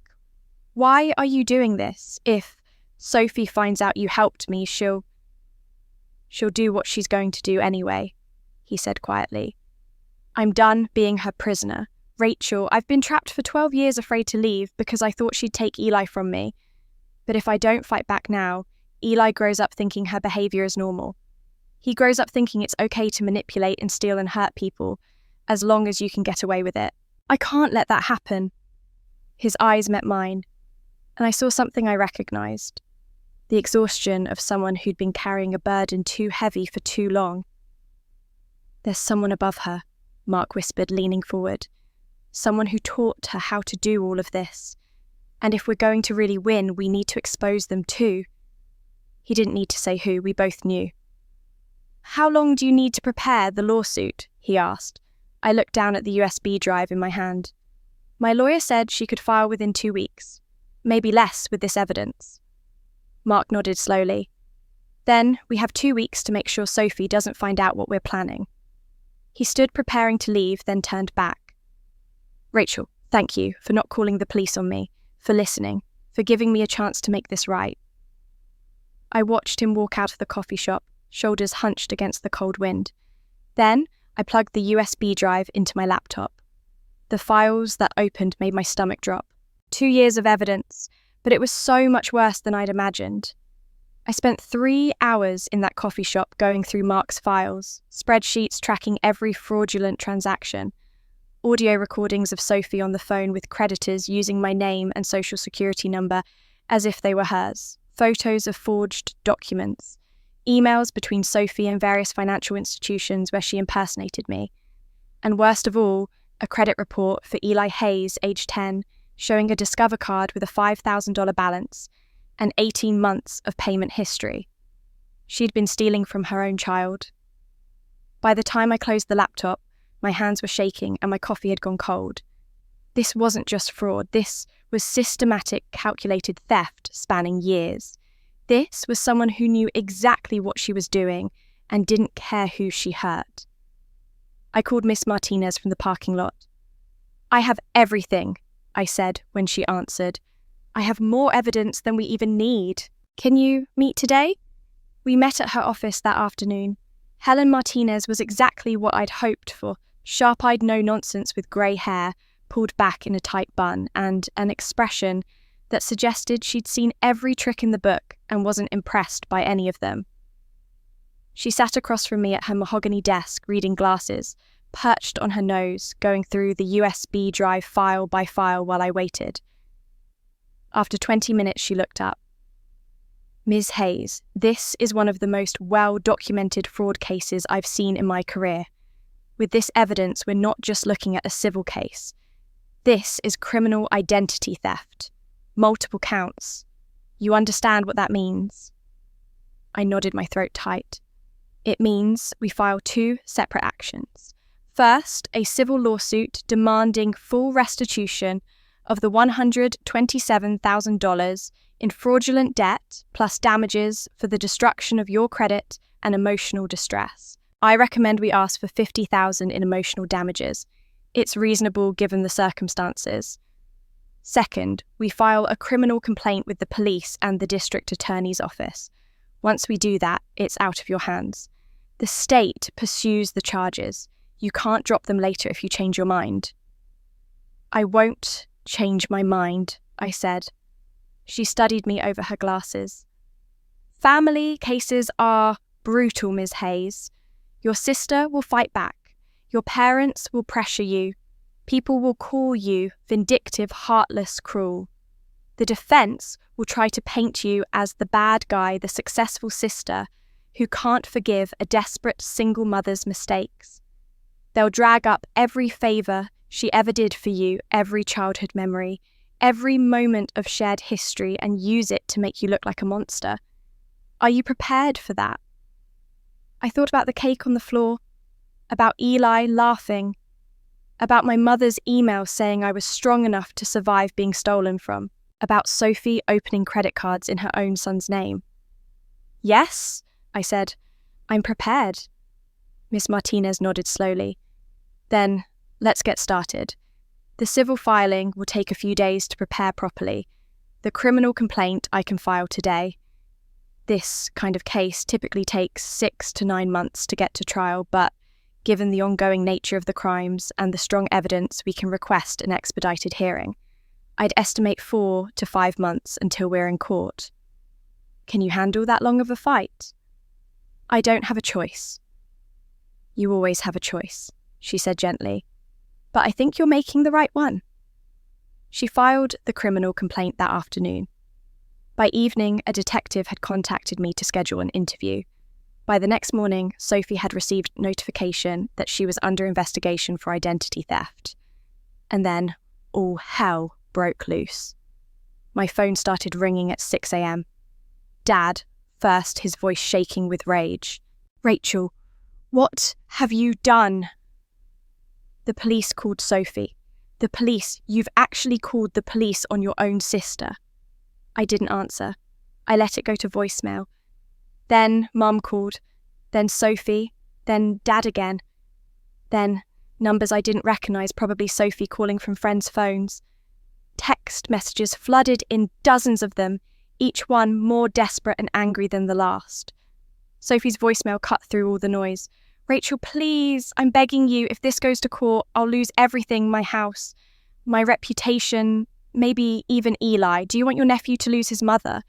why are you doing this? If Sophie finds out you helped me, she'll do what she's going to do anyway, he said quietly. I'm done being her prisoner. Rachel, I've been trapped for 12 years afraid to leave because I thought she'd take Eli from me. But if I don't fight back now, Eli grows up thinking her behaviour is normal. He grows up thinking it's okay to manipulate and steal and hurt people, as long as you can get away with it. I can't let that happen. His eyes met mine, and I saw something I recognised. The exhaustion of someone who'd been carrying a burden too heavy for too long. There's someone above her, Mark whispered, leaning forward. Someone who taught her how to do all of this. And if we're going to really win, we need to expose them too. He didn't need to say who, we both knew. How long do you need to prepare the lawsuit? He asked. I looked down at the USB drive in my hand. My lawyer said she could file within 2 weeks. Maybe less with this evidence. Mark nodded slowly. Then we have 2 weeks to make sure Sophie doesn't find out what we're planning. He stood preparing to leave, then turned back. Rachel, thank you for not calling the police on me, for listening, for giving me a chance to make this right. I watched him walk out of the coffee shop, shoulders hunched against the cold wind. Then I plugged the USB drive into my laptop. The files that opened made my stomach drop. 2 years of evidence, but it was so much worse than I'd imagined. I spent 3 hours in that coffee shop going through Mark's files, spreadsheets tracking every fraudulent transaction, audio recordings of Sophie on the phone with creditors using my name and social security number as if they were hers, photos of forged documents, emails between Sophie and various financial institutions where she impersonated me, and worst of all, a credit report for Eli Hayes, age 10, showing a Discover card with a $5,000 balance and 18 months of payment history. She'd been stealing from her own child. By the time I closed the laptop, my hands were shaking and my coffee had gone cold. This wasn't just fraud. This was systematic, calculated theft spanning years. This was someone who knew exactly what she was doing and didn't care who she hurt. I called Miss Martinez from the parking lot. "I have everything," I said when she answered. "I have more evidence than we even need. Can you meet today?" We met at her office that afternoon. Helen Martinez was exactly what I'd hoped for: sharp-eyed no-nonsense with grey hair, pulled back in a tight bun, and an expression that suggested she'd seen every trick in the book and wasn't impressed by any of them. She sat across from me at her mahogany desk, reading glasses, perched on her nose, going through the USB drive file by file while I waited. After 20 minutes, she looked up. "Ms. Hayes, this is one of the most well-documented fraud cases I've seen in my career. With this evidence, we're not just looking at a civil case. This is criminal identity theft. Multiple counts. You understand what that means?" I nodded, my throat tight. "It means we file 2 separate actions. First, a civil lawsuit demanding full restitution of the $127,000 in fraudulent debt plus damages for the destruction of your credit and emotional distress. I recommend we ask for $50,000 in emotional damages. It's reasonable given the circumstances. Second, we file a criminal complaint with the police and the district attorney's office. Once we do that, it's out of your hands. The state pursues the charges. You can't drop them later if you change your mind." "I won't change my mind," I said. She studied me over her glasses. "Family cases are brutal, Ms. Hayes. Your sister will fight back. Your parents will pressure you. People will call you vindictive, heartless, cruel. The defense will try to paint you as the bad guy, the successful sister who can't forgive a desperate single mother's mistakes. They'll drag up every favour she ever did for you, every childhood memory, every moment of shared history, and use it to make you look like a monster. Are you prepared for that?" I thought about the cake on the floor, about Eli laughing, about my mother's email saying I was strong enough to survive being stolen from, about Sophie opening credit cards in her own son's name. "Yes," I said, "I'm prepared." Miss Martinez nodded slowly. "Then, let's get started. The civil filing will take a few days to prepare properly. The criminal complaint I can file today. This kind of case typically takes 6 to 9 months to get to trial, but given the ongoing nature of the crimes and the strong evidence, we can request an expedited hearing. I'd estimate 4 to 5 months until we're in court. Can you handle that long of a fight?" "I don't have a choice." "You always have a choice," she said gently. "But I think you're making the right one." She filed the criminal complaint that afternoon. By evening, a detective had contacted me to schedule an interview. By the next morning, Sophie had received notification that she was under investigation for identity theft. And then, all hell broke loose. My phone started ringing at 6 a.m. Dad, first, his voice shaking with rage. "Rachel, what have you done?" "The police called Sophie. The police. You've actually called the police on your own sister." I didn't answer. I let it go to voicemail. Then Mum called, then Sophie, then Dad again. Then numbers I didn't recognise, probably Sophie calling from friends' phones. Text messages flooded in, dozens of them, each one more desperate and angry than the last. Sophie's voicemail cut through all the noise. "Rachel, please, I'm begging you, if this goes to court, I'll lose everything, my house, my reputation, maybe even Eli. Do you want your nephew to lose his mother?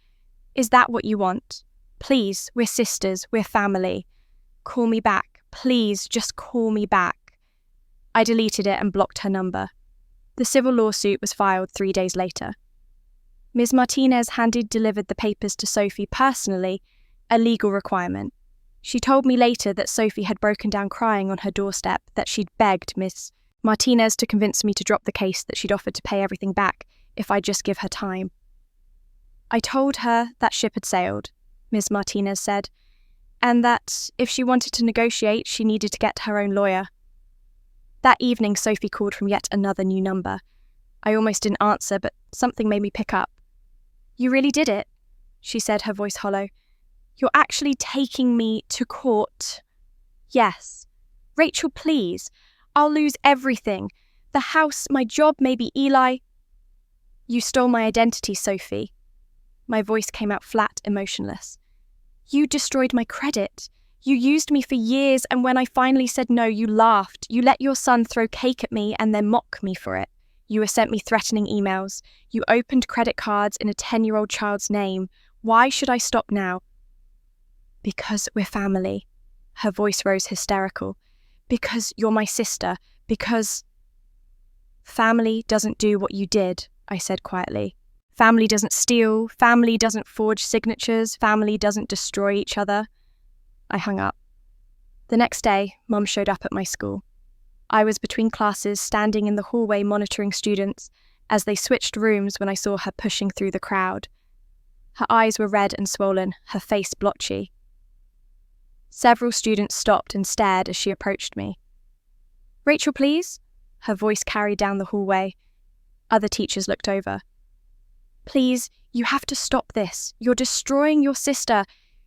Is that what you want? Please, we're sisters, we're family. Call me back. Please, just call me back." I deleted it and blocked her number. The civil lawsuit was filed 3 days later. Ms. Martinez delivered the papers to Sophie personally, a legal requirement. She told me later that Sophie had broken down crying on her doorstep, that she'd begged Miss Martinez to convince me to drop the case, that she'd offered to pay everything back if I'd just give her time. I told her that ship had sailed, Ms. Martinez said, and that if she wanted to negotiate, she needed to get her own lawyer. That evening, Sophie called from yet another new number. I almost didn't answer, but something made me pick up. "You really did it," she said, her voice hollow. "You're actually taking me to court." "Yes." "Rachel, please. I'll lose everything. The house, my job, maybe Eli." "You stole my identity, Sophie." My voice came out flat, emotionless. "You destroyed my credit. You used me for years, and when I finally said no, you laughed. You let your son throw cake at me and then mock me for it. You sent me threatening emails. You opened credit cards in a 10-year-old child's name. Why should I stop now?" "Because we're family." Her voice rose hysterical. "Because you're my sister. Because—" "Family doesn't do what you did," I said quietly. "Family doesn't steal. Family doesn't forge signatures. Family doesn't destroy each other." I hung up. The next day, Mum showed up at my school. I was between classes, standing in the hallway monitoring students as they switched rooms when I saw her pushing through the crowd. Her eyes were red and swollen, her face blotchy. Several students stopped and stared as she approached me. "Rachel, please?" Her voice carried down the hallway. Other teachers looked over. "Please, you have to stop this. You're destroying your sister.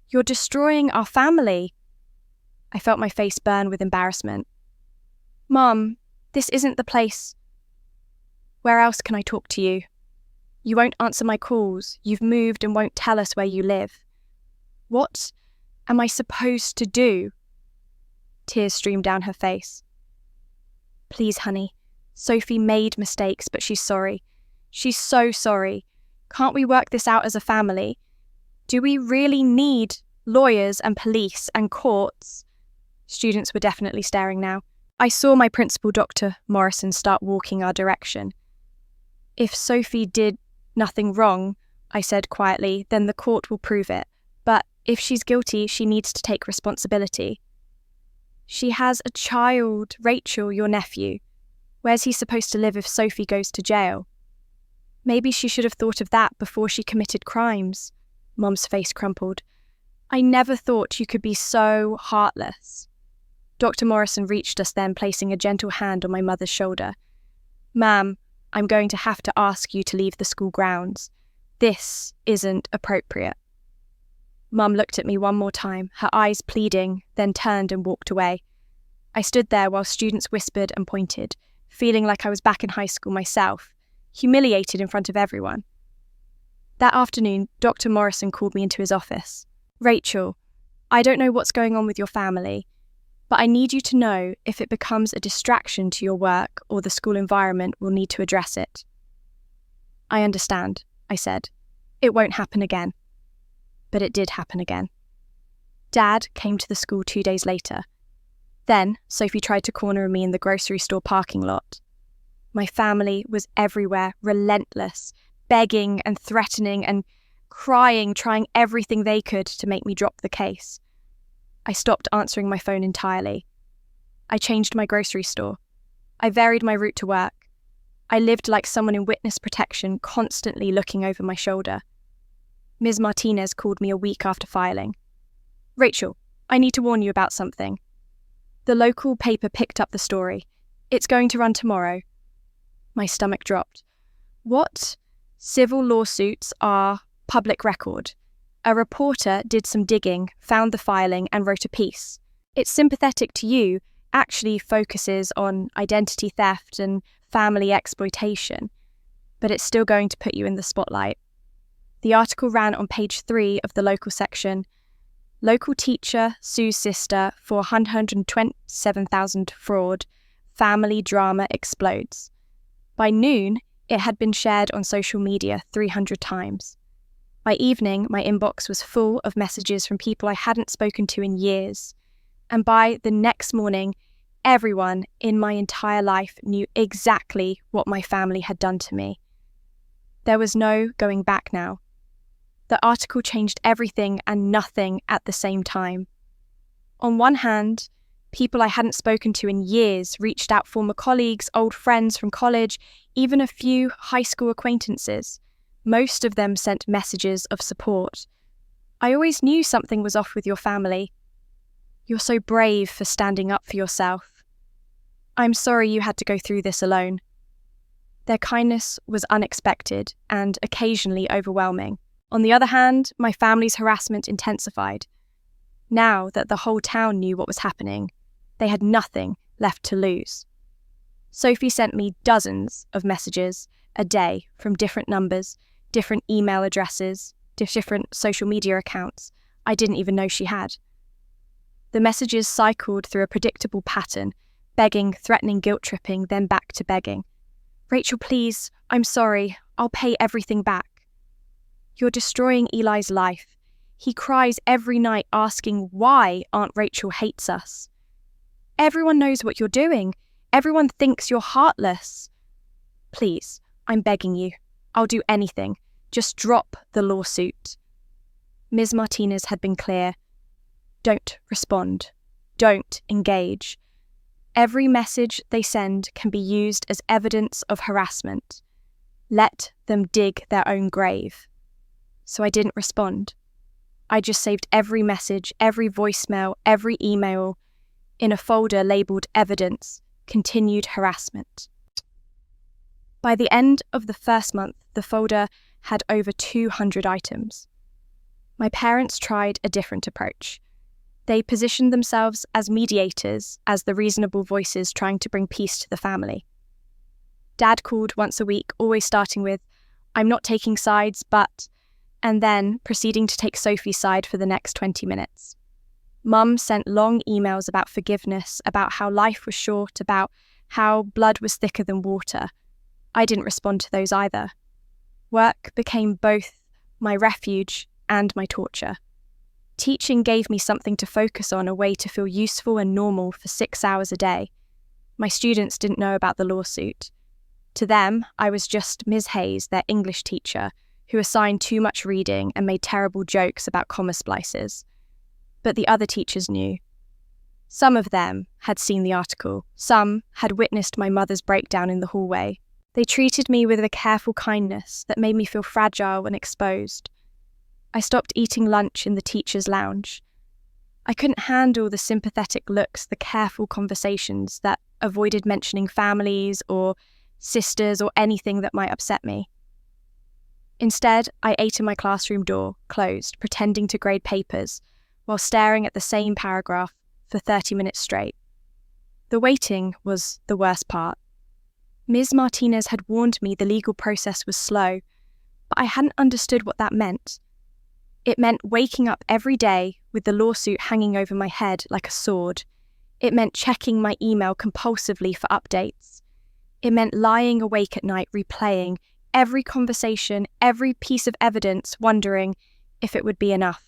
You're destroying our family." I felt my face burn with embarrassment. "Mum, this isn't the place." "Where else can I talk to you? You won't answer my calls. You've moved and won't tell us where you live. What am I supposed to do?" Tears streamed down her face. "Please, honey. Sophie made mistakes, but she's sorry. She's so sorry. Can't we work this out as a family? Do we really need lawyers and police and courts?" Students were definitely staring now. I saw my principal, Dr. Morrison, start walking our direction. "If Sophie did nothing wrong," I said quietly, "then the court will prove it. But if she's guilty, she needs to take responsibility." "She has a child, Rachel, your nephew. Where's he supposed to live if Sophie goes to jail?" "Maybe she should have thought of that before she committed crimes." Mum's face crumpled. "I never thought you could be so heartless." Dr. Morrison reached us then, placing a gentle hand on my mother's shoulder. "Ma'am, I'm going to have to ask you to leave the school grounds. This isn't appropriate." Mum looked at me one more time, her eyes pleading, then turned and walked away. I stood there while students whispered and pointed, feeling like I was back in high school myself, humiliated in front of everyone. That afternoon, Dr. Morrison called me into his office. "Rachel, I don't know what's going on with your family, but I need you to know if it becomes a distraction to your work or the school environment, we'll need to address it." "I understand," I said. "It won't happen again." But it did happen again. Dad came to the school 2 days later. Then Sophie tried to corner me in the grocery store parking lot. My family was everywhere, relentless, begging and threatening and crying, trying everything they could to make me drop the case. I stopped answering my phone entirely. I changed my grocery store. I varied my route to work. I lived like someone in witness protection, constantly looking over my shoulder. Ms. Martinez called me a week after filing. "Rachel, I need to warn you about something." The local paper picked up the story. "It's going to run tomorrow." My stomach dropped. "What?" "Civil lawsuits are public record. A reporter did some digging, found the filing, and wrote a piece. It's sympathetic to you, actually focuses on identity theft and family exploitation, but it's still going to put you in the spotlight." The article ran on page 3 of the local section. "Local teacher sues sister for $127,000 fraud. Family drama explodes." By noon, it had been shared on social media 300 times. By evening, my inbox was full of messages from people I hadn't spoken to in years. And by the next morning, everyone in my entire life knew exactly what my family had done to me. There was no going back now. The article changed everything and nothing at the same time. On one hand, people I hadn't spoken to in years reached out, former colleagues, old friends from college, even a few high school acquaintances. Most of them sent messages of support. "I always knew something was off with your family. You're so brave for standing up for yourself. I'm sorry you had to go through this alone." Their kindness was unexpected and occasionally overwhelming. On the other hand, my family's harassment intensified. Now that the whole town knew what was happening, they had nothing left to lose. Sophie sent me dozens of messages a day from different numbers, different email addresses, different social media accounts I didn't even know she had. The messages cycled through a predictable pattern, begging, threatening, guilt-tripping, then back to begging. "Rachel, please, I'm sorry, I'll pay everything back. You're destroying Eli's life. He cries every night asking why Aunt Rachel hates us. Everyone knows what you're doing. Everyone thinks you're heartless. Please, I'm begging you. I'll do anything. Just drop the lawsuit." Ms. Martinez had been clear. Don't respond. Don't engage. Every message they send can be used as evidence of harassment. Let them dig their own grave. So I didn't respond. I just saved every message, every voicemail, every email in a folder labelled Evidence, Continued Harassment. By the end of the first month, the folder had over 200 items. My parents tried a different approach. They positioned themselves as mediators, as the reasonable voices trying to bring peace to the family. Dad called once a week, always starting with, "I'm not taking sides, but," and then proceeding to take Sophie's side for the next 20 minutes. Mum sent long emails about forgiveness, about how life was short, about how blood was thicker than water. I didn't respond to those either. Work became both my refuge and my torture. Teaching gave me something to focus on, a way to feel useful and normal for 6 hours a day. My students didn't know about the lawsuit. To them, I was just Ms. Hayes, their English teacher, who assigned too much reading and made terrible jokes about comma splices. But the other teachers knew. Some of them had seen the article. Some had witnessed my mother's breakdown in the hallway. They treated me with a careful kindness that made me feel fragile and exposed. I stopped eating lunch in the teacher's lounge. I couldn't handle the sympathetic looks, the careful conversations that avoided mentioning families or sisters or anything that might upset me. Instead, I ate in my classroom door, closed, pretending to grade papers, while staring at the same paragraph for 30 minutes straight. The waiting was the worst part. Ms. Martinez had warned me the legal process was slow, but I hadn't understood what that meant. It meant waking up every day with the lawsuit hanging over my head like a sword. It meant checking my email compulsively for updates. It meant lying awake at night replaying every conversation, every piece of evidence, wondering if it would be enough.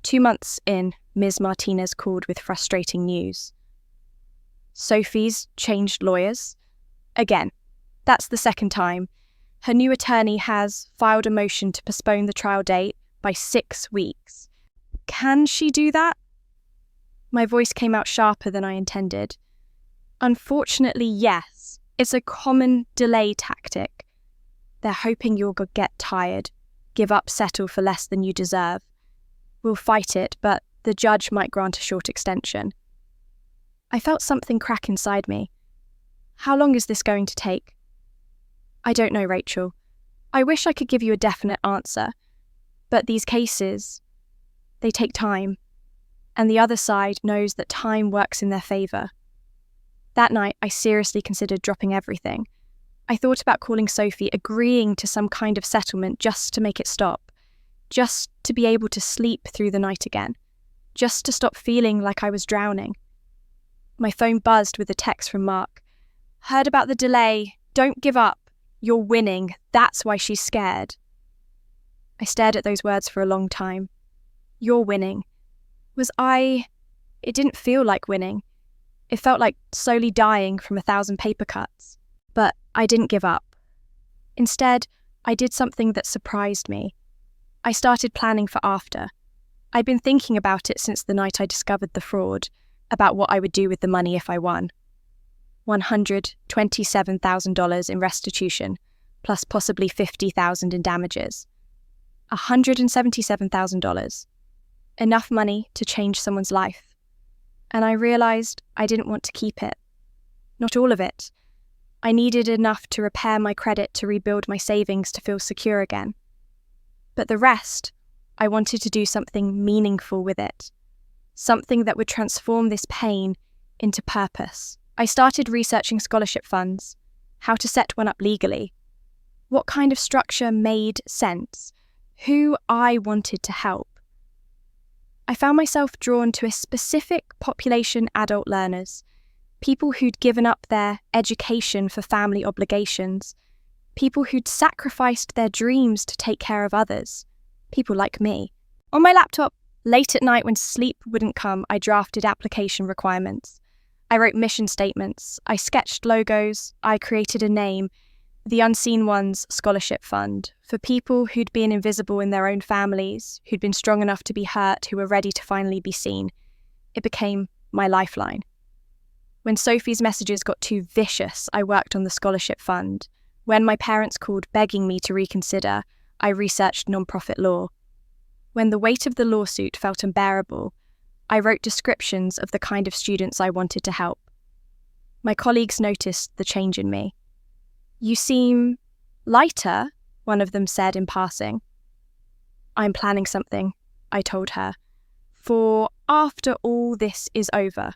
2 months in, Ms. Martinez called with frustrating news. Sophie's changed lawyers. Again, that's the second time. Her new attorney has filed a motion to postpone the trial date by 6 weeks. Can she do that? My voice came out sharper than I intended. Unfortunately, yes. It's a common delay tactic. They're hoping you'll get tired, give up, settle for less than you deserve. We'll fight it, but the judge might grant a short extension. I felt something crack inside me. How long is this going to take? I don't know, Rachel. I wish I could give you a definite answer. But these cases, they take time. And the other side knows that time works in their favour. That night, I seriously considered dropping everything. I thought about calling Sophie, agreeing to some kind of settlement just to make it stop. Just to be able to sleep through the night again. Just to stop feeling like I was drowning. My phone buzzed with a text from Mark. "Heard about the delay. Don't give up. You're winning. That's why she's scared." I stared at those words for a long time. You're winning. Was I? It didn't feel like winning. It felt like slowly dying from 1,000 paper cuts. But I didn't give up. Instead, I did something that surprised me. I started planning for after. I'd been thinking about it since the night I discovered the fraud, about what I would do with the money if I won. $127,000 in restitution, plus possibly $50,000 in damages. $177,000. Enough money to change someone's life. And I realised I didn't want to keep it. Not all of it. I needed enough to repair my credit to rebuild my savings to feel secure again. But the rest, I wanted to do something meaningful with it. Something that would transform this pain into purpose. I started researching scholarship funds, how to set one up legally, what kind of structure made sense, who I wanted to help. I found myself drawn to a specific population: adult learners, people who'd given up their education for family obligations, people who'd sacrificed their dreams to take care of others, people like me. On my laptop, late at night when sleep wouldn't come, I drafted application requirements. I wrote mission statements, I sketched logos, I created a name, the Unseen Ones Scholarship Fund, for people who'd been invisible in their own families, who'd been strong enough to be hurt, who were ready to finally be seen. It became my lifeline. When Sophie's messages got too vicious, I worked on the scholarship fund. When my parents called begging me to reconsider, I researched nonprofit law. When the weight of the lawsuit felt unbearable, I wrote descriptions of the kind of students I wanted to help. My colleagues noticed the change in me. "You seem lighter," one of them said in passing. "I'm planning something," I told her, "for after all this is over."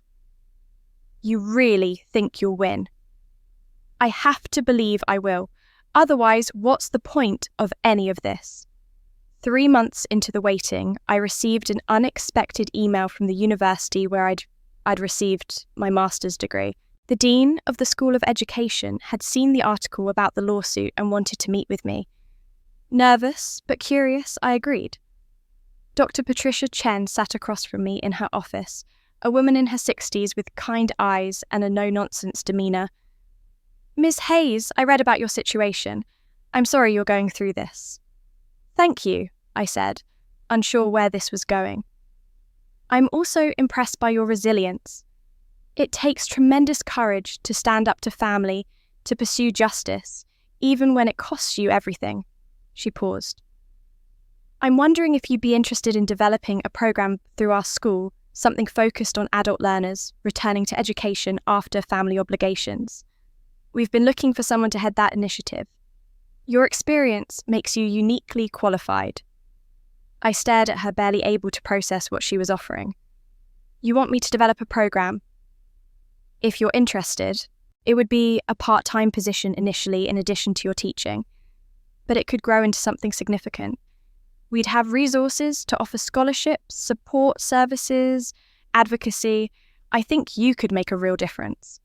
"You really think you'll win?" "I have to believe I will. Otherwise, what's the point of any of this?" 3 months into the waiting, I received an unexpected email from the university where I'd received my master's degree. The dean of the School of Education had seen the article about the lawsuit and wanted to meet with me. Nervous but curious, I agreed. Dr. Patricia Chen sat across from me in her office, a woman in her 60s with kind eyes and a no-nonsense demeanour. "Ms. Hayes, I read about your situation. I'm sorry you're going through this." "Thank you," I said, unsure where this was going. "I'm also impressed by your resilience. It takes tremendous courage to stand up to family, to pursue justice, even when it costs you everything." She paused. "I'm wondering if you'd be interested in developing a program through our school, something focused on adult learners returning to education after family obligations. We've been looking for someone to head that initiative. Your experience makes you uniquely qualified." I stared at her, barely able to process what she was offering. "You want me to develop a program? If you're interested, it would be a part-time position initially in addition to your teaching, but it could grow into something significant. We'd have resources to offer scholarships, support services, advocacy. I think you could make a real difference."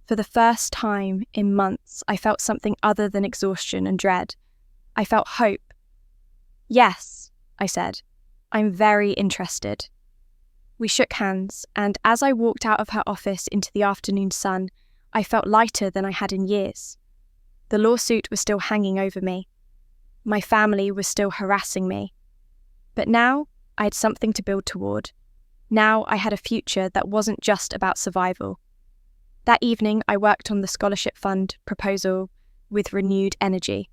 For the first time in months, I felt something other than exhaustion and dread. I felt hope. "Yes," I said, "I'm very interested." We shook hands, and as I walked out of her office into the afternoon sun, I felt lighter than I had in years. The lawsuit was still hanging over me. My family was still harassing me. But now I had something to build toward. Now I had a future that wasn't just about survival. That evening, I worked on the scholarship fund proposal with renewed energy.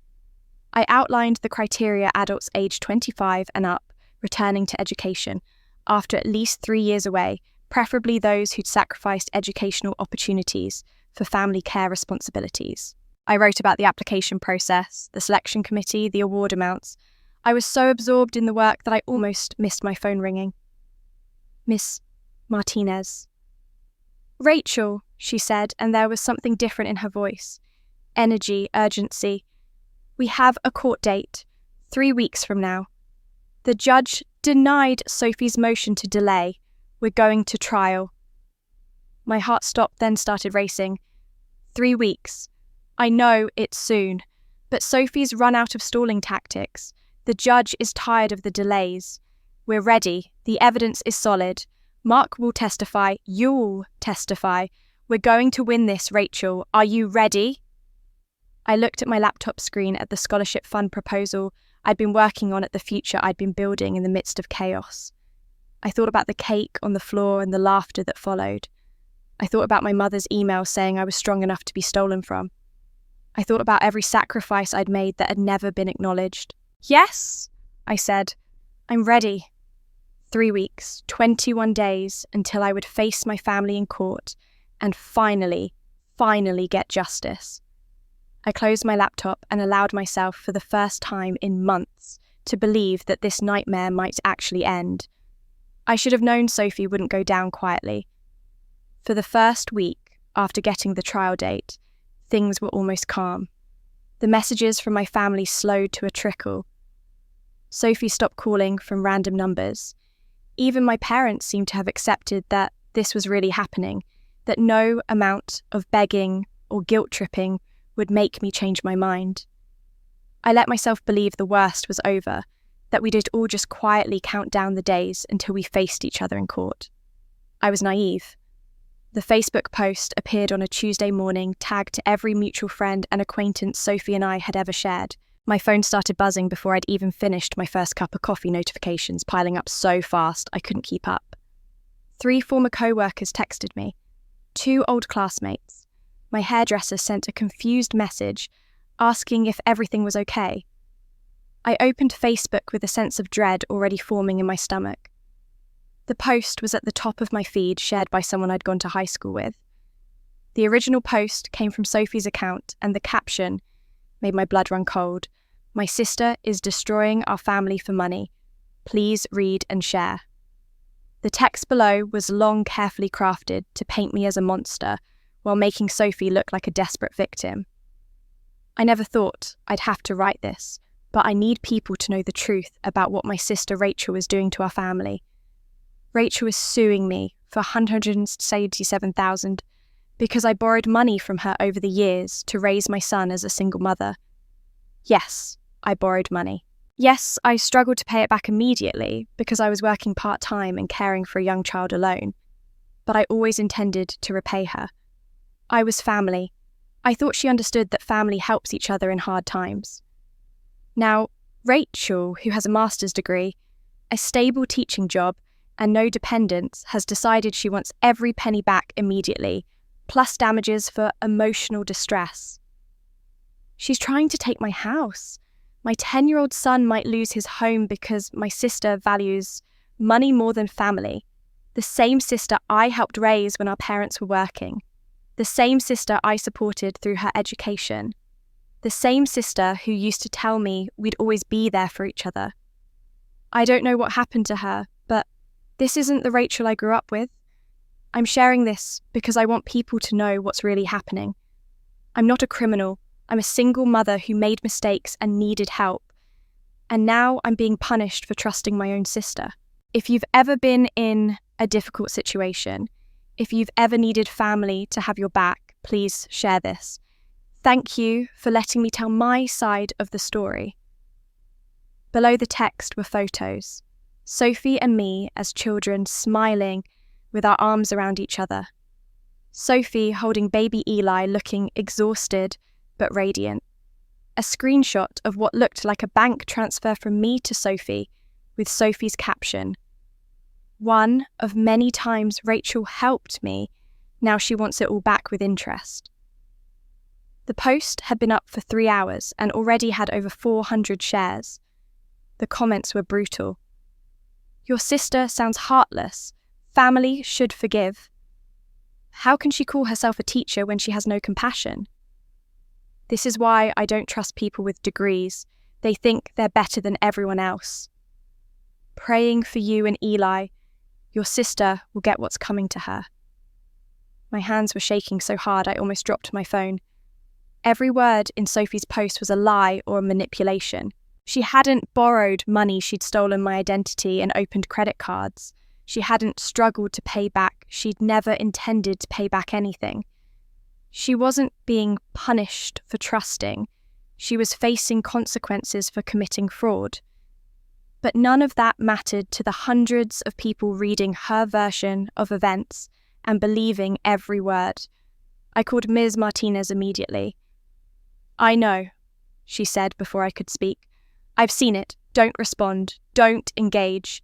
I outlined the criteria adults aged 25 and up returning to education after at least 3 years away, preferably those who'd sacrificed educational opportunities for family care responsibilities. I wrote about the application process, the selection committee, the award amounts. I was so absorbed in the work that I almost missed my phone ringing. "Miss Martinez." "Rachel," she said, and there was something different in her voice. Energy, urgency. "We have a court date, 3 weeks from now. The judge denied Sophie's motion to delay. We're going to trial." My heart stopped, then started racing. 3 weeks. I know it's soon, but Sophie's run out of stalling tactics. The judge is tired of the delays. We're ready. The evidence is solid. Mark will testify. You'll testify. We're going to win this, Rachel. Are you ready? I looked at my laptop screen at the scholarship fund proposal I'd been working on, at the future I'd been building in the midst of chaos. I thought about the cake on the floor and the laughter that followed. I thought about my mother's email saying I was strong enough to be stolen from. I thought about every sacrifice I'd made that had never been acknowledged. "Yes," I said, "I'm ready." 3 weeks, 21 days until I would face my family in court and finally finally get justice. I closed my laptop and allowed myself for the first time in months to believe that this nightmare might actually end. I should have known Sophie wouldn't go down quietly. For the first week after getting the trial date, things were almost calm. The messages from my family slowed to a trickle. Sophie stopped calling from random numbers. Even my parents seemed to have accepted that this was really happening, that no amount of begging or guilt-tripping would make me change my mind. I let myself believe the worst was over, that we'd all just quietly count down the days until we faced each other in court. I was naive. The Facebook post appeared on a Tuesday morning, tagged to every mutual friend and acquaintance Sophie and I had ever shared. My phone started buzzing before I'd even finished my first cup of coffee, notifications piling up so fast I couldn't keep up. 3 former co-workers texted me. 2 old classmates. My hairdresser sent a confused message asking if everything was okay. I opened Facebook with a sense of dread already forming in my stomach. The post was at the top of my feed, shared by someone I'd gone to high school with. The original post came from Sophie's account, and the caption made my blood run cold. "My sister is destroying our family for money. Please read and share." The text below was long, carefully crafted to paint me as a monster, while making Sophie look like a desperate victim. I never thought I'd have to write this, but I need people to know the truth about what my sister Rachel is doing to our family. Rachel is suing me for $177,000 because I borrowed money from her over the years to raise my son as a single mother. Yes, I borrowed money. Yes, I struggled to pay it back immediately because I was working part-time and caring for a young child alone, but I always intended to repay her. I was family. I thought she understood that family helps each other in hard times. Now, Rachel, who has a master's degree, a stable teaching job, and no dependents, has decided she wants every penny back immediately, plus damages for emotional distress. She's trying to take my house. My 10-year-old son might lose his home because my sister values money more than family. The same sister I helped raise when our parents were working. The same sister I supported through her education. The same sister who used to tell me we'd always be there for each other. I don't know what happened to her, but this isn't the Rachel I grew up with. I'm sharing this because I want people to know what's really happening. I'm not a criminal. I'm a single mother who made mistakes and needed help. And now I'm being punished for trusting my own sister. If you've ever been in a difficult situation, if you've ever needed family to have your back, please share this. Thank you for letting me tell my side of the story. Below the text were photos. Sophie and me as children smiling with our arms around each other. Sophie holding baby Eli looking exhausted but radiant. A screenshot of what looked like a bank transfer from me to Sophie with Sophie's caption, "One of many times Rachel helped me, now she wants it all back with interest." The post had been up for 3 hours and already had over 400 shares. The comments were brutal. "Your sister sounds heartless. Family should forgive. How can she call herself a teacher when she has no compassion? This is why I don't trust people with degrees. They think they're better than everyone else. Praying for you and Eli. Your sister will get what's coming to her." My hands were shaking so hard I almost dropped my phone. Every word in Sophie's post was a lie or a manipulation. She hadn't borrowed money, she'd stolen my identity and opened credit cards. She hadn't struggled to pay back. She'd never intended to pay back anything. She wasn't being punished for trusting. She was facing consequences for committing fraud. But none of that mattered to the hundreds of people reading her version of events and believing every word. I called Ms. Martinez immediately. "I know," she said before I could speak. "I've seen it. Don't respond. Don't engage.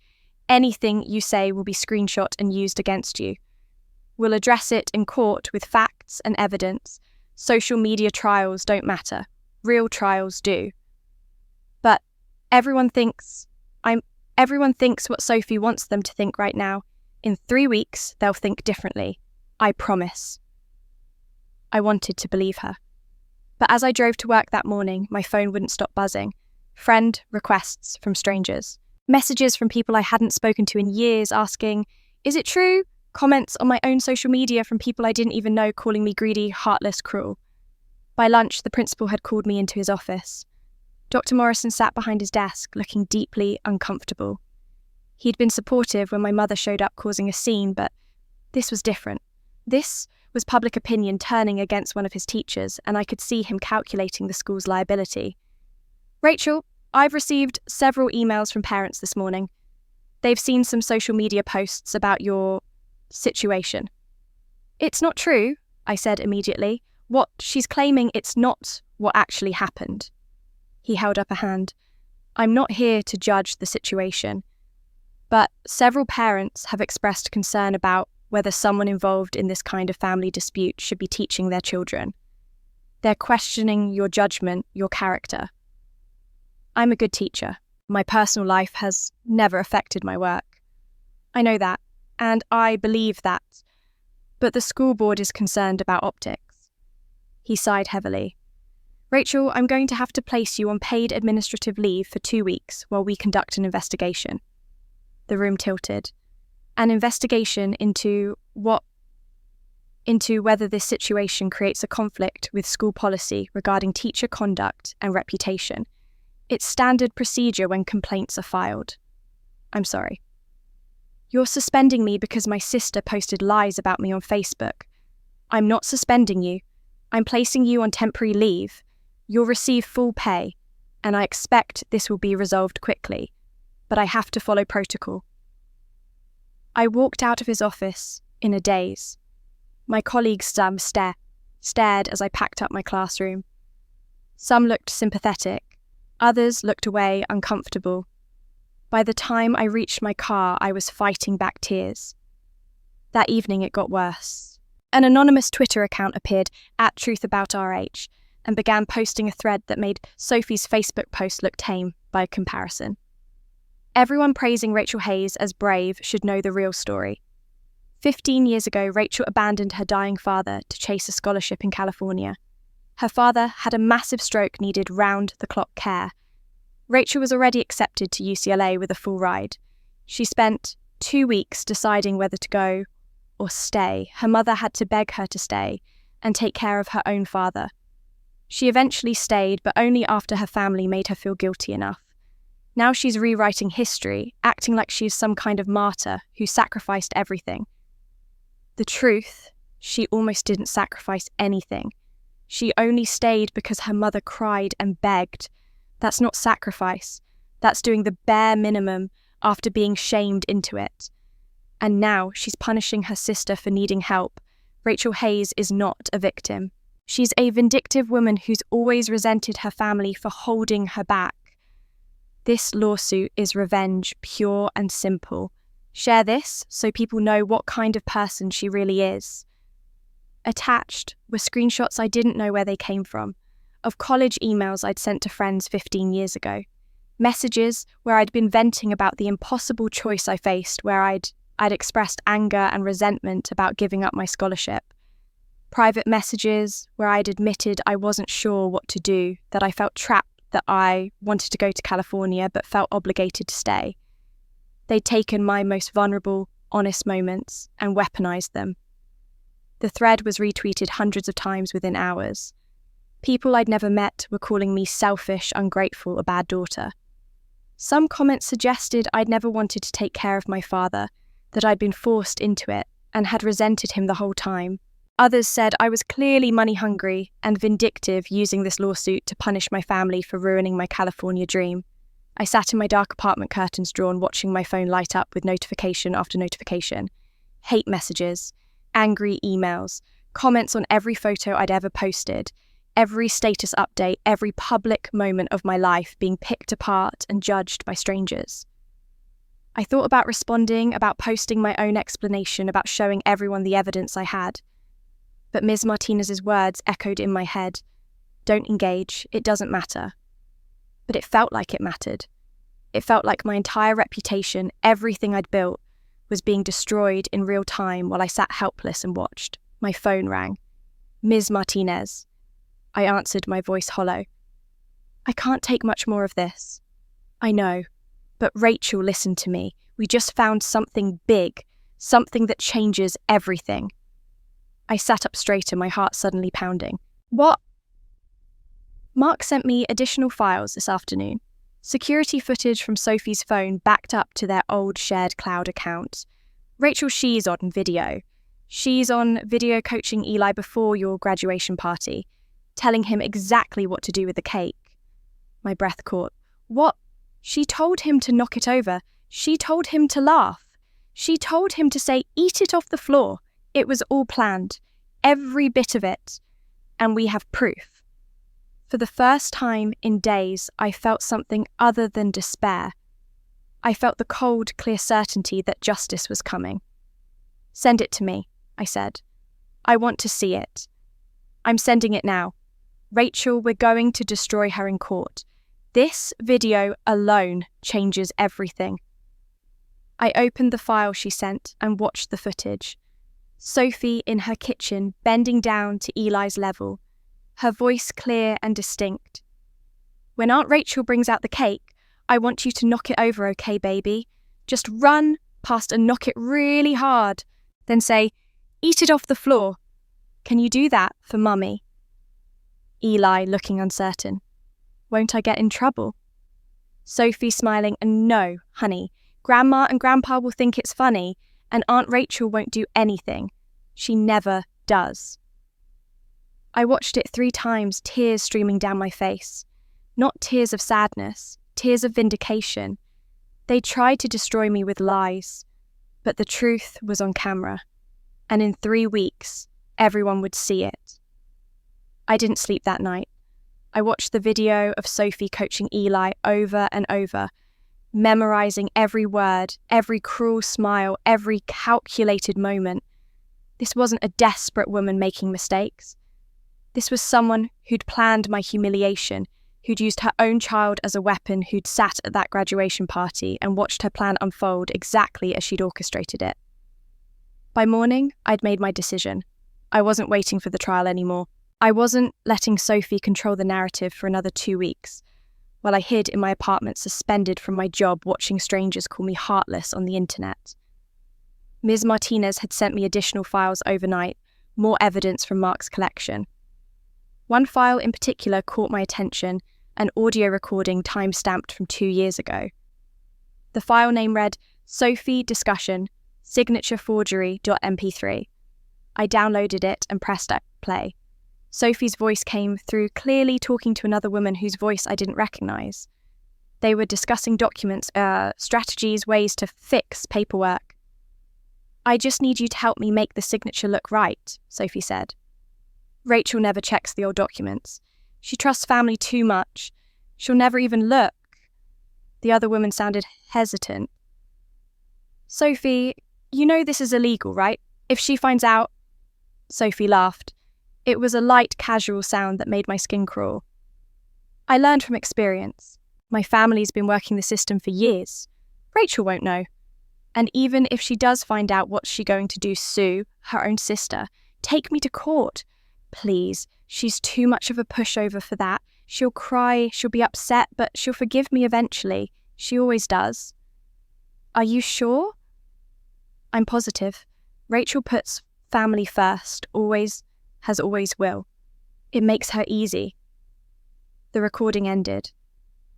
Anything you say will be screenshot and used against you. We'll address it in court with facts and evidence. Social media trials don't matter. Real trials do. But everyone thinks what Sophie wants them to think right now. In 3 weeks, they'll think differently. I promise." I wanted to believe her. But as I drove to work that morning, my phone wouldn't stop buzzing. Friend requests from strangers. Messages from people I hadn't spoken to in years asking, "Is it true?" Comments on my own social media from people I didn't even know calling me greedy, heartless, cruel. By lunch, the principal had called me into his office. Dr. Morrison sat behind his desk, looking deeply uncomfortable. He'd been supportive when my mother showed up causing a scene, but this was different. This was public opinion turning against one of his teachers, and I could see him calculating the school's liability. "Rachel, I've received several emails from parents this morning. They've seen some social media posts about your situation." "It's not true," I said immediately. "What she's claiming, it's not what actually happened." He held up a hand. "I'm not here to judge the situation, but several parents have expressed concern about whether someone involved in this kind of family dispute should be teaching their children. They're questioning your judgment, your character." I'm a good teacher. My personal life has never affected my work. I know that, and I believe that, but the school board is concerned about optics. He sighed heavily. "Rachel, I'm going to have to place you on paid administrative leave for 2 weeks while we conduct an investigation." The room tilted. An investigation into whether this situation creates a conflict with school policy regarding teacher conduct and reputation. It's standard procedure when complaints are filed. "I'm sorry." "You're suspending me because my sister posted lies about me on Facebook." "I'm not suspending you. I'm placing you on temporary leave. You'll receive full pay, and I expect this will be resolved quickly, but I have to follow protocol." I walked out of his office in a daze. My colleagues stared as I packed up my classroom. Some looked sympathetic. Others looked away, uncomfortable. By the time I reached my car, I was fighting back tears. That evening it got worse. An anonymous Twitter account appeared @TruthAboutRH and began posting a thread that made Sophie's Facebook post look tame by comparison. Everyone praising Rachel Hayes as brave should know the real story. 15 years ago, Rachel abandoned her dying father to chase a scholarship in California. Her father had a massive stroke, needed round-the-clock care. Rachel was already accepted to UCLA with a full ride. She spent 2 weeks deciding whether to go or stay. Her mother had to beg her to stay and take care of her own father. She eventually stayed, but only after her family made her feel guilty enough. Now she's rewriting history, acting like she is some kind of martyr who sacrificed everything. The truth, she almost didn't sacrifice anything. She only stayed because her mother cried and begged. That's not sacrifice. That's doing the bare minimum after being shamed into it. And now she's punishing her sister for needing help. Rachel Hayes is not a victim. She's a vindictive woman who's always resented her family for holding her back. This lawsuit is revenge, pure and simple. Share this so people know what kind of person she really is. Attached were screenshots I didn't know where they came from, of college emails I'd sent to friends 15 years ago. Messages where I'd been venting about the impossible choice I faced, where I'd expressed anger and resentment about giving up my scholarship. Private messages where I'd admitted I wasn't sure what to do, that I felt trapped, that I wanted to go to California but felt obligated to stay. They'd taken my most vulnerable, honest moments and weaponized them. The thread was retweeted hundreds of times within hours. People I'd never met were calling me selfish, ungrateful, a bad daughter. Some comments suggested I'd never wanted to take care of my father, that I'd been forced into it and had resented him the whole time. Others said I was clearly money-hungry and vindictive, using this lawsuit to punish my family for ruining my California dream. I sat in my dark apartment, curtains drawn, watching my phone light up with notification after notification. Hate messages, angry emails, comments on every photo I'd ever posted, every status update, every public moment of my life being picked apart and judged by strangers. I thought about responding, about posting my own explanation, about showing everyone the evidence I had. But Ms. Martinez's words echoed in my head. Don't engage, it doesn't matter. But it felt like it mattered. It felt like my entire reputation, everything I'd built, was being destroyed in real time while I sat helpless and watched. My phone rang. Ms. Martinez. I answered, my voice hollow. I can't take much more of this. I know, but Rachel, listen to me. We just found something big, something that changes everything. I sat up straighter, my heart suddenly pounding. What? Mark sent me additional files this afternoon. Security footage from Sophie's phone backed up to their old shared cloud account. Rachel, she's on video. She's on video coaching Eli before your graduation party, telling him exactly what to do with the cake. My breath caught. What? She told him to knock it over. She told him to laugh. She told him to say, eat it off the floor. It was all planned. Every bit of it. And we have proof. For the first time in days, I felt something other than despair. I felt the cold, clear certainty that justice was coming. Send it to me, I said. I want to see it. I'm sending it now. Rachel, we're going to destroy her in court. This video alone changes everything. I opened the file she sent and watched the footage. Sophie in her kitchen, bending down to Eli's level, her voice clear and distinct. When Aunt Rachel brings out the cake, I want you to knock it over, okay, baby? Just run past and knock it really hard. Then say, eat it off the floor. Can you do that for Mummy? Eli looking uncertain. Won't I get in trouble? Sophie smiling, and no, honey, Grandma and Grandpa will think it's funny, and Aunt Rachel won't do anything. She never does. I watched it 3 times, tears streaming down my face. Not tears of sadness, tears of vindication. They tried to destroy me with lies, but the truth was on camera, and in 3 weeks, everyone would see it. I didn't sleep that night. I watched the video of Sophie coaching Eli over and over, memorizing every word, every cruel smile, every calculated moment. This wasn't a desperate woman making mistakes. This was someone who'd planned my humiliation, who'd used her own child as a weapon, who'd sat at that graduation party and watched her plan unfold exactly as she'd orchestrated it. By morning, I'd made my decision. I wasn't waiting for the trial anymore. I wasn't letting Sophie control the narrative for another 2 weeks, while I hid in my apartment suspended from my job watching strangers call me heartless on the internet. Ms. Martinez had sent me additional files overnight, more evidence from Mark's collection. One file in particular caught my attention, an audio recording time-stamped from 2 years ago. The file name read, Sophie Discussion, Signature Forgery.mp3. I downloaded it and pressed play. Sophie's voice came through clearly, talking to another woman whose voice I didn't recognize. They were discussing documents, strategies, ways to fix paperwork. I just need you to help me make the signature look right, Sophie said. Rachel never checks the old documents. She trusts family too much. She'll never even look. The other woman sounded hesitant. Sophie, you know this is illegal, right? If she finds out... Sophie laughed. It was a light, casual sound that made my skin crawl. I learned from experience. My family's been working the system for years. Rachel won't know. And even if she does find out, what's she going to do? Sue, her own sister? Take me to court? Please, she's too much of a pushover for that. She'll cry, she'll be upset, but she'll forgive me eventually. She always does. Are you sure? I'm positive. Rachel puts family first, always has, always will. It makes her easy. The recording ended.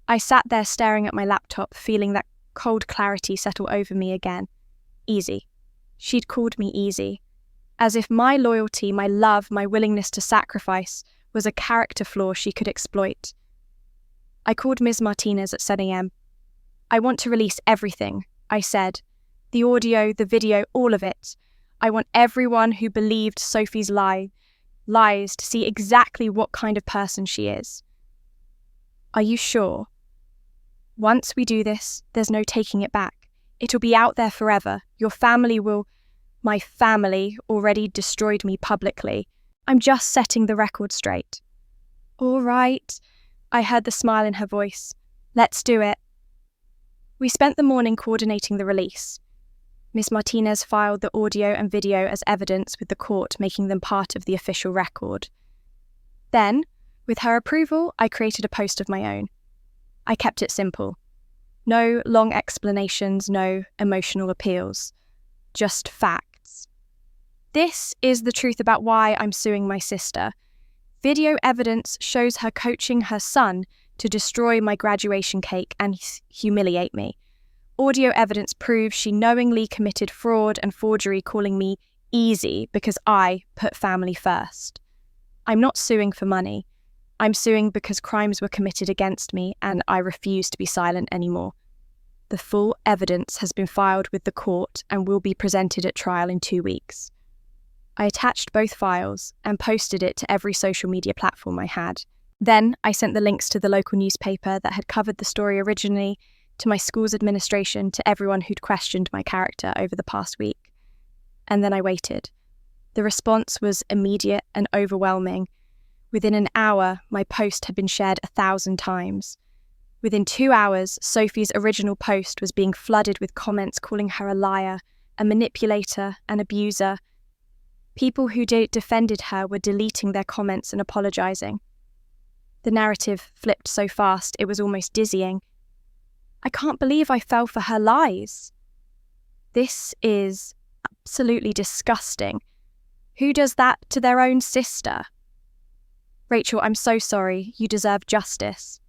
I sat there staring at my laptop, feeling that cold clarity settle over me again. Easy. She'd called me easy. As if my loyalty, my love, my willingness to sacrifice was a character flaw she could exploit. I called Ms. Martinez at 7 a.m. I want to release everything, I said. The audio, the video, all of it. I want everyone who believed Sophie's lies to see exactly what kind of person she is. Are you sure? Once we do this, there's no taking it back. It'll be out there forever. Your family will... My family already destroyed me publicly. I'm just setting the record straight. All right. I heard the smile in her voice. Let's do it. We spent the morning coordinating the release. Ms. Martinez filed the audio and video as evidence with the court, making them part of the official record. Then, with her approval, I created a post of my own. I kept it simple. No long explanations, no emotional appeals. Just facts. This is the truth about why I'm suing my sister. Video evidence shows her coaching her son to destroy my graduation cake and humiliate me. Audio evidence proves she knowingly committed fraud and forgery, calling me easy because I put family first. I'm not suing for money. I'm suing because crimes were committed against me and I refuse to be silent anymore. The full evidence has been filed with the court and will be presented at trial in 2 weeks. I attached both files and posted it to every social media platform I had. Then I sent the links to the local newspaper that had covered the story originally, to my school's administration, to everyone who'd questioned my character over the past week. And then I waited. The response was immediate and overwhelming. Within an hour, my post had been shared 1,000 times. Within 2 hours, Sophie's original post was being flooded with comments calling her a liar, a manipulator, an abuser. People who defended her were deleting their comments and apologising. The narrative flipped so fast it was almost dizzying. I can't believe I fell for her lies. This is absolutely disgusting. Who does that to their own sister? Rachel, I'm so sorry. You deserve justice.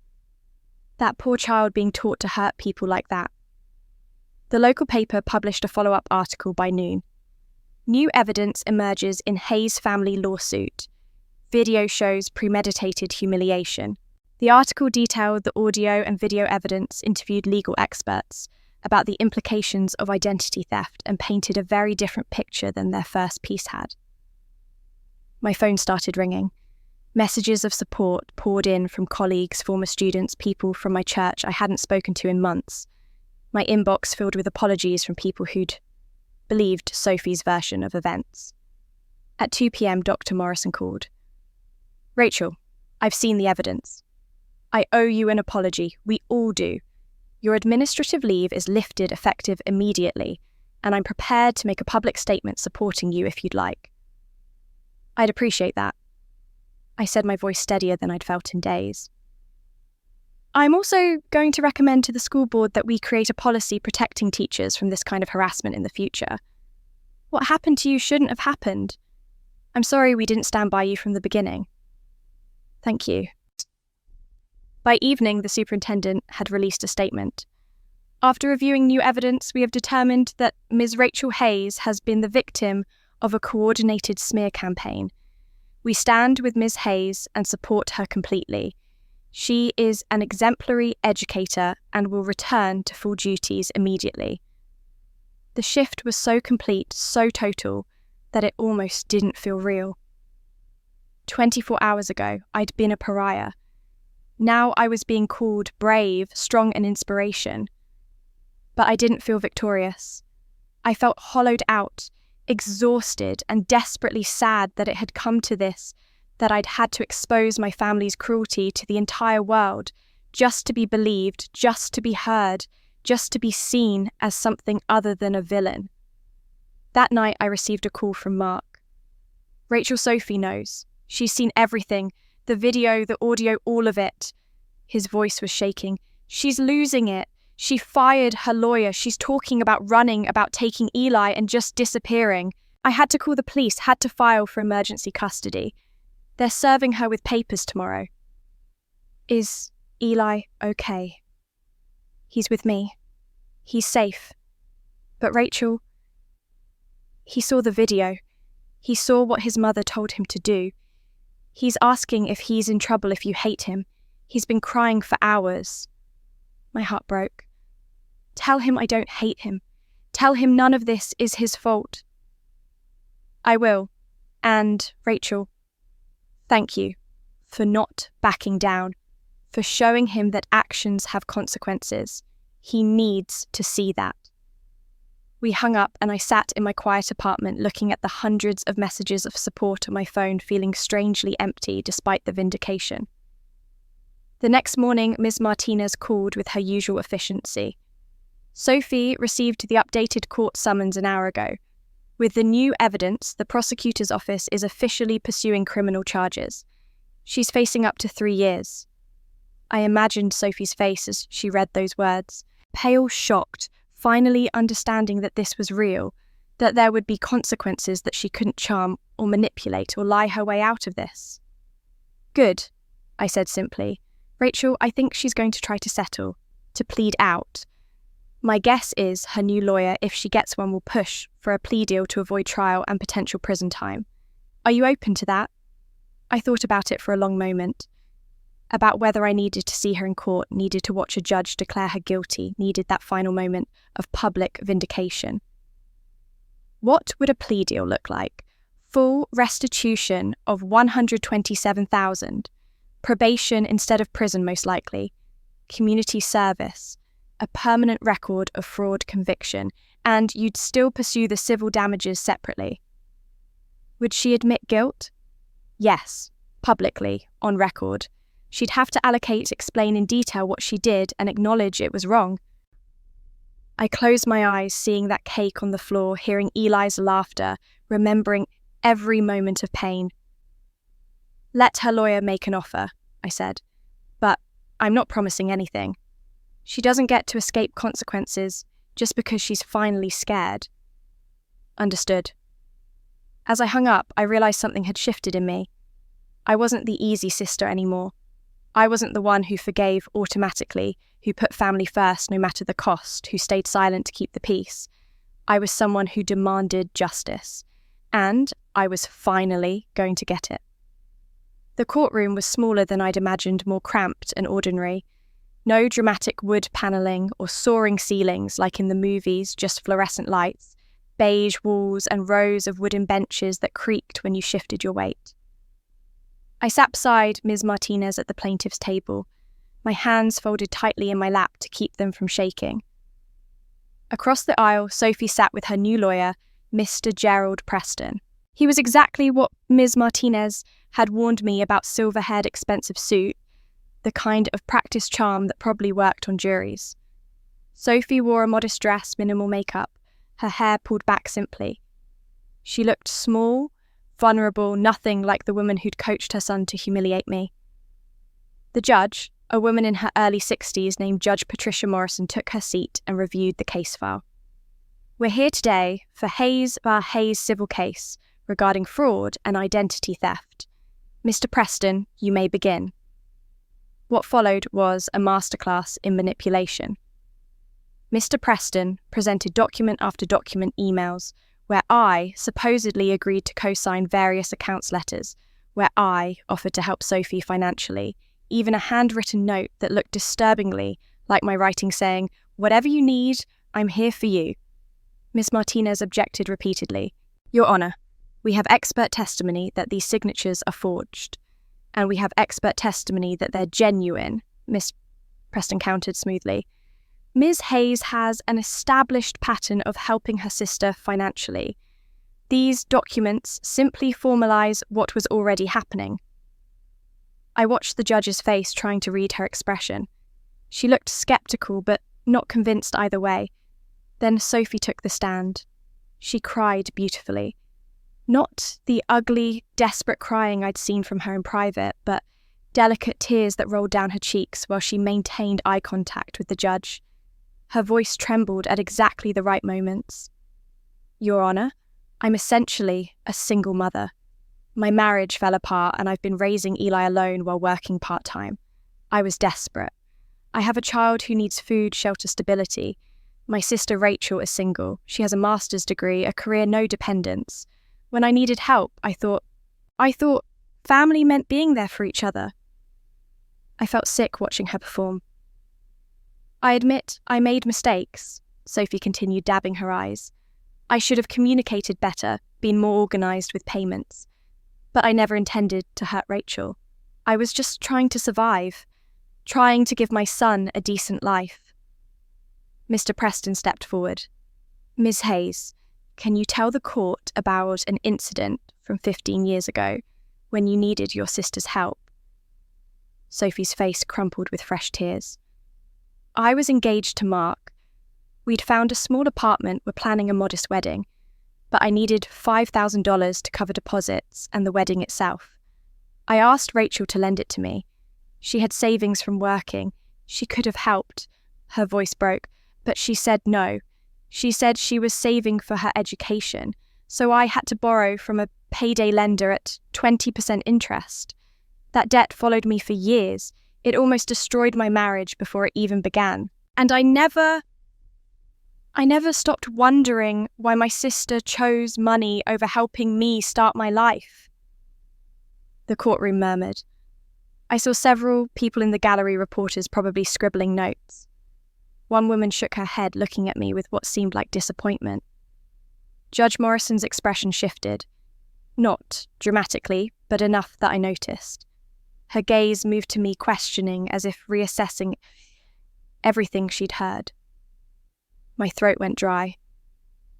That poor child being taught to hurt people like that. The local paper published a follow-up article by noon. New evidence emerges in Hayes' family lawsuit. Video shows premeditated humiliation. The article detailed the audio and video evidence, interviewed legal experts about the implications of identity theft, and painted a very different picture than their first piece had. My phone started ringing. Messages of support poured in from colleagues, former students, people from my church I hadn't spoken to in months. My inbox filled with apologies from people who'd believed Sophie's version of events. At 2 p.m, Dr. Morrison called. Rachel, I've seen the evidence. I owe you an apology. We all do. Your administrative leave is lifted effective immediately, and I'm prepared to make a public statement supporting you if you'd like. I'd appreciate that. I said, my voice steadier than I'd felt in days. I'm also going to recommend to the school board that we create a policy protecting teachers from this kind of harassment in the future. What happened to you shouldn't have happened. I'm sorry we didn't stand by you from the beginning. Thank you. By evening, the superintendent had released a statement. After reviewing new evidence, we have determined that Ms. Rachel Hayes has been the victim of a coordinated smear campaign. We stand with Ms. Hayes and support her completely. She is an exemplary educator and will return to full duties immediately. The shift was so complete, so total, that it almost didn't feel real. 24 hours ago, I'd been a pariah. Now I was being called brave, strong, and inspiration. But I didn't feel victorious. I felt hollowed out, exhausted, and desperately sad that it had come to this, that I'd had to expose my family's cruelty to the entire world, just to be believed, just to be heard, just to be seen as something other than a villain. That night I received a call from Mark. Rachel, Sophie knows. She's seen everything, the video, the audio, all of it. His voice was shaking. She's losing it. She fired her lawyer. She's talking about running, about taking Eli and just disappearing. I had to call the police, had to file for emergency custody. They're serving her with papers tomorrow. Is Eli okay? He's with me. He's safe. But Rachel, he saw the video. He saw what his mother told him to do. He's asking if he's in trouble if you hate him. He's been crying for hours. My heart broke. Tell him I don't hate him. Tell him none of this is his fault. I will. And, Rachel, thank you for not backing down, for showing him that actions have consequences. He needs to see that. We hung up and I sat in my quiet apartment looking at the hundreds of messages of support on my phone, feeling strangely empty despite the vindication. The next morning, Ms. Martinez called with her usual efficiency. Sophie received the updated court summons an hour ago. With the new evidence, the prosecutor's office is officially pursuing criminal charges. She's facing up to 3 years. I imagined Sophie's face as she read those words, pale, shocked, finally understanding that this was real, that there would be consequences that she couldn't charm or manipulate or lie her way out of this. Good, I said simply. Rachel, I think she's going to try to settle, to plead out. My guess is her new lawyer, if she gets one, will push for a plea deal to avoid trial and potential prison time. Are you open to that? I thought about it for a long moment. About whether I needed to see her in court, needed to watch a judge declare her guilty, needed that final moment of public vindication. What would a plea deal look like? Full restitution of $127,000, probation instead of prison most likely, community service, a permanent record of fraud conviction, and you'd still pursue the civil damages separately. Would she admit guilt? Yes, publicly, on record. She'd have to explain in detail what she did and acknowledge it was wrong. I closed my eyes, seeing that cake on the floor, hearing Eli's laughter, remembering every moment of pain. Let her lawyer make an offer, I said, but I'm not promising anything. She doesn't get to escape consequences just because she's finally scared. Understood. As I hung up, I realized something had shifted in me. I wasn't the easy sister anymore. I wasn't the one who forgave automatically, who put family first no matter the cost, who stayed silent to keep the peace. I was someone who demanded justice, and I was finally going to get it. The courtroom was smaller than I'd imagined, more cramped and ordinary. No dramatic wood panelling or soaring ceilings like in the movies, just fluorescent lights, beige walls and rows of wooden benches that creaked when you shifted your weight. I sat beside Ms. Martinez at the plaintiff's table, my hands folded tightly in my lap to keep them from shaking. Across the aisle, Sophie sat with her new lawyer, Mr. Gerald Preston. He was exactly what Ms. Martinez had warned me about: silver-haired, expensive suit, the kind of practiced charm that probably worked on juries. Sophie wore a modest dress, minimal makeup, her hair pulled back simply. She looked small, vulnerable, nothing like the woman who'd coached her son to humiliate me. The judge, a woman in her early 60s named Judge Patricia Morrison, took her seat and reviewed the case file. We're here today for Hayes v. Hayes civil case regarding fraud and identity theft. Mr. Preston, you may begin. What followed was a masterclass in manipulation. Mr. Preston presented document after document emails where I supposedly agreed to co-sign various accounts letters, where I offered to help Sophie financially, even a handwritten note that looked disturbingly like my writing saying, "Whatever you need, I'm here for you." Miss Martinez objected repeatedly. Your Honour, we have expert testimony that these signatures are forged, and we have expert testimony that they're genuine, Miss Preston countered smoothly. Ms. Hayes has an established pattern of helping her sister financially. These documents simply formalise what was already happening. I watched the judge's face, trying to read her expression. She looked sceptical, but not convinced either way. Then Sophie took the stand. She cried beautifully. Not the ugly, desperate crying I'd seen from her in private, but delicate tears that rolled down her cheeks while she maintained eye contact with the judge. Her voice trembled at exactly the right moments. Your Honour, I'm essentially a single mother. My marriage fell apart and I've been raising Eli alone while working part-time. I was desperate. I have a child who needs food, shelter, stability. My sister Rachel is single. She has a master's degree, a career, no dependents. When I needed help, I thought family meant being there for each other. I felt sick watching her perform. I admit I made mistakes, Sophie continued, dabbing her eyes. I should have communicated better, been more organised with payments. But I never intended to hurt Rachel. I was just trying to survive, trying to give my son a decent life. Mr. Preston stepped forward. Ms. Hayes, can you tell the court about an incident from 15 years ago when you needed your sister's help? Sophie's face crumpled with fresh tears. I was engaged to Mark. We'd found a small apartment, were planning a modest wedding, but I needed $5,000 to cover deposits and the wedding itself. I asked Rachel to lend it to me. She had savings from working. She could have helped. Her voice broke, but she said no. She said she was saving for her education, so I had to borrow from a payday lender at 20% interest. That debt followed me for years. It almost destroyed my marriage before it even began. And I never stopped wondering why my sister chose money over helping me start my life. The courtroom murmured. I saw several people in the gallery, reporters probably scribbling notes. One woman shook her head, looking at me with what seemed like disappointment. Judge Morrison's expression shifted. Not dramatically, but enough that I noticed. Her gaze moved to me, questioning, as if reassessing everything she'd heard. My throat went dry.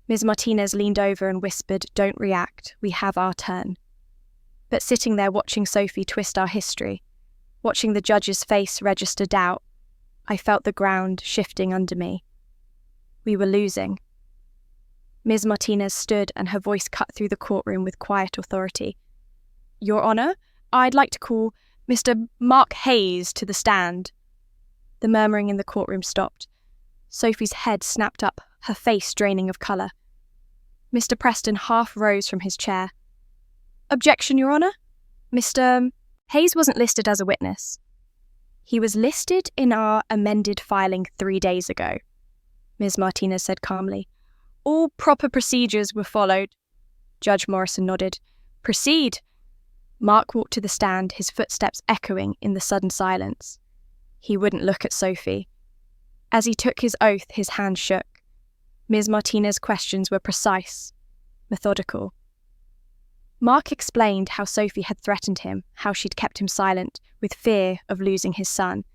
Ms. Martinez leaned over and whispered, "Don't react, we have our turn." But sitting there watching Sophie twist our history, watching the judge's face register doubt, I felt the ground shifting under me. We were losing. Ms. Martinez stood and her voice cut through the courtroom with quiet authority. "Your Honour, I'd like to call Mr. Mark Hayes to the stand." The murmuring in the courtroom stopped. Sophie's head snapped up, her face draining of colour. Mr. Preston half rose from his chair. "Objection, Your Honour. Mr. Hayes wasn't listed as a witness. He was listed in our amended filing 3 days ago," Ms. Martinez said calmly. "All proper procedures were followed." Judge Morrison nodded. "Proceed." Mark walked to the stand, his footsteps echoing in the sudden silence. He wouldn't look at Sophie. As he took his oath, his hand shook. Ms. Martinez's questions were precise, methodical. Mark explained how Sophie had threatened him, how she'd kept him silent, with fear of losing his son.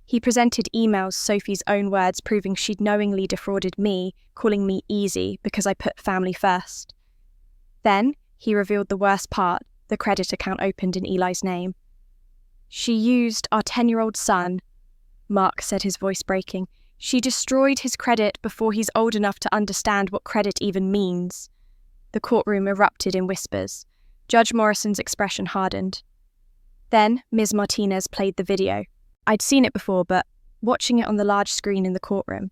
He presented emails, Sophie's own words, proving she'd knowingly defrauded me, calling me easy because I put family first. Then he revealed the worst part, the credit account opened in Eli's name. "She used our 10-year-old son," Mark said, his voice breaking. "She destroyed his credit before he's old enough to understand what credit even means." The courtroom erupted in whispers. Judge Morrison's expression hardened. Then Ms. Martinez played the video. I'd seen it before, but watching it on the large screen in the courtroom,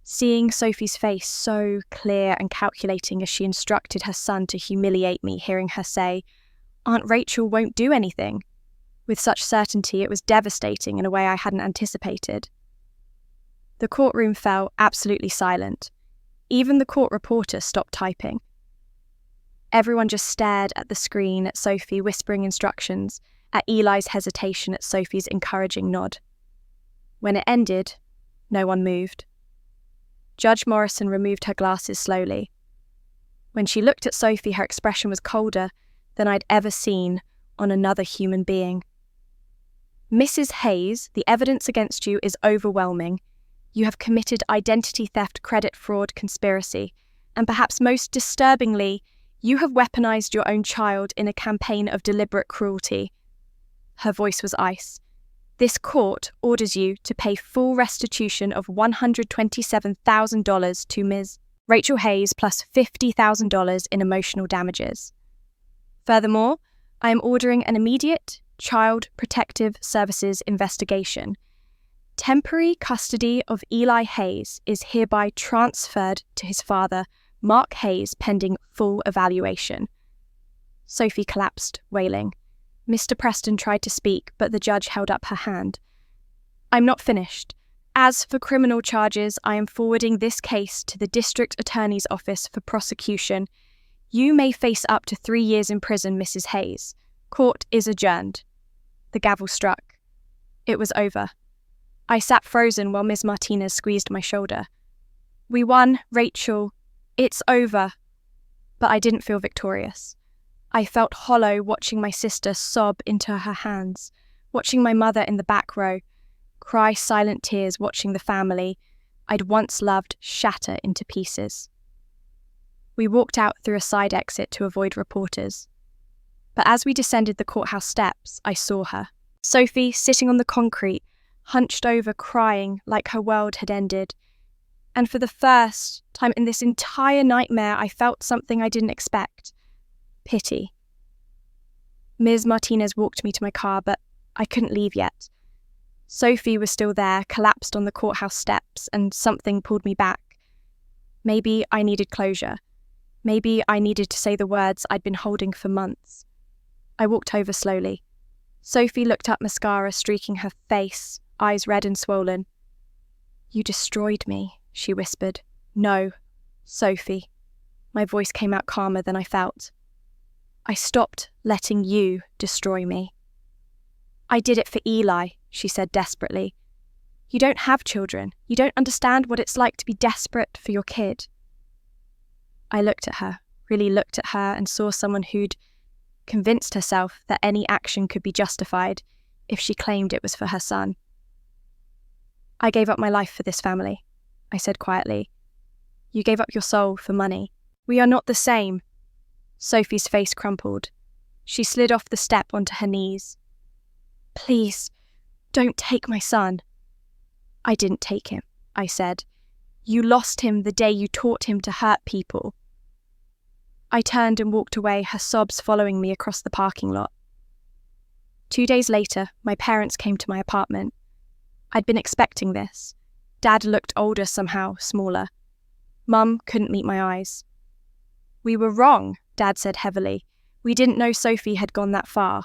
seeing Sophie's face so clear and calculating as she instructed her son to humiliate me, hearing her say, "Aunt Rachel won't do anything," with such certainty, it was devastating in a way I hadn't anticipated. The courtroom fell absolutely silent. Even the court reporter stopped typing. Everyone just stared at the screen, at Sophie whispering instructions, at Eli's hesitation, at Sophie's encouraging nod. When it ended, no one moved. Judge Morrison removed her glasses slowly. When she looked at Sophie, her expression was colder than I'd ever seen on another human being. "Mrs. Hayes, the evidence against you is overwhelming. You have committed identity theft, credit fraud, conspiracy, and perhaps most disturbingly, you have weaponized your own child in a campaign of deliberate cruelty." Her voice was ice. "This court orders you to pay full restitution of $127,000 to Ms. Rachel Hayes plus $50,000 in emotional damages. Furthermore, I am ordering an immediate Child Protective Services investigation. Temporary custody of Eli Hayes is hereby transferred to his father, Mark Hayes, pending full evaluation." Sophie collapsed, wailing. Mr. Preston tried to speak, but the judge held up her hand. "I'm not finished. As for criminal charges, I am forwarding this case to the District Attorney's Office for prosecution. You may face up to 3 years in prison, Mrs. Hayes. Court is adjourned." The gavel struck. It was over. I sat frozen while Ms. Martinez squeezed my shoulder. "We won, Rachel. It's over." But I didn't feel victorious. I felt hollow watching my sister sob into her hands, watching my mother in the back row cry silent tears, watching the family I'd once loved shatter into pieces. We walked out through a side exit to avoid reporters. But as we descended the courthouse steps, I saw her. Sophie, sitting on the concrete, hunched over, crying like her world had ended. And for the first time in this entire nightmare, I felt something I didn't expect. Pity. Ms. Martinez walked me to my car, but I couldn't leave yet. Sophie was still there, collapsed on the courthouse steps, and something pulled me back. Maybe I needed closure. Maybe I needed to say the words I'd been holding for months. I walked over slowly. Sophie looked up, mascara streaking her face, eyes red and swollen. "You destroyed me," she whispered. "No, Sophie." My voice came out calmer than I felt. "I stopped letting you destroy me." "I did it for Eli," she said desperately. "You don't have children. You don't understand what it's like to be desperate for your kid." I looked at her, really looked at her, and saw someone who'd convinced herself that any action could be justified if she claimed it was for her son. "I gave up my life for this family," I said quietly. "You gave up your soul for money. We are not the same." Sophie's face crumpled. She slid off the step onto her knees. "Please, don't take my son." "I didn't take him," I said. "You lost him the day you taught him to hurt people." I turned and walked away, her sobs following me across the parking lot. 2 days later, my parents came to my apartment. I'd been expecting this. Dad looked older somehow, smaller. Mum couldn't meet my eyes. "We were wrong," Dad said heavily. "We didn't know Sophie had gone that far."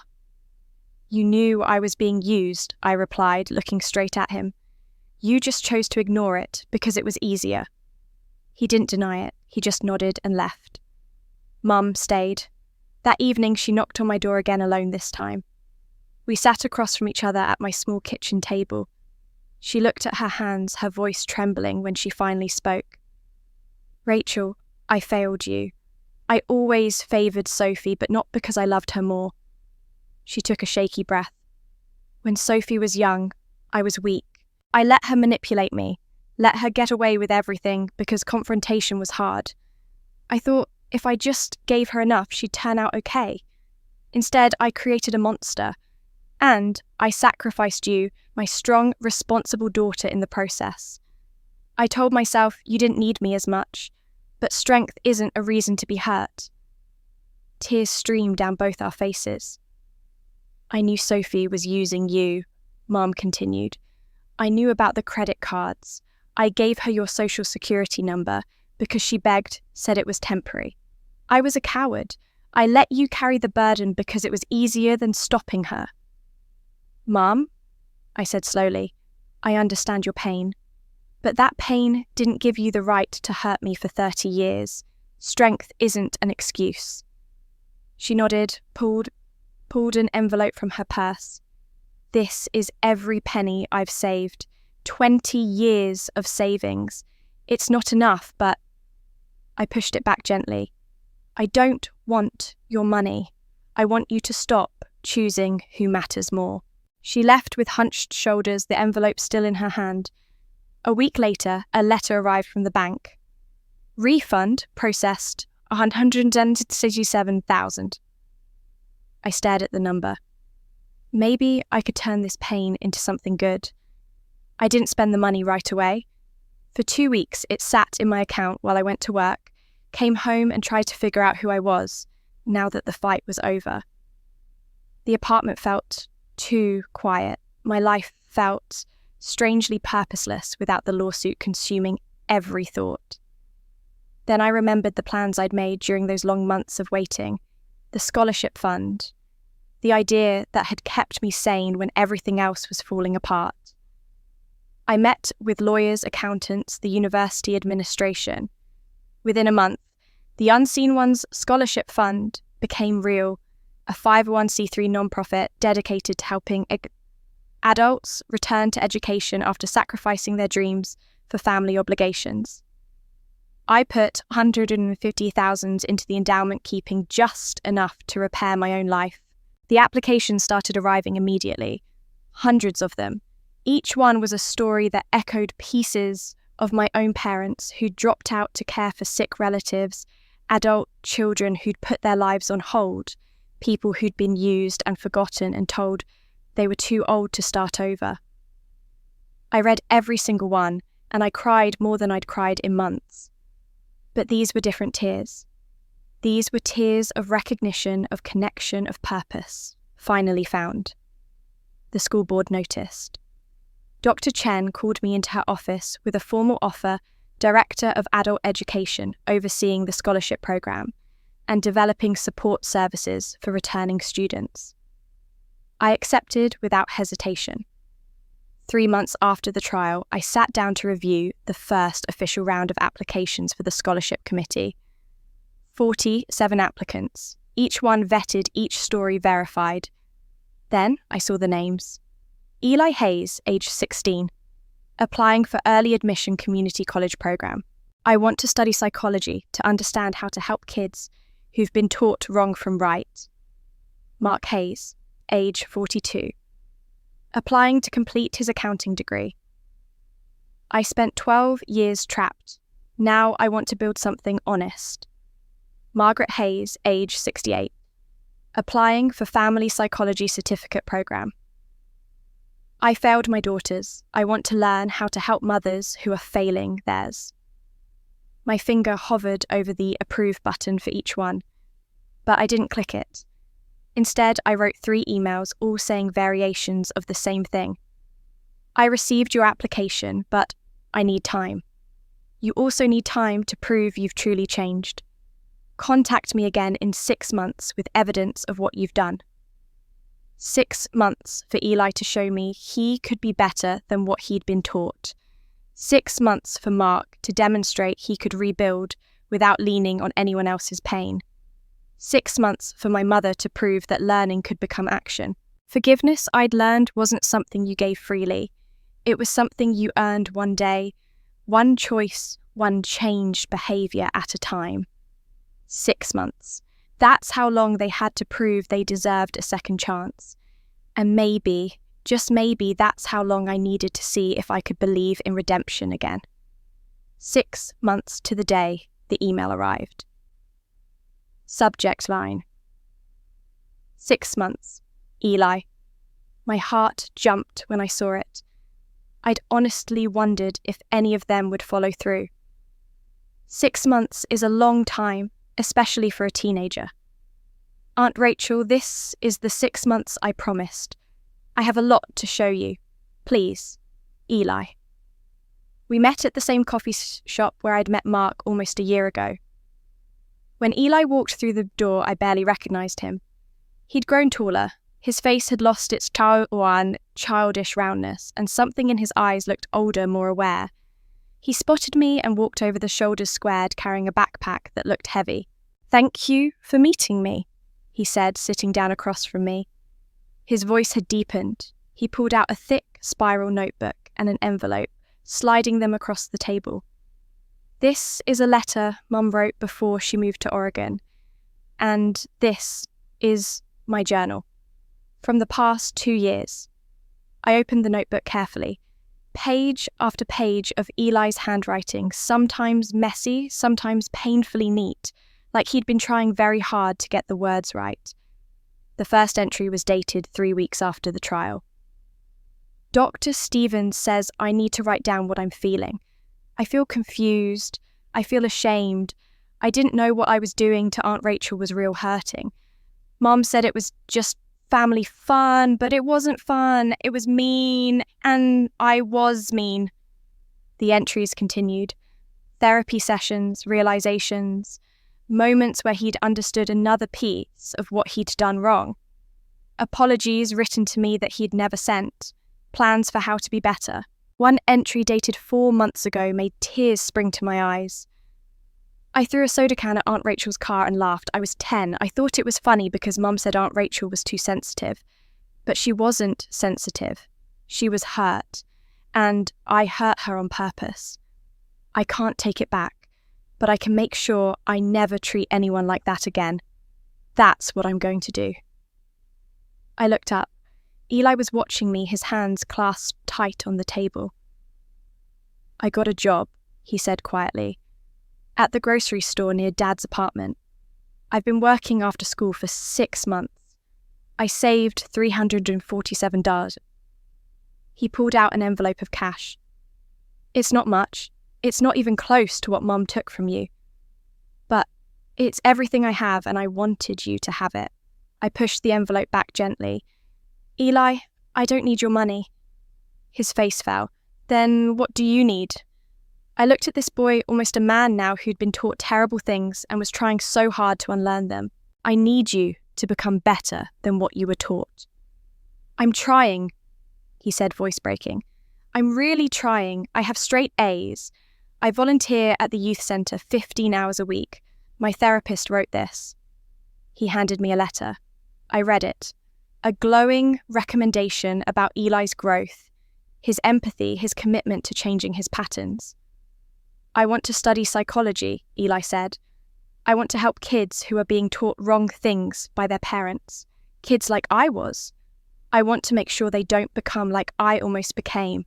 "You knew I was being used," I replied, looking straight at him. "You just chose to ignore it because it was easier." He didn't deny it. He just nodded and left. Mum stayed. That evening she knocked on my door again, alone this time. We sat across from each other at my small kitchen table. She looked at her hands, her voice trembling when she finally spoke. "Rachel, I failed you. I always favoured Sophie, but not because I loved her more." She took a shaky breath. "When Sophie was young, I was weak. I let her manipulate me, let her get away with everything because confrontation was hard. I thought if I just gave her enough, she'd turn out okay. Instead, I created a monster. And I sacrificed you, my strong, responsible daughter, in the process. I told myself you didn't need me as much, but strength isn't a reason to be hurt." Tears streamed down both our faces. "I knew Sophie was using you," Mom continued. "I knew about the credit cards. I gave her your social security number because she begged, said it was temporary. I was a coward. I let you carry the burden because it was easier than stopping her." "Mom," I said slowly, "I understand your pain. But that pain didn't give you the right to hurt me for 30 years. Strength isn't an excuse." She nodded, pulled an envelope from her purse. "This is every penny I've saved. 20 years of savings. It's not enough, but..." I pushed it back gently. "I don't want your money. I want you to stop choosing who matters more." She left with hunched shoulders, the envelope still in her hand. A week later, a letter arrived from the bank. "Refund processed, $167,000. I stared at the number. Maybe I could turn this pain into something good. I didn't spend the money right away. For 2 weeks, it sat in my account while I went to work, came home and tried to figure out who I was, now that the fight was over. The apartment felt too quiet. My life felt strangely purposeless without the lawsuit consuming every thought. Then I remembered the plans I'd made during those long months of waiting, the scholarship fund, the idea that had kept me sane when everything else was falling apart. I met with lawyers, accountants, the university administration. Within a month, the Unseen Ones Scholarship Fund became real, a 501c3 nonprofit dedicated to helping adults return to education after sacrificing their dreams for family obligations. I put $150,000 into the endowment, keeping just enough to repair my own life. The applications started arriving immediately, hundreds of them. Each one was a story that echoed pieces of my own parents who'd dropped out to care for sick relatives, adult children who'd put their lives on hold, people who'd been used and forgotten and told they were too old to start over. I read every single one, and I cried more than I'd cried in months. But these were different tears. These were tears of recognition, of connection, of purpose, finally found. The school board noticed. Dr. Chen called me into her office with a formal offer, Director of Adult Education, overseeing the scholarship program and developing support services for returning students. I accepted without hesitation. 3 months after the trial, I sat down to review the first official round of applications for the scholarship committee. 47 applicants, each one vetted, each story verified. Then I saw the names. Eli Hayes, age 16, applying for early admission community college program. I want to study psychology to understand how to help kids who've been taught wrong from right. Mark Hayes, age 42, applying to complete his accounting degree. I spent 12 years trapped. Now I want to build something honest. Margaret Hayes, age 68, applying for family psychology certificate program. I failed my daughters. I want to learn how to help mothers who are failing theirs. My finger hovered over the approve button for each one, but I didn't click it. Instead, I wrote 3 emails, all saying variations of the same thing. I received your application, but I need time. You also need time to prove you've truly changed. Contact me again in 6 months with evidence of what you've done. 6 months for Eli to show me he could be better than what he'd been taught. 6 months for Mark to demonstrate he could rebuild without leaning on anyone else's pain. 6 months for my mother to prove that learning could become action. Forgiveness, I'd learned, wasn't something you gave freely. It was something you earned one day, one choice, one changed behaviour at a time. 6 months. That's how long they had to prove they deserved a second chance. And maybe, just maybe, that's how long I needed to see if I could believe in redemption again. 6 months to the day the email arrived. Subject line. 6 months. Eli. My heart jumped when I saw it. I'd honestly wondered if any of them would follow through. 6 months is a long time, especially for a teenager. Aunt Rachel, this is the 6 months I promised. I have a lot to show you. Please, Eli. We met at the same coffee shop where I'd met Mark almost a year ago. When Eli walked through the door, I barely recognised him. He'd grown taller. His face had lost its childish roundness, and something in his eyes looked older, more aware. He spotted me and walked over, the shoulders squared, carrying a backpack that looked heavy. "Thank you for meeting me," he said, sitting down across from me. His voice had deepened. He pulled out a thick spiral notebook and an envelope, sliding them across the table. "This is a letter Mum wrote before she moved to Oregon, and this is my journal. From the past 2 years." I opened the notebook carefully. Page after page of Eli's handwriting, sometimes messy, sometimes painfully neat, like he'd been trying very hard to get the words right. The first entry was dated 3 weeks after the trial. "Dr. Stevens says I need to write down what I'm feeling. I feel confused. I feel ashamed. I didn't know what I was doing to Aunt Rachel was real hurting. Mom said it was just family fun, but it wasn't fun. It was mean, and I was mean." The entries continued. Therapy sessions, realizations, moments where he'd understood another piece of what he'd done wrong. Apologies written to me that he'd never sent. Plans for how to be better. One entry dated 4 months ago made tears spring to my eyes. "I threw a soda can at Aunt Rachel's car and laughed. I was 10. I thought it was funny because Mum said Aunt Rachel was too sensitive. But she wasn't sensitive. She was hurt. And I hurt her on purpose. I can't take it back, but I can make sure I never treat anyone like that again. That's what I'm going to do." I looked up. Eli was watching me, his hands clasped tight on the table. "I got a job," he said quietly. "At the grocery store near Dad's apartment. I've been working after school for 6 months. I saved $347. He pulled out an envelope of cash. It's not much. It's not even close to what Mum took from you. But it's everything I have, and I wanted you to have it. I pushed the envelope back gently. Eli, I don't need your money. His face fell. Then what do you need? I looked at this boy, almost a man now, who'd been taught terrible things and was trying so hard to unlearn them. I need you to become better than what you were taught. I'm trying, he said, voice breaking. I'm really trying. I have straight A's. I volunteer at the youth centre 15 hours a week. My therapist wrote this. He handed me a letter. I read it. A glowing recommendation about Eli's growth, his empathy, his commitment to changing his patterns. I want to study psychology, Eli said. I want to help kids who are being taught wrong things by their parents, kids like I was. I want to make sure they don't become like I almost became.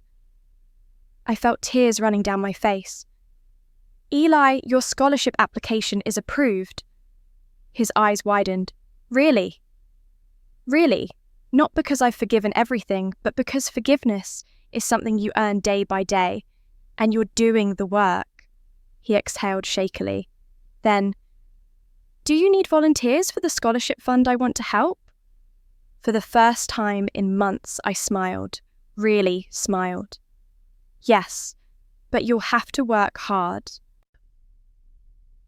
I felt tears running down my face. Eli, your scholarship application is approved. His eyes widened. Really? Really? Not because I've forgiven everything, but because forgiveness is something you earn day by day, and you're doing the work. He exhaled shakily. Then, do you need volunteers for the scholarship fund I want to help? For the first time in months, I smiled, really smiled. Yes, but you'll have to work hard.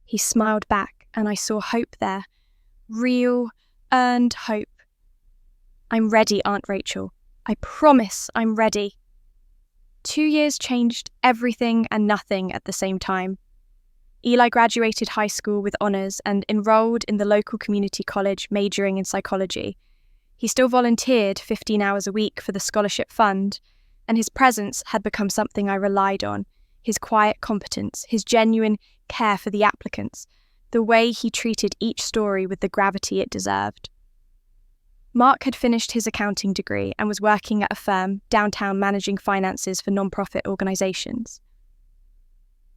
He smiled back, and I saw hope there. Real, earned hope. I'm ready, Aunt Rachel. I promise I'm ready. 2 years changed everything and nothing at the same time. Eli graduated high school with honours and enrolled in the local community college majoring in psychology. He still volunteered 15 hours a week for the scholarship fund, and his presence had become something I relied on, his quiet competence, his genuine care for the applicants, the way he treated each story with the gravity it deserved. Mark had finished his accounting degree and was working at a firm downtown managing finances for non-profit organisations.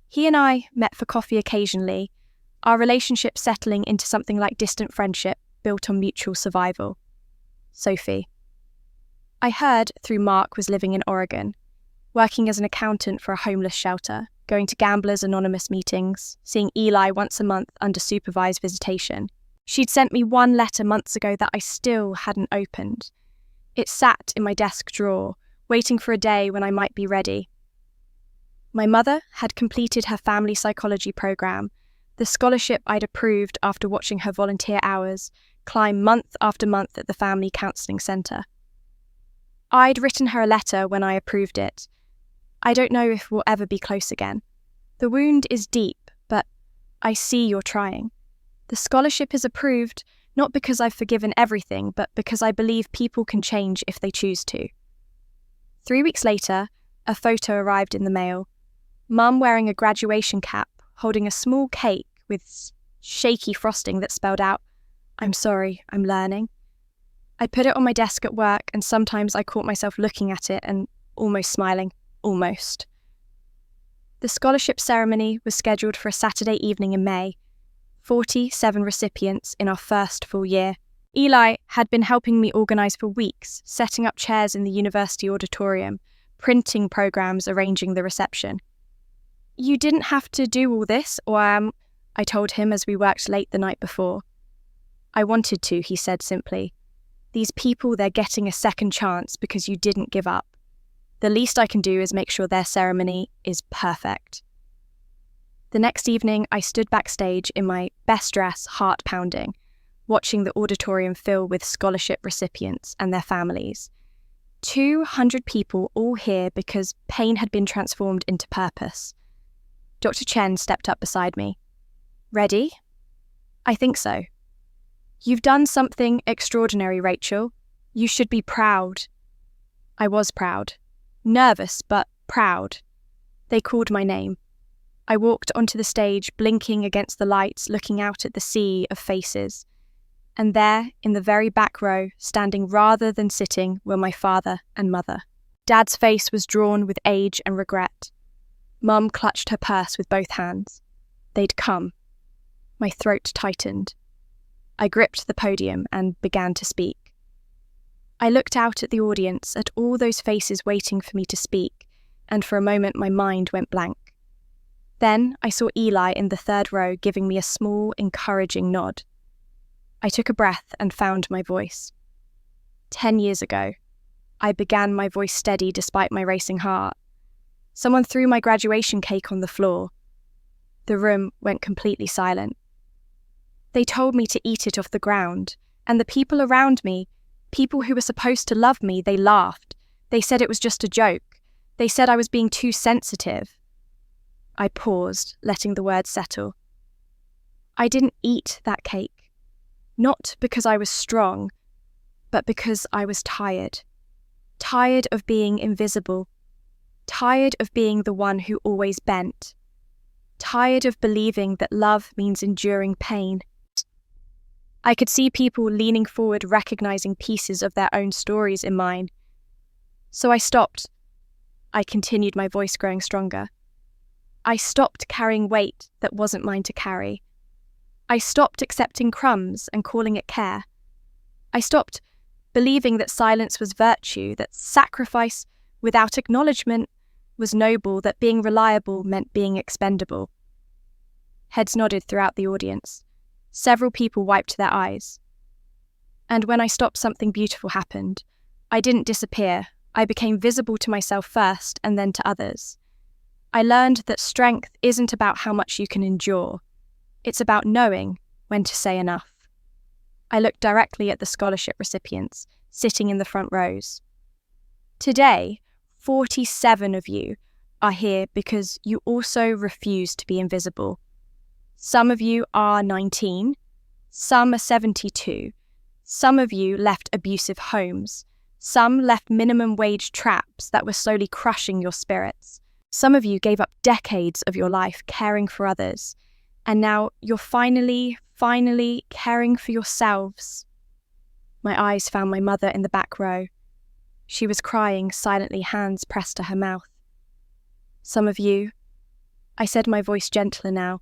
He and I met for coffee occasionally, our relationship settling into something like distant friendship built on mutual survival. Sophie. I heard through Mark was living in Oregon, working as an accountant for a homeless shelter, going to Gamblers Anonymous meetings, seeing Eli once a month under supervised visitation. She'd sent me one letter months ago that I still hadn't opened. It sat in my desk drawer, waiting for a day when I might be ready. My mother had completed her family psychology program, the scholarship I'd approved after watching her volunteer hours climb month after month at the family counselling centre. I'd written her a letter when I approved it. I don't know if we'll ever be close again. The wound is deep, but I see you're trying. The scholarship is approved, not because I've forgiven everything, but because I believe people can change if they choose to. 3 weeks later, a photo arrived in the mail. Mum wearing a graduation cap, holding a small cake with shaky frosting that spelled out, "I'm sorry, I'm learning." I put it on my desk at work, and sometimes I caught myself looking at it and almost smiling. Almost. The scholarship ceremony was scheduled for a Saturday evening in May. 47 recipients in our first full year. Eli had been helping me organise for weeks, setting up chairs in the university auditorium, printing programmes, arranging the reception. "You didn't have to do all this, or I told him as we worked late the night before. "I wanted to," he said simply. "These people, they're getting a second chance because you didn't give up. The least I can do is make sure their ceremony is perfect." The next evening, I stood backstage in my best dress, heart pounding, watching the auditorium fill with scholarship recipients and their families. 200 people all here because pain had been transformed into purpose. Dr. Chen stepped up beside me. "Ready?" "I think so." "You've done something extraordinary, Rachel. You should be proud." I was proud. Nervous, but proud. They called my name. I walked onto the stage, blinking against the lights, looking out at the sea of faces. And there, in the very back row, standing rather than sitting, were my father and mother. Dad's face was drawn with age and regret. Mum clutched her purse with both hands. They'd come. My throat tightened. I gripped the podium and began to speak. I looked out at the audience, at all those faces waiting for me to speak, and for a moment my mind went blank. Then I saw Eli in the third row giving me a small, encouraging nod. I took a breath and found my voice. 10 years ago, I began my voice steady despite my racing heart. Someone threw my graduation cake on the floor. The room went completely silent. They told me to eat it off the ground, and the people around me, people who were supposed to love me, they laughed. They said it was just a joke. They said I was being too sensitive. I paused, letting the words settle. I didn't eat that cake. Not because I was strong, but because I was tired. Tired of being invisible. Tired of being the one who always bent. Tired of believing that love means enduring pain. I could see people leaning forward, recognizing pieces of their own stories in mine. So I stopped. I continued, my voice growing stronger. I stopped carrying weight that wasn't mine to carry. I stopped accepting crumbs and calling it care. I stopped believing that silence was virtue, that sacrifice without acknowledgement was noble, that being reliable meant being expendable. Heads nodded throughout the audience. Several people wiped their eyes. And when I stopped, something beautiful happened. I didn't disappear. I became visible to myself first and then to others. I learned that strength isn't about how much you can endure. It's about knowing when to say enough. I looked directly at the scholarship recipients, sitting in the front rows. Today, 47 of you are here because you also refuse to be invisible. Some of you are 19, some are 72. Some of you left abusive homes. Some left minimum wage traps that were slowly crushing your spirits. Some of you gave up decades of your life caring for others, and now you're finally caring for yourselves. My eyes found my mother in the back row. She was crying silently, hands pressed to her mouth. Some of you, I said, my voice gentler now,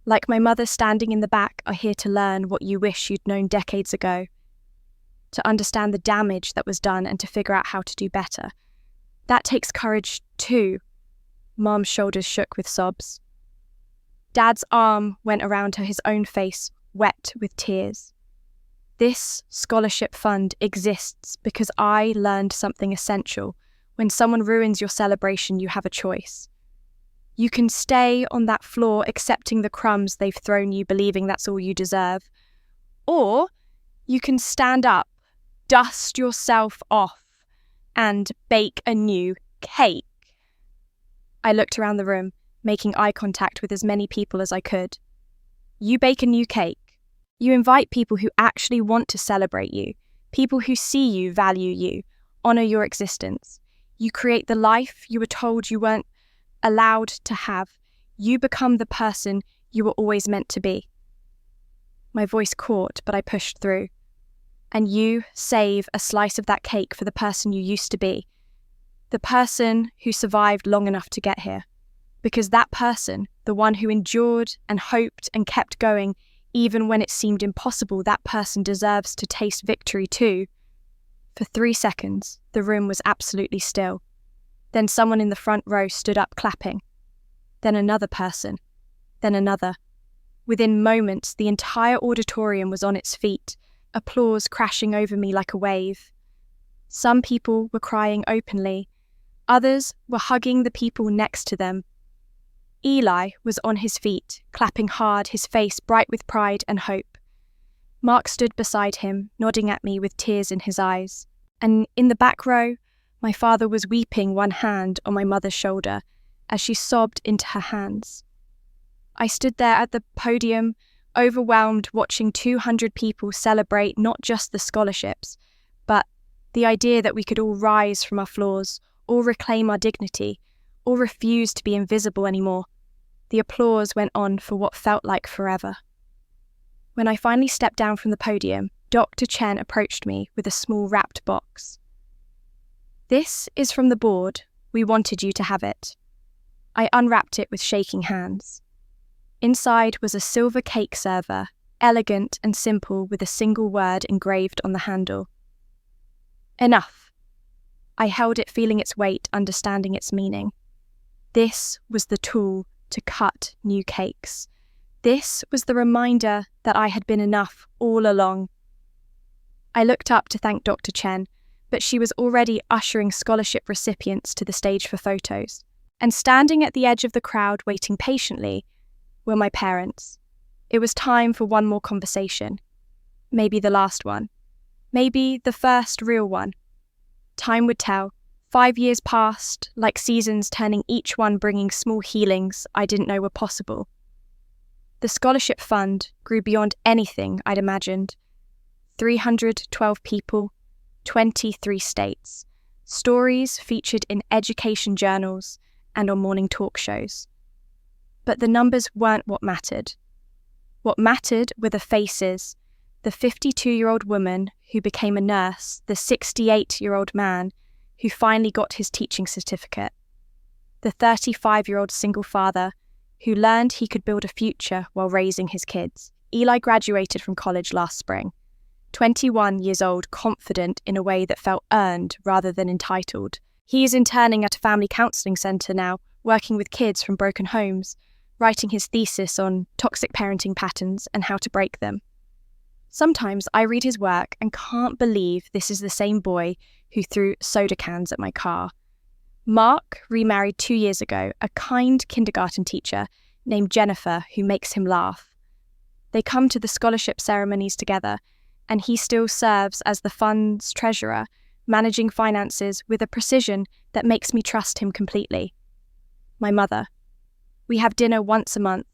like my mother standing in the back, are here to learn what you wish you'd known decades ago, to understand the damage that was done and to figure out how to do better. That takes courage too. Mom's shoulders shook with sobs. Dad's arm went around her, his own face wet with tears. This scholarship fund exists because I learned something essential. When someone ruins your celebration, you have a choice. You can stay on that floor accepting the crumbs they've thrown you, believing that's all you deserve. Or you can stand up, dust yourself off, and bake a new cake. I looked around the room, making eye contact with as many people as I could. You bake a new cake. You invite people who actually want to celebrate you, people who see you, value you, honor your existence. You create the life you were told you weren't allowed to have. You become the person you were always meant to be. My voice caught, but I pushed through. And you save a slice of that cake for the person you used to be, the person who survived long enough to get here. Because that person, the one who endured and hoped and kept going, even when it seemed impossible, that person deserves to taste victory too. For 3 seconds, the room was absolutely still. Then someone in the front row stood up clapping. Then another person. Then another. Within moments, the entire auditorium was on its feet, applause crashing over me like a wave. Some people were crying openly. Others were hugging the people next to them. Eli was on his feet, clapping hard, his face bright with pride and hope. Mark stood beside him, nodding at me with tears in his eyes. And in the back row, my father was weeping, one hand on my mother's shoulder, as she sobbed into her hands. I stood there at the podium, overwhelmed, watching 200 people celebrate not just the scholarships, but the idea that we could all rise from our floors, all reclaim our dignity, all refuse to be invisible anymore. The applause went on for what felt like forever. When I finally stepped down from the podium, Dr. Chen approached me with a small wrapped box. "This is from the board. We wanted you to have it." I unwrapped it with shaking hands. Inside was a silver cake server, elegant and simple, with a single word engraved on the handle. "Enough." I held it, feeling its weight, understanding its meaning. This was the tool to cut new cakes. This was the reminder that I had been enough all along. I looked up to thank Dr. Chen, but she was already ushering scholarship recipients to the stage for photos. And standing at the edge of the crowd waiting patiently were my parents. It was time for one more conversation. Maybe the last one. Maybe the first real one. Time would tell. 5 years passed, like seasons, turning each one bringing small healings I didn't know were possible. The scholarship fund grew beyond anything I'd imagined. 312 people, 23 states. Stories featured in education journals and on morning talk shows. But the numbers weren't what mattered. What mattered were the faces, the 52-year-old woman who became a nurse, the 68-year-old man who finally got his teaching certificate, the 35-year-old single father who learned he could build a future while raising his kids. Eli graduated from college last spring, 21 years old, confident in a way that felt earned rather than entitled. He is interning at a family counselling centre now, working with kids from broken homes, writing his thesis on toxic parenting patterns and how to break them. Sometimes I read his work and can't believe this is the same boy who threw soda cans at my car. Mark remarried 2 years ago, a kind kindergarten teacher named Jennifer who makes him laugh. They come to the scholarship ceremonies together, and he still serves as the fund's treasurer, managing finances with a precision that makes me trust him completely. My mother. We have dinner once a month.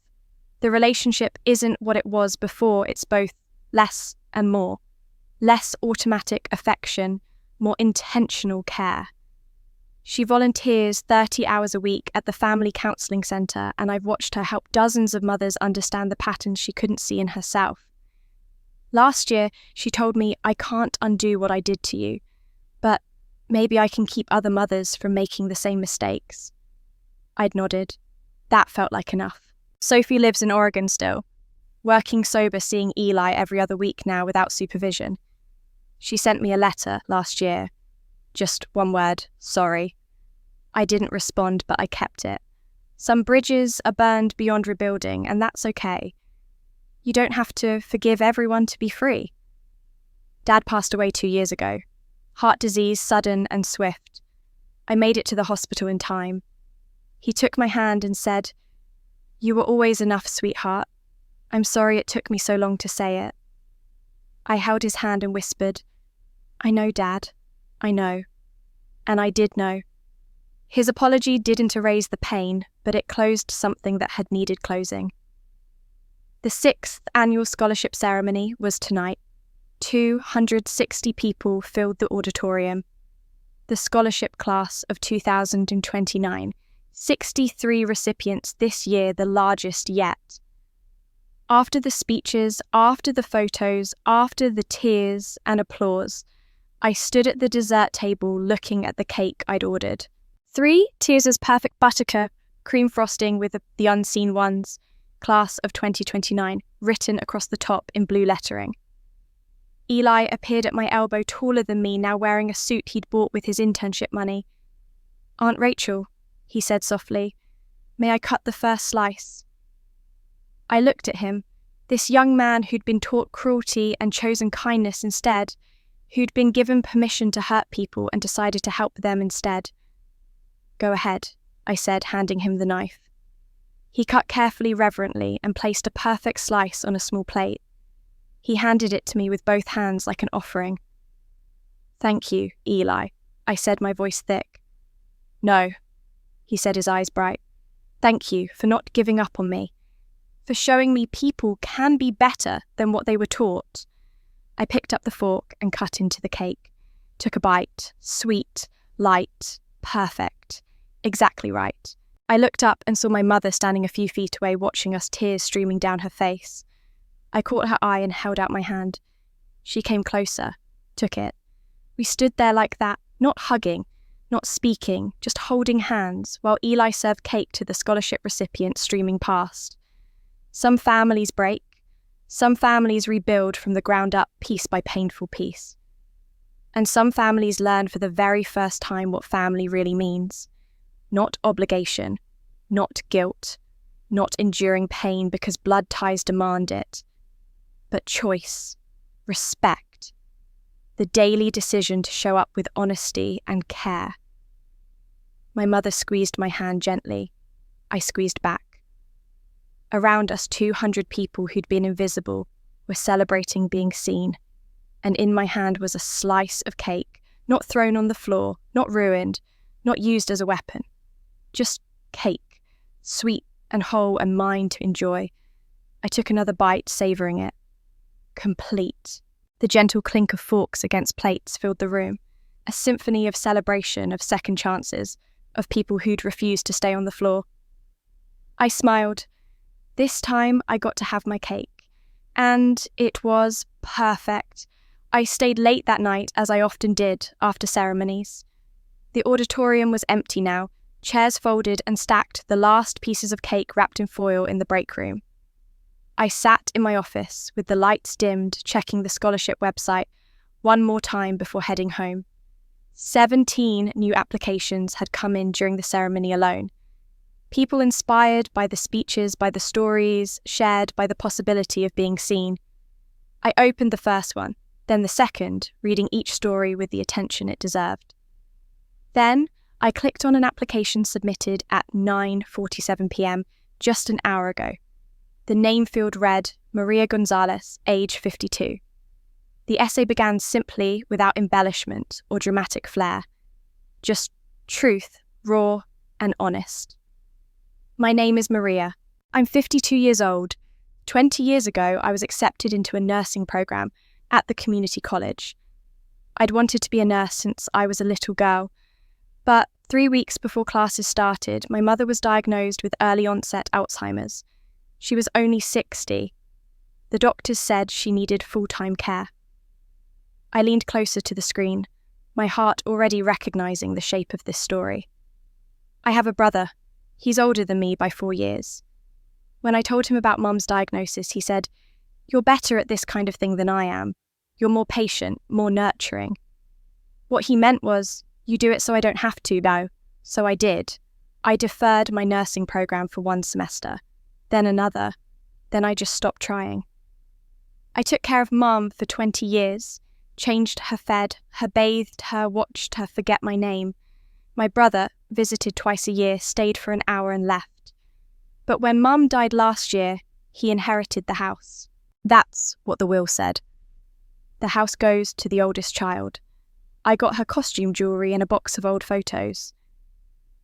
The relationship isn't what it was before, it's both less and more. Less automatic affection, more intentional care. She volunteers 30 hours a week at the family counselling centre, and I've watched her help dozens of mothers understand the patterns she couldn't see in herself. Last year, she told me, I can't undo what I did to you, but maybe I can keep other mothers from making the same mistakes. I'd nodded. That felt like enough. Sophie lives in Oregon still, working sober, seeing Eli every other week now without supervision. She sent me a letter last year. Just one word, sorry. I didn't respond, but I kept it. Some bridges are burned beyond rebuilding, and that's okay. You don't have to forgive everyone to be free. Dad passed away 2 years ago. Heart disease, sudden and swift. I made it to the hospital in time. He took my hand and said, "You were always enough, sweetheart. I'm sorry it took me so long to say it." I held his hand and whispered, "I know, Dad. I know." And I did know. His apology didn't erase the pain, but it closed something that had needed closing. The 6th annual scholarship ceremony was tonight. 260 people filled the auditorium. The scholarship class of 2029. 63 recipients this year, the largest yet. After the speeches, after the photos, after the tears and applause, I stood at the dessert table looking at the cake I'd ordered. 3 Tears' perfect buttercup, cream frosting with the unseen ones, class of 2029, written across the top in blue lettering. Eli appeared at my elbow, taller than me, now wearing a suit he'd bought with his internship money. "Aunt Rachel," he said softly, "may I cut the first slice?" I looked at him, this young man who'd been taught cruelty and chosen kindness instead, who'd been given permission to hurt people and decided to help them instead. "Go ahead," I said, handing him the knife. He cut carefully, reverently, and placed a perfect slice on a small plate. He handed it to me with both hands like an offering. "Thank you, Eli," I said, my voice thick. "No," he said, his eyes bright. "Thank you for not giving up on me, for showing me people can be better than what they were taught." I picked up the fork and cut into the cake. Took a bite. Sweet, light, perfect. Exactly right. I looked up and saw my mother standing a few feet away, watching us, tears streaming down her face. I caught her eye and held out my hand. She came closer, took it. We stood there like that, not hugging, not speaking, just holding hands, while Eli served cake to the scholarship recipients streaming past. Some families break. Some families rebuild from the ground up, piece by painful piece. And some families learn for the very first time what family really means. Not obligation, not guilt, not enduring pain because blood ties demand it, but choice, respect, the daily decision to show up with honesty and care. My mother squeezed my hand gently. I squeezed back. Around us, 200 people who'd been invisible were celebrating being seen, and in my hand was a slice of cake, not thrown on the floor, not ruined, not used as a weapon. Just cake, sweet and whole and mine to enjoy. I took another bite, savouring it. Complete. The gentle clink of forks against plates filled the room, a symphony of celebration, of second chances, of people who'd refused to stay on the floor. I smiled. This time I got to have my cake, and it was perfect. I stayed late that night, as I often did after ceremonies. The auditorium was empty now, chairs folded and stacked, the last pieces of cake wrapped in foil in the break room. I sat in my office with the lights dimmed, checking the scholarship website one more time before heading home. 17 new applications had come in during the ceremony alone. People inspired by the speeches, by the stories, shared by the possibility of being seen. I opened the first one, then the second, reading each story with the attention it deserved. Then I clicked on an application submitted at 9:47 p.m, just an hour ago. The name field read, Maria Gonzalez, age 52. The essay began simply, without embellishment or dramatic flair. Just truth, raw and honest. My name is Maria. I'm 52 years old. 20 years ago, I was accepted into a nursing program at the community college. I'd wanted to be a nurse since I was a little girl, but 3 weeks before classes started, my mother was diagnosed with early onset Alzheimer's. She was only 60. The doctors said she needed full-time care. I leaned closer to the screen, my heart already recognizing the shape of this story. I have a brother. He's older than me by 4 years. When I told him about Mum's diagnosis, he said, "You're better at this kind of thing than I am. You're more patient, more nurturing." What he meant was, "You do it so I don't have to now." So I did. I deferred my nursing program for 1 semester, then another, then I just stopped trying. I took care of Mum for 20 years, changed her, fed her, bathed her, watched her forget my name. My brother visited twice a year, stayed for an hour and left. But when Mum died last year, he inherited the house. That's what the will said. The house goes to the oldest child. I got her costume jewellery and a box of old photos.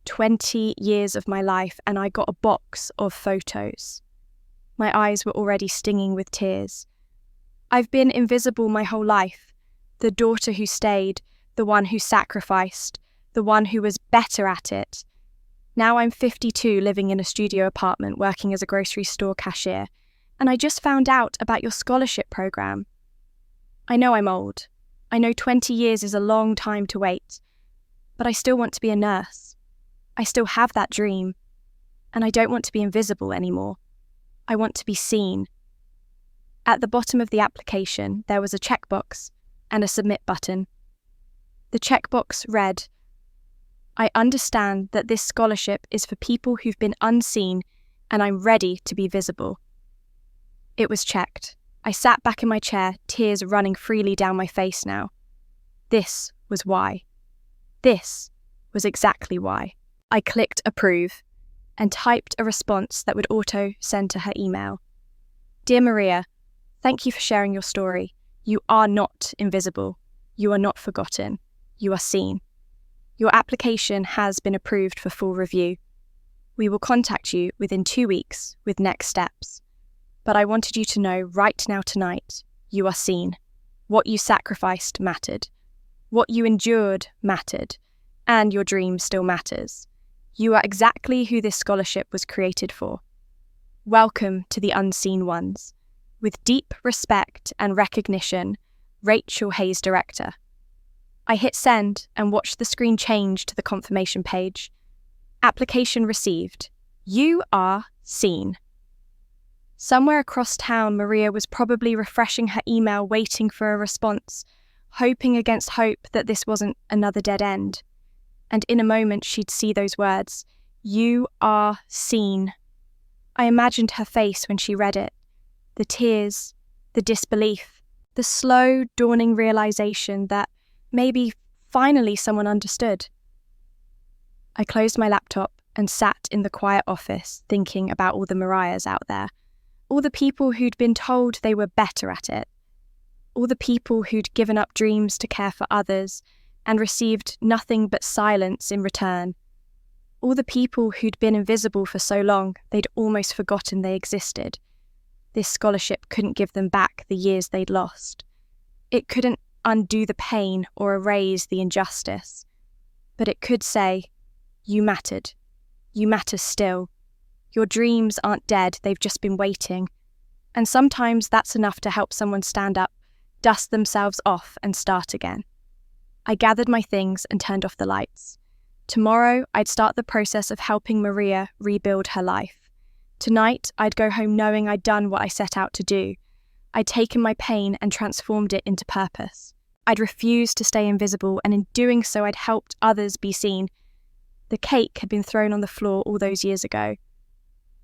20 years of my life, and I got a box of photos. My eyes were already stinging with tears. I've been invisible my whole life. The daughter who stayed, the one who sacrificed, the one who was better at it. Now I'm 52, living in a studio apartment, working as a grocery store cashier, and I just found out about your scholarship program. I know I'm old. I know 20 years is a long time to wait, but I still want to be a nurse. I still have that dream, and I don't want to be invisible anymore. I want to be seen. At the bottom of the application, there was a checkbox and a submit button. The checkbox read, "I understand that this scholarship is for people who've been unseen, and I'm ready to be visible." It was checked. I sat back in my chair, tears running freely down my face now. This was why. This was exactly why. I clicked approve and typed a response that would auto-send to her email. "Dear Maria, thank you for sharing your story. You are not invisible. You are not forgotten. You are seen. Your application has been approved for full review. We will contact you within 2 weeks with next steps. But I wanted you to know right now tonight, you are seen. What you sacrificed mattered. What you endured mattered. And your dream still matters. You are exactly who this scholarship was created for. Welcome to the unseen ones. With deep respect and recognition, Rachel Hayes, Director." I hit send and watched the screen change to the confirmation page. Application received. You are seen. Somewhere across town, Maria was probably refreshing her email, waiting for a response, hoping against hope that this wasn't another dead end. And in a moment, she'd see those words, "You are seen." I imagined her face when she read it, the tears, the disbelief, the slow, dawning realization that maybe finally someone understood. I closed my laptop and sat in the quiet office thinking about all the Mariahs out there, all the people who'd been told they were better at it, all the people who'd given up dreams to care for others and received nothing but silence in return, all the people who'd been invisible for so long they'd almost forgotten they existed. This scholarship couldn't give them back the years they'd lost. It couldn't undo the pain or erase the injustice, but it could say, "You mattered. You matter still. Your dreams aren't dead, they've just been waiting." And sometimes that's enough to help someone stand up, dust themselves off, and start again. I gathered my things and turned off the lights. Tomorrow, I'd start the process of helping Maria rebuild her life. Tonight, I'd go home knowing I'd done what I set out to do. I'd taken my pain and transformed it into purpose. I'd refused to stay invisible, and in doing so, I'd helped others be seen. The cake had been thrown on the floor all those years ago,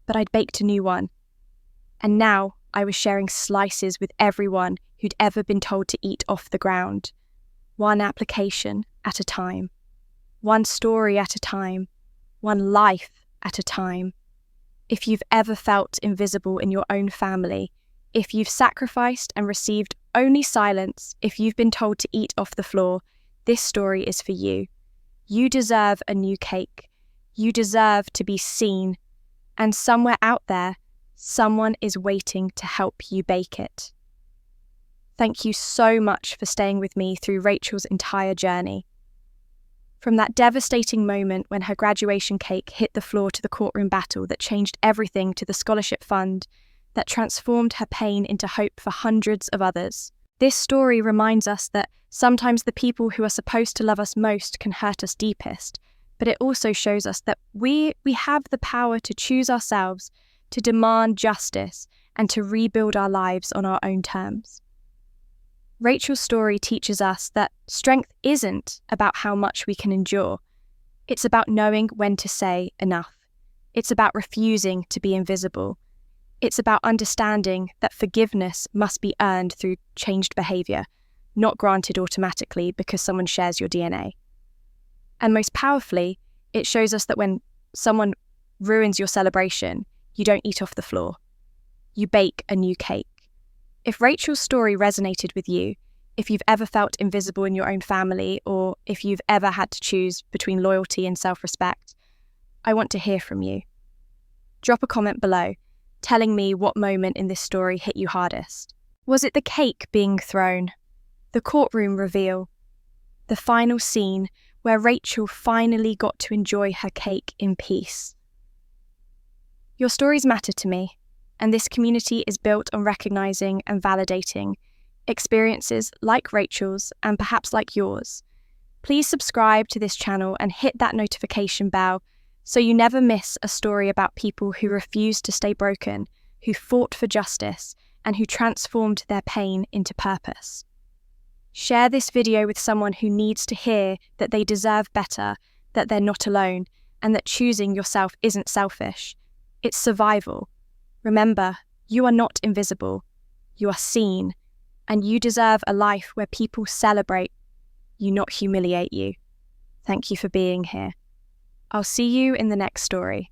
but I'd baked a new one. And now I was sharing slices with everyone who'd ever been told to eat off the ground. One application at a time. One story at a time. One life at a time. If you've ever felt invisible in your own family, if you've sacrificed and received only silence, if you've been told to eat off the floor, this story is for you. You deserve a new cake. You deserve to be seen. And somewhere out there, someone is waiting to help you bake it. Thank you so much for staying with me through Rachel's entire journey. From that devastating moment when her graduation cake hit the floor to the courtroom battle that changed everything to the scholarship fund that transformed her pain into hope for hundreds of others. This story reminds us that sometimes the people who are supposed to love us most can hurt us deepest, but it also shows us that we have the power to choose ourselves, to demand justice, and to rebuild our lives on our own terms. Rachel's story teaches us that strength isn't about how much we can endure. It's about knowing when to say enough. It's about refusing to be invisible. It's about understanding that forgiveness must be earned through changed behaviour, not granted automatically because someone shares your DNA. And most powerfully, it shows us that when someone ruins your celebration, you don't eat off the floor. You bake a new cake. If Rachel's story resonated with you, if you've ever felt invisible in your own family, or if you've ever had to choose between loyalty and self-respect, I want to hear from you. Drop a comment below, telling me what moment in this story hit you hardest. Was it the cake being thrown? The courtroom reveal? The final scene where Rachel finally got to enjoy her cake in peace? Your stories matter to me, and this community is built on recognizing and validating experiences like Rachel's and perhaps like yours. Please subscribe to this channel and hit that notification bell so you never miss a story about people who refused to stay broken, who fought for justice, and who transformed their pain into purpose. Share this video with someone who needs to hear that they deserve better, that they're not alone, and that choosing yourself isn't selfish. It's survival. Remember, you are not invisible. You are seen, and you deserve a life where people celebrate you, not humiliate you. Thank you for being here. I'll see you in the next story.